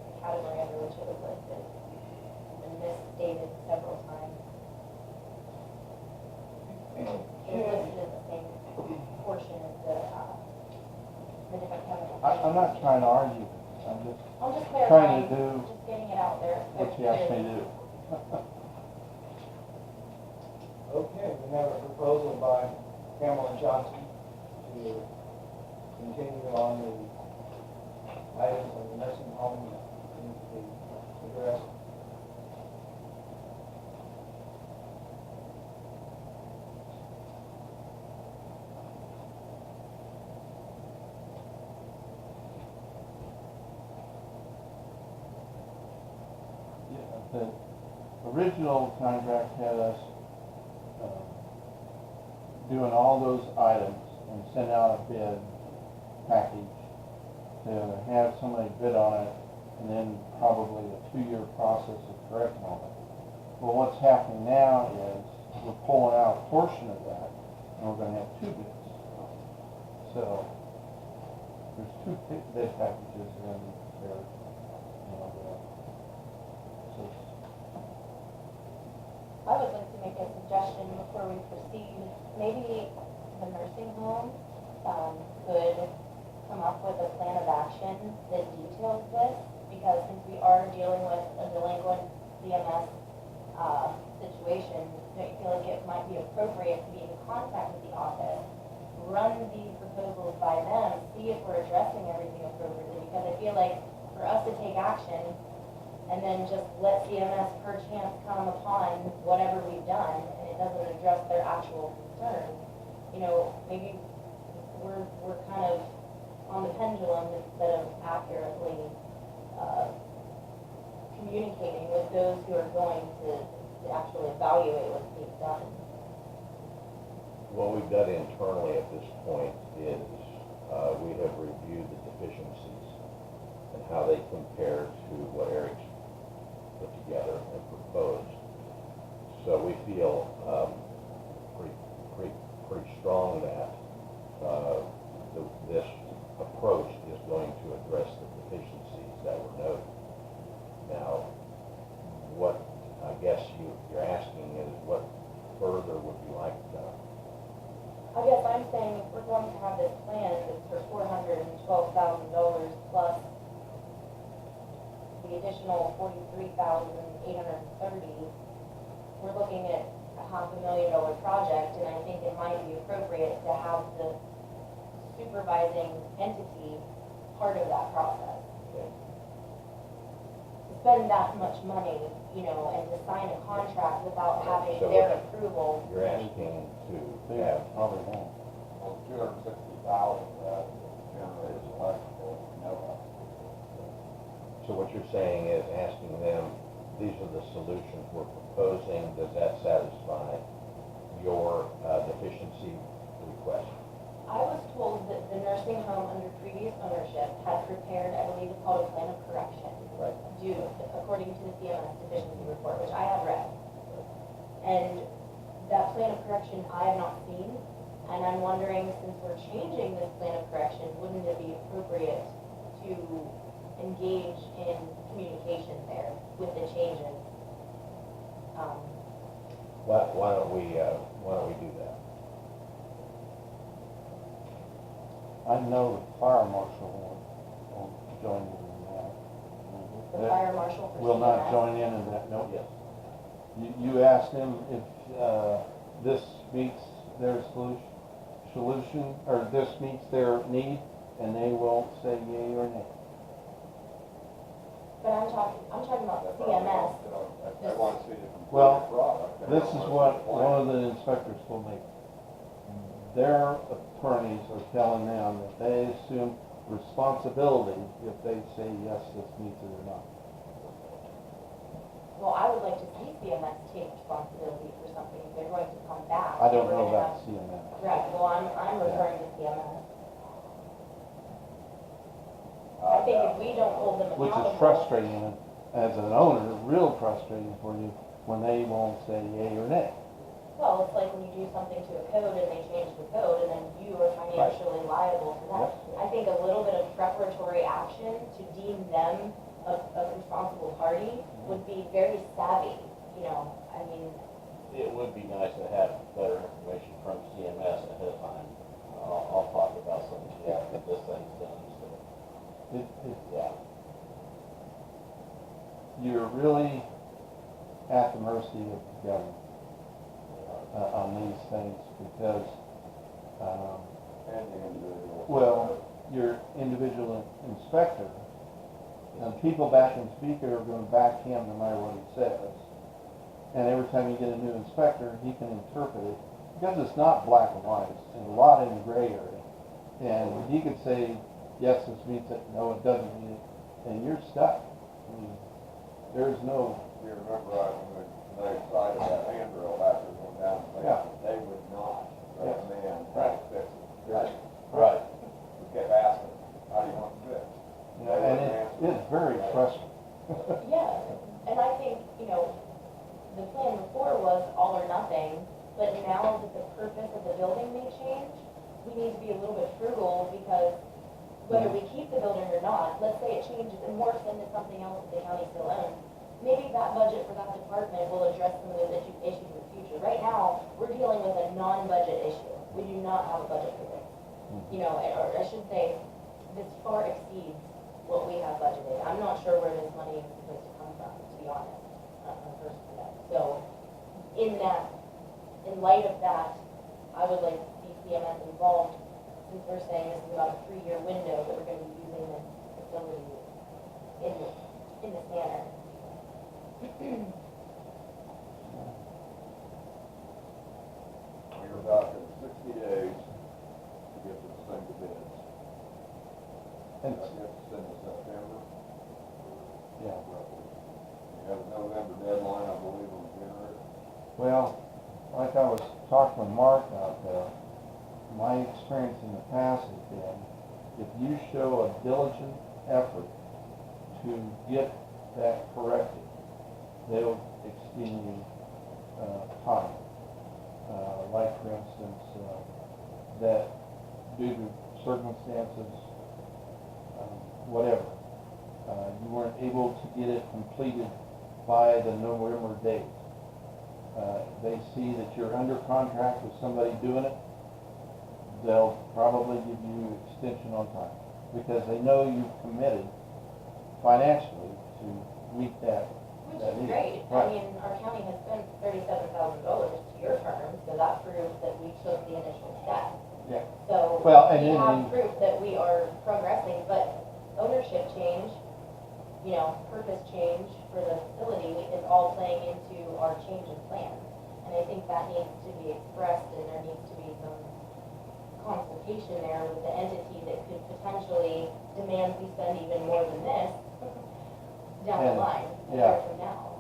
The category under which it was listed has been misstated several times. It was listed as the same portion as the different chemical. I'm not trying to argue. I'm just I'm just trying clarifying, to do just getting it out there. what you asked me to do. Okay, we have a proposal by Campbell and Johnson to continue on the items of the nursing home that need to be addressed. The original contract had us doing all those items and send out a bid package to have somebody bid on it, and then probably a 2-year process of correcting all that. Well, what's happening now is we're pulling out a portion of that, and we're going to have 2 bids. So there's 2 bid packages in there. I would like to make a suggestion before we proceed. Maybe the nursing home could come up with a plan of action that details this, because since we are dealing with a delinquent CMS situation, don't you feel like it might be appropriate to be in contact with the office, run these proposals by them, see if we're addressing everything appropriately? Because I feel like for us to take action and then just let CMS per chance come upon whatever we've done, and it doesn't address their actual concerns, you know, maybe we're kind of on the pendulum instead of accurately communicating with those who are going to actually evaluate what's being done. What we've done internally at this point is we have reviewed the deficiencies and how they compare to what Eric's put together and proposed. So we feel pretty strong that this approach is going to address the deficiencies that were noted. Now, what I guess you're asking is what further would you like done? I guess I'm saying if we're going to have this plan that's for $412,000 plus the additional $43,830, we're looking at a $500,000 project, and I think it might be appropriate to have the supervising entity part of that process. Okay. spend that much money, you know, and to sign a contract without having So their approval. You're asking to have, Probably won't. Well, 260,000, that generates electrical, so what you're saying is asking them, these are the solutions we're proposing, does that satisfy your deficiency request? I was told that the nursing home under previous ownership had prepared, I believe it's called a plan of correction. Right. According to the CMS deficiency report, which I have read. And that plan of correction I have not seen, and I'm wondering, since we're changing this plan of correction, wouldn't it be appropriate to engage in communication there with the changes? Why don't we do that? I know the fire marshal won't join in that. The fire marshal for Will not CMS? join in that, no. Yes. You asked him if, this meets their solution, or this meets their need, and they won't say yea or nay. But I'm talking about CMS. They want to see the Well, completed product. They This don't is want to see what the plan. one of the inspectors told me. Their attorneys are telling them that they assume responsibility if they say, yes, this meets it or not. Well, I would like to see CMS take responsibility for something if they're going to come back. I don't We're know gonna about have- CMS. Right, well, I'm referring to CMS. I think if we don't hold them Which accountable. is frustrating as an owner, real frustrating for you when they won't say yea or nay. Well, it's like when you do something to a code and they change the code and then you are financially liable for that. I think a little bit of preparatory action to deem them a responsible party would be very savvy, you know, I mean, It would be nice to have better information from CMS ahead of time. I'll talk about some, after this thing's done, so, yeah. You're really at the mercy of the government on these things because, And the individual. well, your individual inspector, and people back in Speaker are going to back him no matter what he says. And every time you get a new inspector, he can interpret it, because it's not black and white, it's a lot in the gray area. And he could say, yes, this meets it, no, it doesn't meet it, and you're stuck. I mean, there's no, You remember when they decided that handrail back there going down the Yeah. lane, they would not Yes. recommend Right. to fix it. Period. Right. We kept asking, how do you want it fixed? you know, and it's very frustrating. yeah. And I think, you know, the plan before was all or nothing, but now that the purpose of the building may change, we need to be a little bit frugal because whether we keep the building or not, let's say it changes and morphs into something else that the county still owns, maybe that budget for that department will address some of those issues in the future. Right now, we're dealing with a non-budget issue. We do not have a budget for this. You know, or I should say, this far exceeds what we have budgeted. I'm not sure where this money is supposed to come from, to be honest, on a personal note. So, in light of that, I would like to see CMS involved, since we're saying this is about a 3-year window that we're going to be using this facility in this manner. You're about 60 days to get this thing to bids. And, That's in September. yeah, You have a November deadline, I believe, on the generator. well, like I was talking with Mark out there, my experience in the past has been, if you show a diligent effort to get that corrected, they'll extend you time. Like for instance, that due to circumstances, whatever, you weren't able to get it completed by the November date. They see that you're under contract with somebody doing it, they'll probably give you extension on time, because they know you've committed financially to meet that. Which that is need. great. I Right. mean, our county has spent $37,000 to your firm, so that proves that we took the initial step. Yeah. So Well, and we then have we- proof that we are progressing, but ownership change, purpose change for the facility is all playing into our change in plan. And I think that needs to be expressed, and there needs to be some consultation there with the entity that could potentially demand we spend even more than this down the And, line, a yeah. year from now.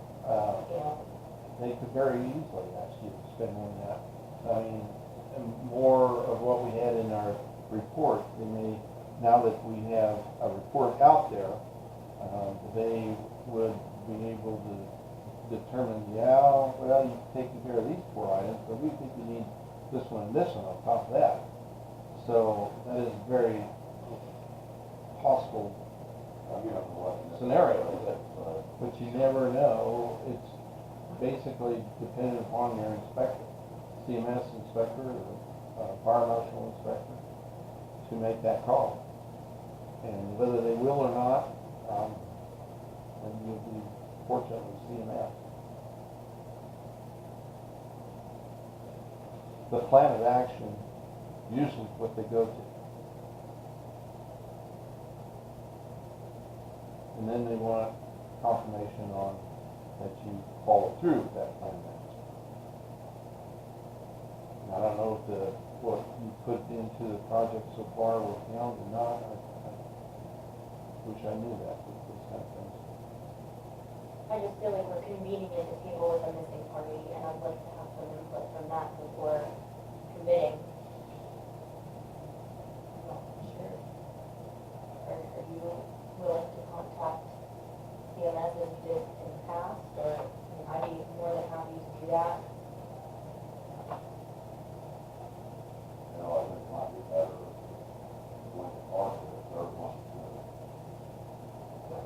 They could very easily ask you to spend more than that. I mean, and more of what we had in our report, they may, now that we have a report out there, they would be able to determine, yeah, well, you've taken care of these 4 items, but we think you need this one and this one on top of that. So that is a very possible scenario, but you never know. It's basically dependent upon your inspector, CMS inspector, or fire marshal inspector, to make that call. And whether they will or not, then you'll be fortunate with CMS. The plan of action usually is what they go to. And then they want confirmation on that you follow through with that plan of action. And I don't know if what you put into the project so far will count or not. I wish I knew that with this kind of things. I just feel like we're convening at the table with a missing party, and I'd like to have some input from that before committing. I'm not sure. Are you willing to contact CMS as you did in the past, or I'd be more than happy to do that? I think it might be better when the park is there wants to.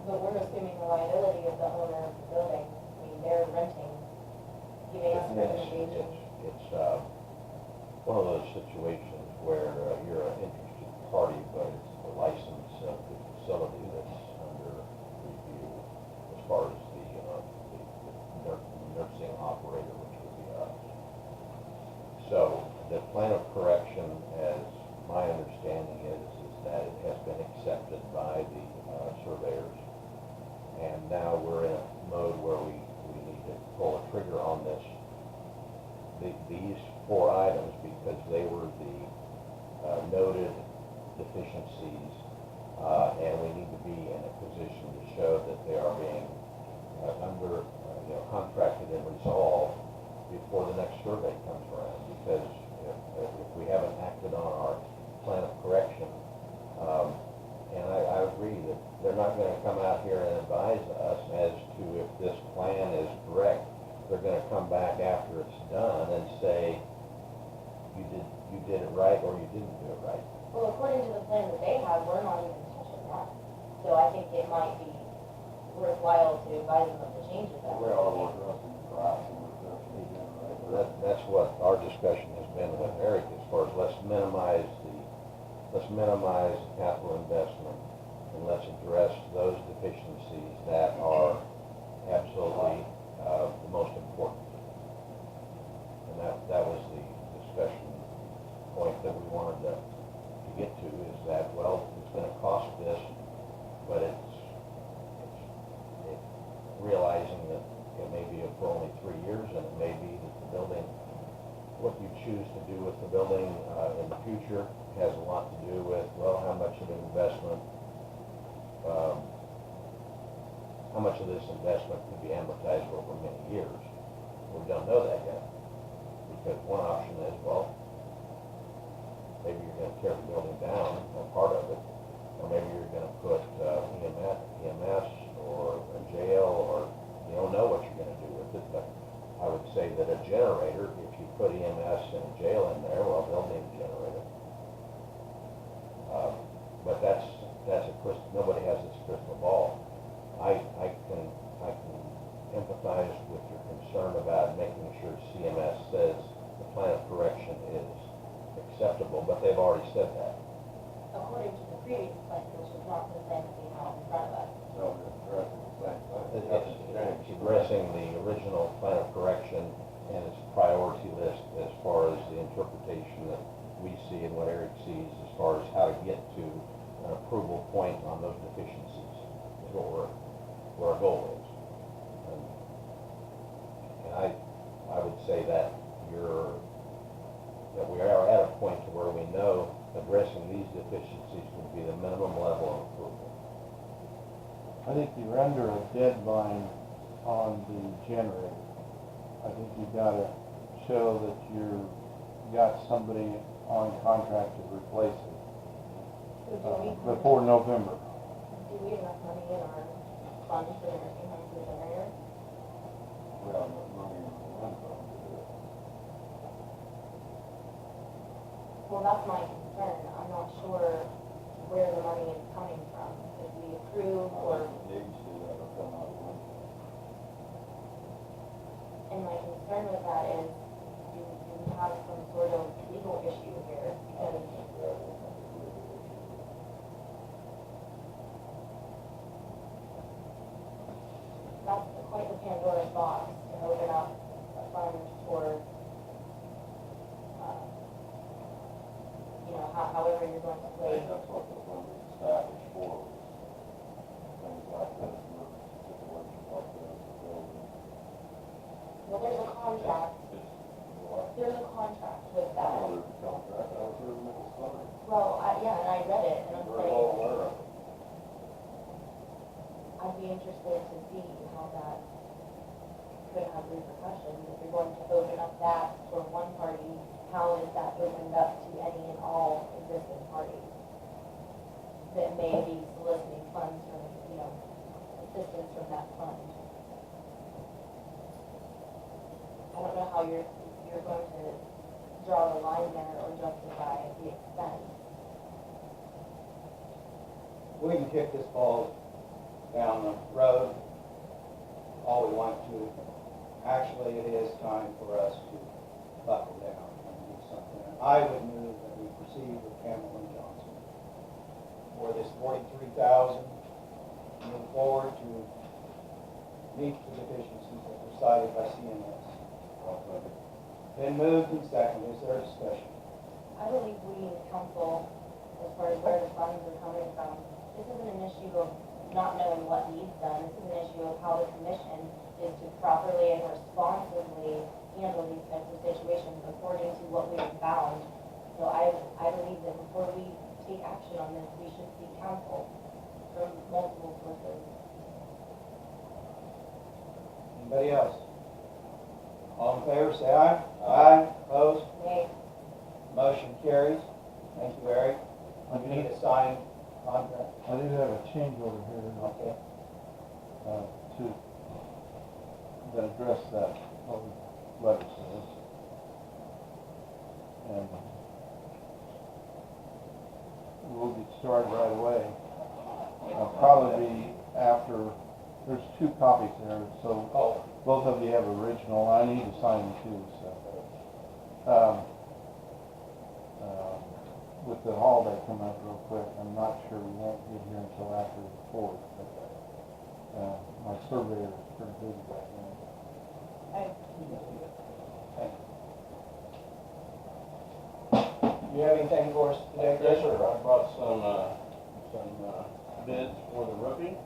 But we're assuming the liability of the owner of the building. I mean, they're renting, giving us recommendations. It's one of those situations where you're an interested party, but it's the license of the facility that's under review as far as the nursing operator, which would be us. So the plan of correction, as my understanding is that it has been accepted by the surveyors. And now we're in a mode where we need to pull a trigger on this. These 4 items, because they were the noted deficiencies, and we need to be in a position to show that they are being contracted and resolved before the next survey comes around. Because if we haven't acted on our plan of correction, and I agree that they're not going to come out here and advise us as to if this plan is correct. They're going to come back after it's done and say, you did it right or you didn't do it right. Well, according to the plan that they have, we're not even touching that. So I think it might be worthwhile to advise them of the changes that We are addressing the price and we're addressing the generator. That's what our discussion has been with Eric, as far as let's minimize the capital investment, and let's address those deficiencies that are absolutely the most important. And that was the discussion point that we wanted to get to, is that, well, it's going to cost this, but it's realizing that it may be for only 3 years, and it may be that the building, what you choose to do with the building in the future has a lot to do with, well, how much of an investment, how much of this investment could be amortized over many years. We don't know that yet, because one option is, well, maybe you're going to tear the building down, or part of it, or maybe you're going to put EMS or a jail, or you don't know what you're going to do with it. But I would say that a generator, if you put EMS and a jail in there, well, they'll need a generator. But that's nobody has this crystal ball. I can empathize with your concern about making sure CMS says the plan of correction is acceptable, but they've already said that. according to the previous plan, which was not the plan that we have in front of us. So it's addressing the same thing. It's addressing the original plan of correction and its priority list as far as the interpretation that we see and what Eric sees as far as how to get to an approval point on those deficiencies is what we're what our goal is. And I would say that that we are at a point to where we know addressing these deficiencies would be the minimum level of approval. I think you're under a deadline on the generator. I think you gotta show that you got somebody on contract to replace it before November. Do we have enough money in our fund for the nursing home for the generator? We have enough money in the one fund to do it. Well, that's my concern. I'm not sure where the money is coming from. If we approve or, The needs to that will come out of one fund. and my concern with that is, do we have some sort of legal issue here? Because that's quite the Pandora's box to open up a fund for, however you're going to I play. think that's what the fund is established for, is things like this, emergency situations like this, the building. Well, there's a contract. There's a contract with that. There's a contract, I was here when it was signed. Well, yeah, and I read it, and I'm Very well saying, aware of it. I'd be interested to see how that could have repercussions. If you're going to open up that for one party, how is that opened up to any and all existing parties that may be soliciting funds from, assistance from that fund? I don't know how you're going to draw the line there or justify the expense. We can kick this ball down the road all we want to. Actually, it is time for us to buckle down and do something. I would move that we proceed with Campbell and Johnso for this $43,000, move forward to meet the deficiencies that were cited by CMS. Been moved and seconded. Is there a discussion? I believe we as council, as far as where the funds are coming from, this isn't an issue of not knowing what needs done. This is an issue of how the commission is to properly and responsibly handle these types of situations according to what we have found. So I believe that before we take action on this, we should seek counsel from multiple sources. Anybody else? All in favor, say aye. Aye. Opposed? Nay. Motion carries. Thank you, Eric. We need a signed contract. I do have a change order here Okay. that address that, what the letter says. And we'll get started right away. It'll probably be after, there's two copies there, so both of you have original. I need to sign them too, so. With the holiday coming up real quick, I'm not sure we won't get here until after the 4th, but my surveyor is pretty busy right now. You have anything for us today, Chris? Yes, sir, I brought some bids for the roofing.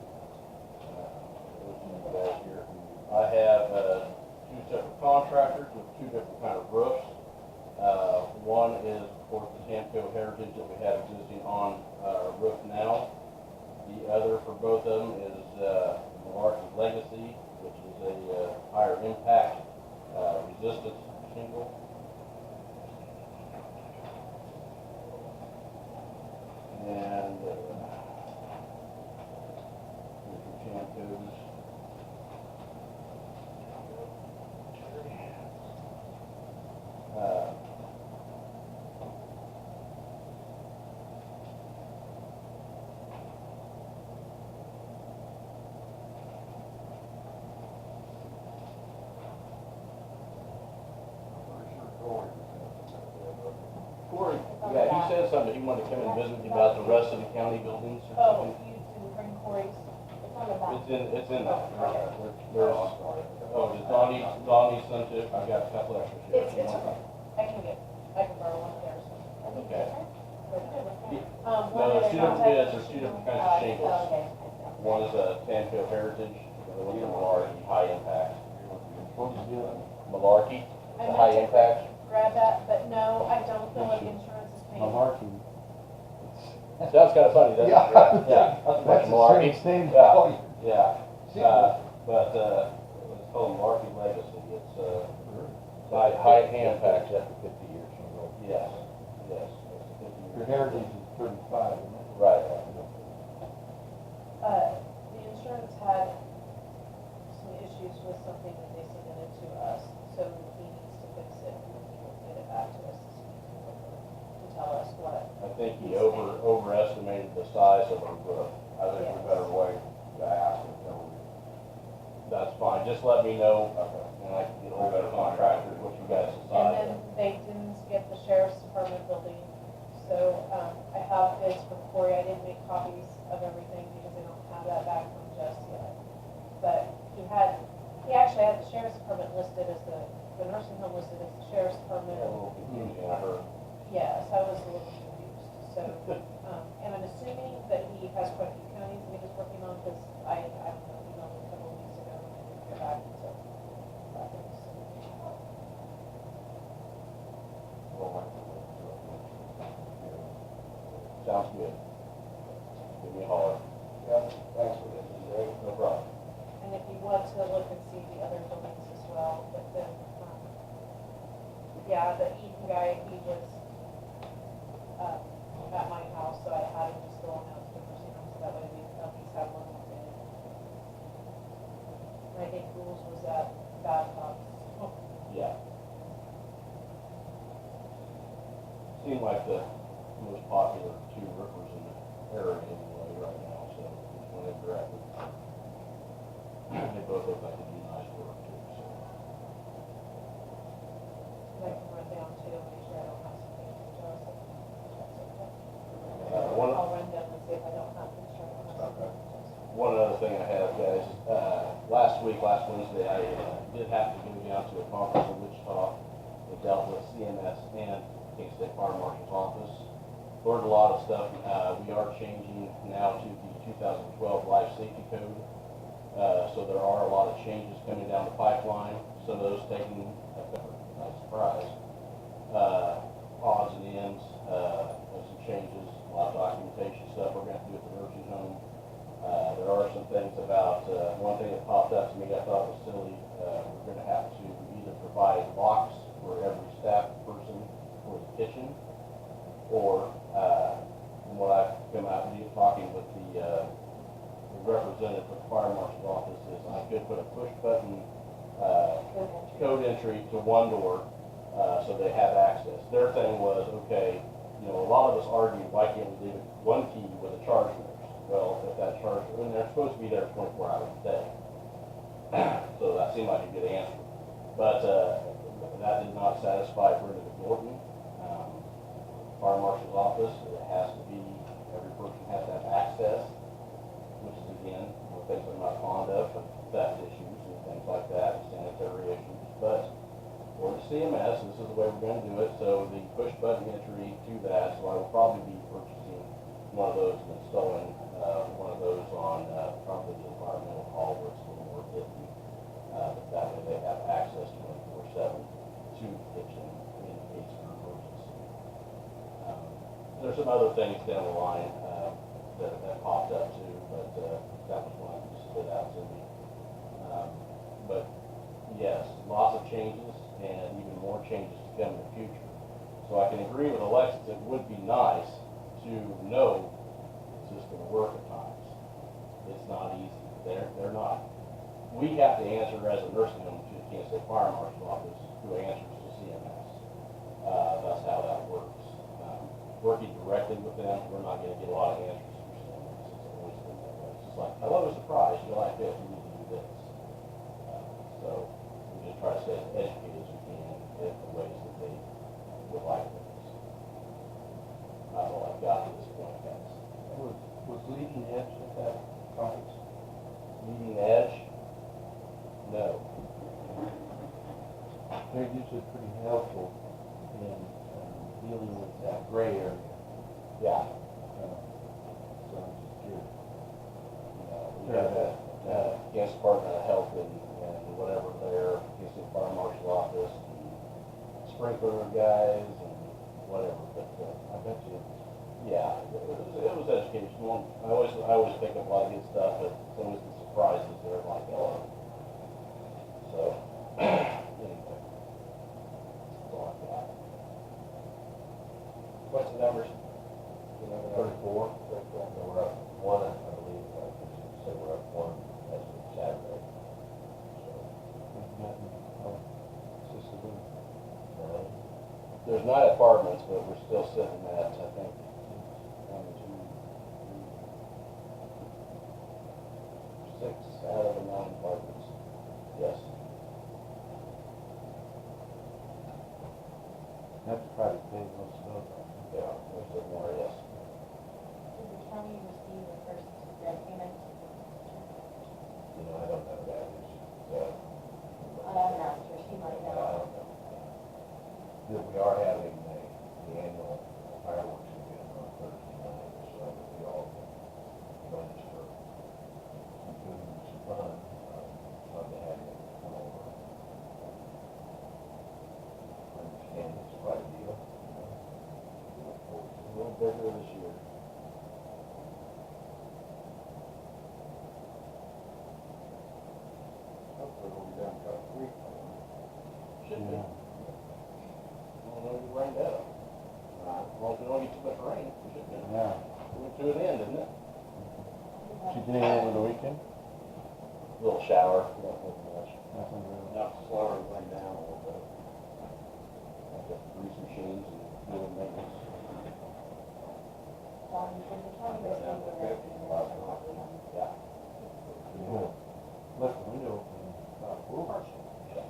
Here. I have two separate contractors with two different kind of roofs. One is, of course, the Zachgo Heritage that we have existing on our roof now. The other for both of them is Malarkey's Legacy, which is a higher impact resistance shingle. And here's your Zachgos. Corey, yeah, he said something, he wanted to come and visit me about the rest of the county buildings or Oh, something. you didn't bring Corey's. It's on the back. It's in there. There's, does Donnie sent it? I got a couple extras here. It's okay. I can borrow one of theirs. Okay. One No, that I it's two different contacted- bids, there's two different kinds of shingles. Okay. One is a Campbell Heritage, the other one's a Malarkey High Impact. Malarkey, I the meant High to Impact. grab that, but no, I don't feel like insurance is paying. Malarkey. Sounds kind of funny, doesn't it? Yeah. Yeah, that's That's a the Malarkey. same thing. Yeah, but, it's called Malarkey Legacy. It's, high impact. After 50 years from ago. Yes, yes. It's a 50-year. Your heritage is 35, isn't it? Right. The insurance had some issues with something that they submitted to us, so he needs to fix it, and then he will get it back to us this week to tell us what. I think he overestimated the size of our roof. I think we better wait to ask until we. That's fine, just let me know, and I can get a little better contractors, what you guys And decide. then they didn't get the sheriff's department building, so, I have bids for Corey, I didn't make copies of everything because I don't have that back from just yet. But he actually had the sheriff's department listed as the nursing home listed as the sheriff's A department. little confusing, I heard. Yes, I was a little confused, so, and I'm assuming that he has quite a few counties that he was working on, because I don't know, emailed him a couple of weeks ago, and I didn't get back until Friday, so. Sounds good. Give me a holler. Yeah, thanks for this, Greg. No problem. And if you want to look and see the other buildings as well, but then, yeah, the Eaton guy, he was, at my house, so I had him just go on out to the nursing home, so that way we at least have one more day. And I think Rules was at Babcock's. Yeah. Seem like the most popular two roofers in the area anyway right now, so which one is correct? They both look like they do nice work too, so. And I can run down too, make sure I don't have something from Johnso. I'll run down and see if I don't have insurance. Okay. One other thing I have, guys, last Wednesday, I did have to go down to a conference in Wichita that dealt with CMS and Kansas State Fire Marshal's office. Learned a lot of stuff. We are changing now to the 2012 Life Safety Code. So there are a lot of changes coming down the pipeline. Some of those taking by surprise. Odds and ends, of some changes, a lot of documentation stuff we're going to do at the nursing home. There are some things about, one thing that popped up to me I thought was silly. We're going to have to either provide locks for every staff person for the kitchen, or from what I've come out and talking with the representative for the fire marshal's office is I could put a push button code entry to one door so they have access. Their thing was, okay, you know, a lot of us argue why can't we leave one key with a charge nurse? Well, if that charge, and they're supposed to be there 24 hours a day, so that seemed like a good answer. But that did not satisfy Brenda McNorton, fire marshal's office. It has to be, every person has to have access, which is again, things I'm not fond of, theft issues and things like that, sanitary issues. But for the CMS, this is the way we're going to do it. So the push button entry to that, so I will probably be purchasing one of those and installing one of those on probably the environmental hall where it's a little more hidden. That way they have access 24/7 to the kitchen in case of an emergency. There's some other things down the line that popped up too, but that was one that stood out to me. But yes, lots of changes and even more changes to come in the future. So I can agree with Alexis, it would be nice to know is this going to work at times. It's not easy. They're not. We have to answer as a nursing home to the Kansas State Fire Marshal's office, who answers to CMS. That's how that works. Working directly with them, we're not going to get a lot of answers from CMS. It's always been that way. It's just like, hello, surprise, you like this, you need to do this. So we just try to stay as educated as we can in the ways that they would like things. That's all I've got at this point, guys. Was Leading Edge at that conference? Leading Edge? No. They're usually pretty helpful in dealing with that gray area. Yeah. So I'm just curious. you have that, against Department of Health and whatever there, against the fire marshal office, and sprinkler guys and whatever, but, I bet you. yeah, it was educational. I always pick up a lot of good stuff, but it's always the surprises that are like, oh. So, anyway. That's all I've got. What's the numbers? 34. So we're up one, I believe, so we're up one as of Saturday. So, We've gotten, assisted living. There's 9 apartments, but we're still sitting at, I think, 1, 2, 3, 6 out of the 9 apartments. Yes. That's probably big, most of those. Yeah, most of them are, yes. Did the county receive the first rent payment? you know, I don't know that. I haven't asked her, she might I know. don't know. That we are having the annual fireworks event on Thursday night, so we all join us for some food and some fun. Love to have you come over. I understand it's quite a deal. We look forward to A little bigger this year. Hopefully we'll be done cut a week. Should be. Yeah. Well, no, you rained out. As long as we don't get too much rain, we should be. Yeah. Went to an end, didn't it? She did it over the weekend? Little shower, not much. Nothing really. Enough to slow everything down a little bit. Like the grease machines and doing maintenance. John, did the county receive the rent payment? Yeah. Yeah. Left the window open, partial.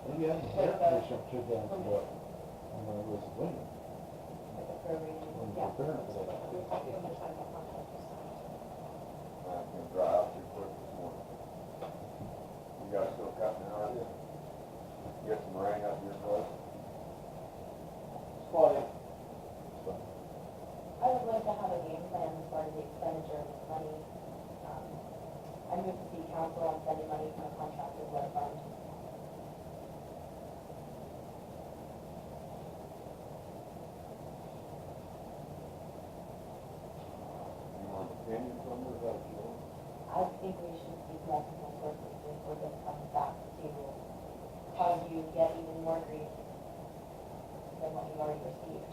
Maybe I didn't hear it, should down to the, and then it was the window. Like a prorated, When yeah. the parents said that. You're talking about the time the contract was signed. I'm gonna dry out too quick this morning. You guys still cutting out, are you? Get some rain up your place? Spotty. I would like to have a game plan as far as the expenditure of this money. I moved to city council on spending money from a contracted lead fund. You want opinion from her, is that what you want? I think we should seek multiple sources before this comes back to cause you get even more grief than what you already received.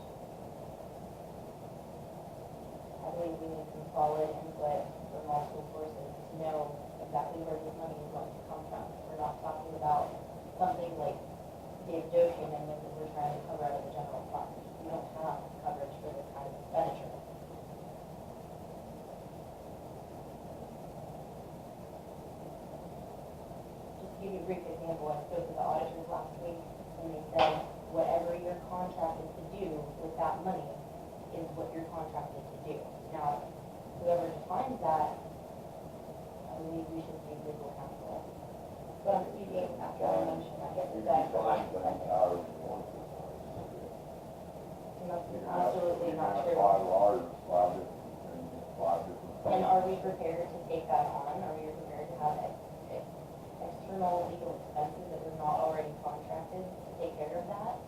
I believe we need some solid input from multiple sources to know exactly where this money is going to come from. We're not talking about something like Dave Dohe came in with and we're trying to cover out of the general fund. We don't have coverage for this kind of expenditure. Just to give you a brief example, I spoke with the auditors last week and they said, whatever you're contracted to do with that money is what you're contracted to do. Now, whoever defines that, I believe we should seek legal counsel. But I'm speaking after our motion, I guess You is that define correct? things however you want to. And that's You can have- absolutely you can not have true. 5 lawyers, 5 different opinions, 5 different. And are we prepared to take that on? Are we prepared to have external legal expenses that we're not already contracted to take care of that?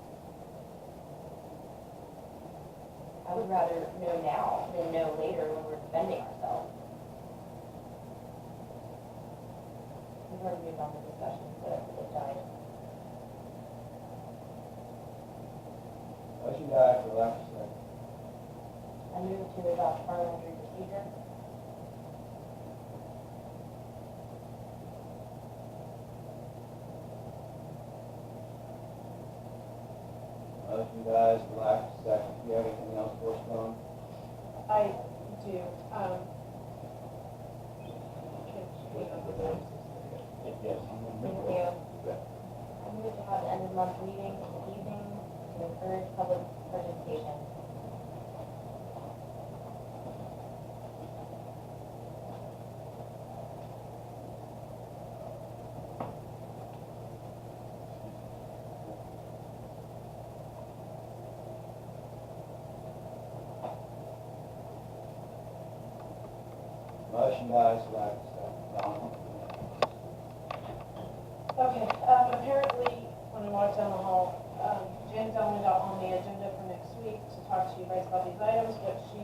I would rather know now than know later when we're defending ourselves. We've already moved on the discussion, so it died. Motion died for lack of second. I move to adopt parliamentary procedure. Motion dies for lack of second. Do you have anything else for us, Dawn? I do, Yes. Thank you. I move to have the end of month meeting this evening to encourage public participation. Motion dies for lack of second. Okay, apparently, when I walked down the hall, Jen Delman got on the agenda for next week to talk to you guys about these items, but she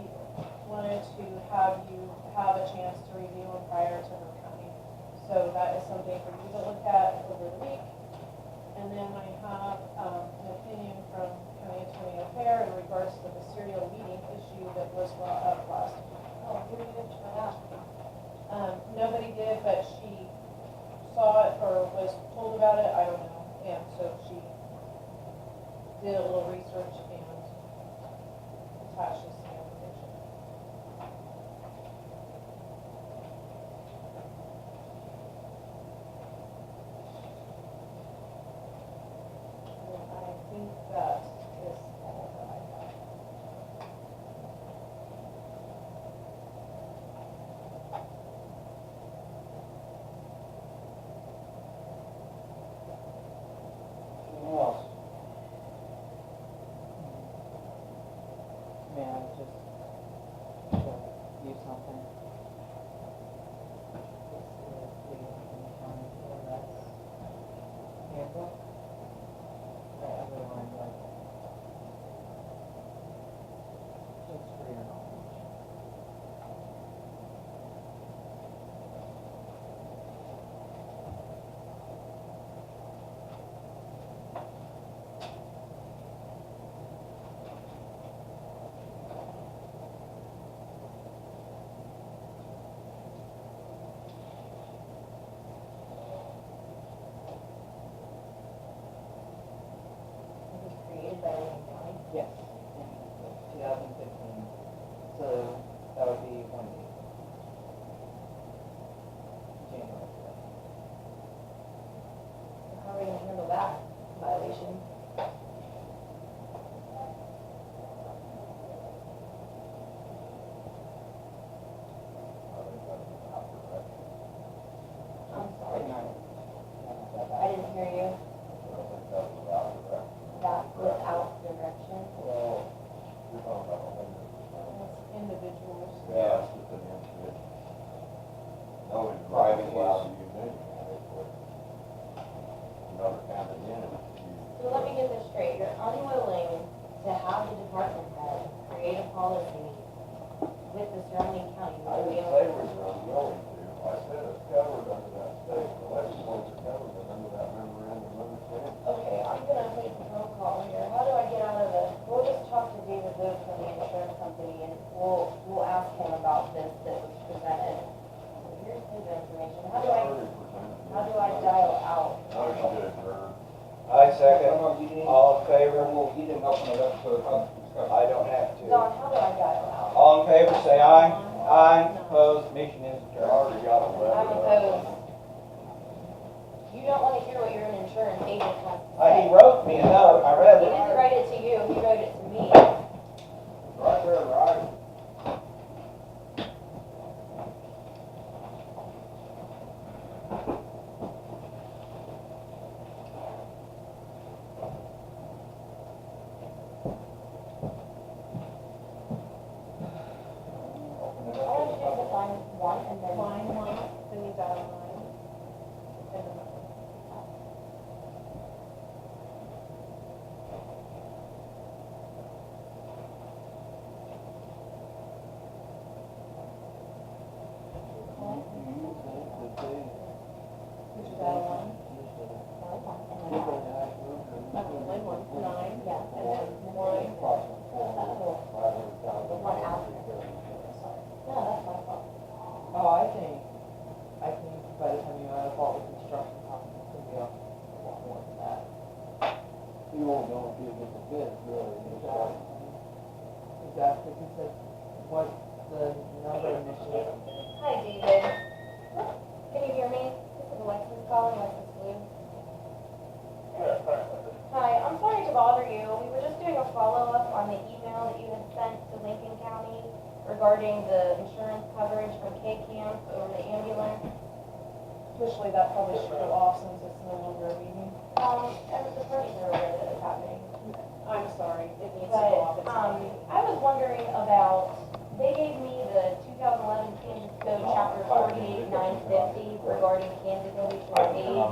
wanted to have you have a chance to review them prior to her coming. So that is something for you to look at over the week. And then I have an opinion from County Attorney O'Hare in regards to the serial meeting issue that was brought up last week. Oh, who did it for that? Nobody did, but she saw it or was told about it, I don't know. And so she did a little research and attached this information. And I think that is all that I have. Anything else? May I just use something? This is the county EMS handbook that everyone like, just for your knowledge. It was created by Lincoln County. Yes, in 2015, so that would be one day. January. How are we gonna handle that violation? I'm sorry, I didn't hear you. That without direction? Well, you're talking about a Individuals. Yeah, it's just an individual. No, in private allowed to use any county, but another county entity. So let me get this straight, you're unwilling to have the department head create a policy with the surrounding county? I didn't say we were unwilling to, I said it's covered under that state, the legislature covered it under that memorandum of understanding. Okay, I'm gonna make a phone call here, how do I get out of the, we'll just talk to David Booth from the insurance company and we'll ask him about this that was presented. So here's his information, how do I dial out? Motion to adjourn. I second. All in favor? You didn't open it up to a discussion. I don't have to. Don, how do I dial out? All in favor, say aye. Aye. Opposed, meeting is I adjourned. already got a letter. I'm opposed. You don't wanna hear what your insurance agent has to say. He wrote me a note, I read He it. didn't write it to you, he wrote it to me. Right there, right? All I have to do is sign one and then. Line one, then you dial line. And then did you dial one? Line one, nine, Yeah, and then one. the one after. No, that's my fault. Oh, I think by the time you add up all the construction costs, it's gonna be a lot more than that. You won't know if you get the bid, really. Exactly, because what's the number initially? Hi, David. Can you hear me? This is Alexis calling, Alexis Blue. Hi, I'm sorry to bother you. We were just doing a follow-up on the email that you had sent to Lincoln County regarding the insurance coverage from K-Camp over the ambulance. Officially, that probably should go off since it's no longer a meeting. And the parties are aware that it's happening. I'm sorry, it needs to go off. But, It's not a meeting. I was wondering about, they gave me the 2011 Kansas Code Chapter 48950 regarding Kansas County I can turn on my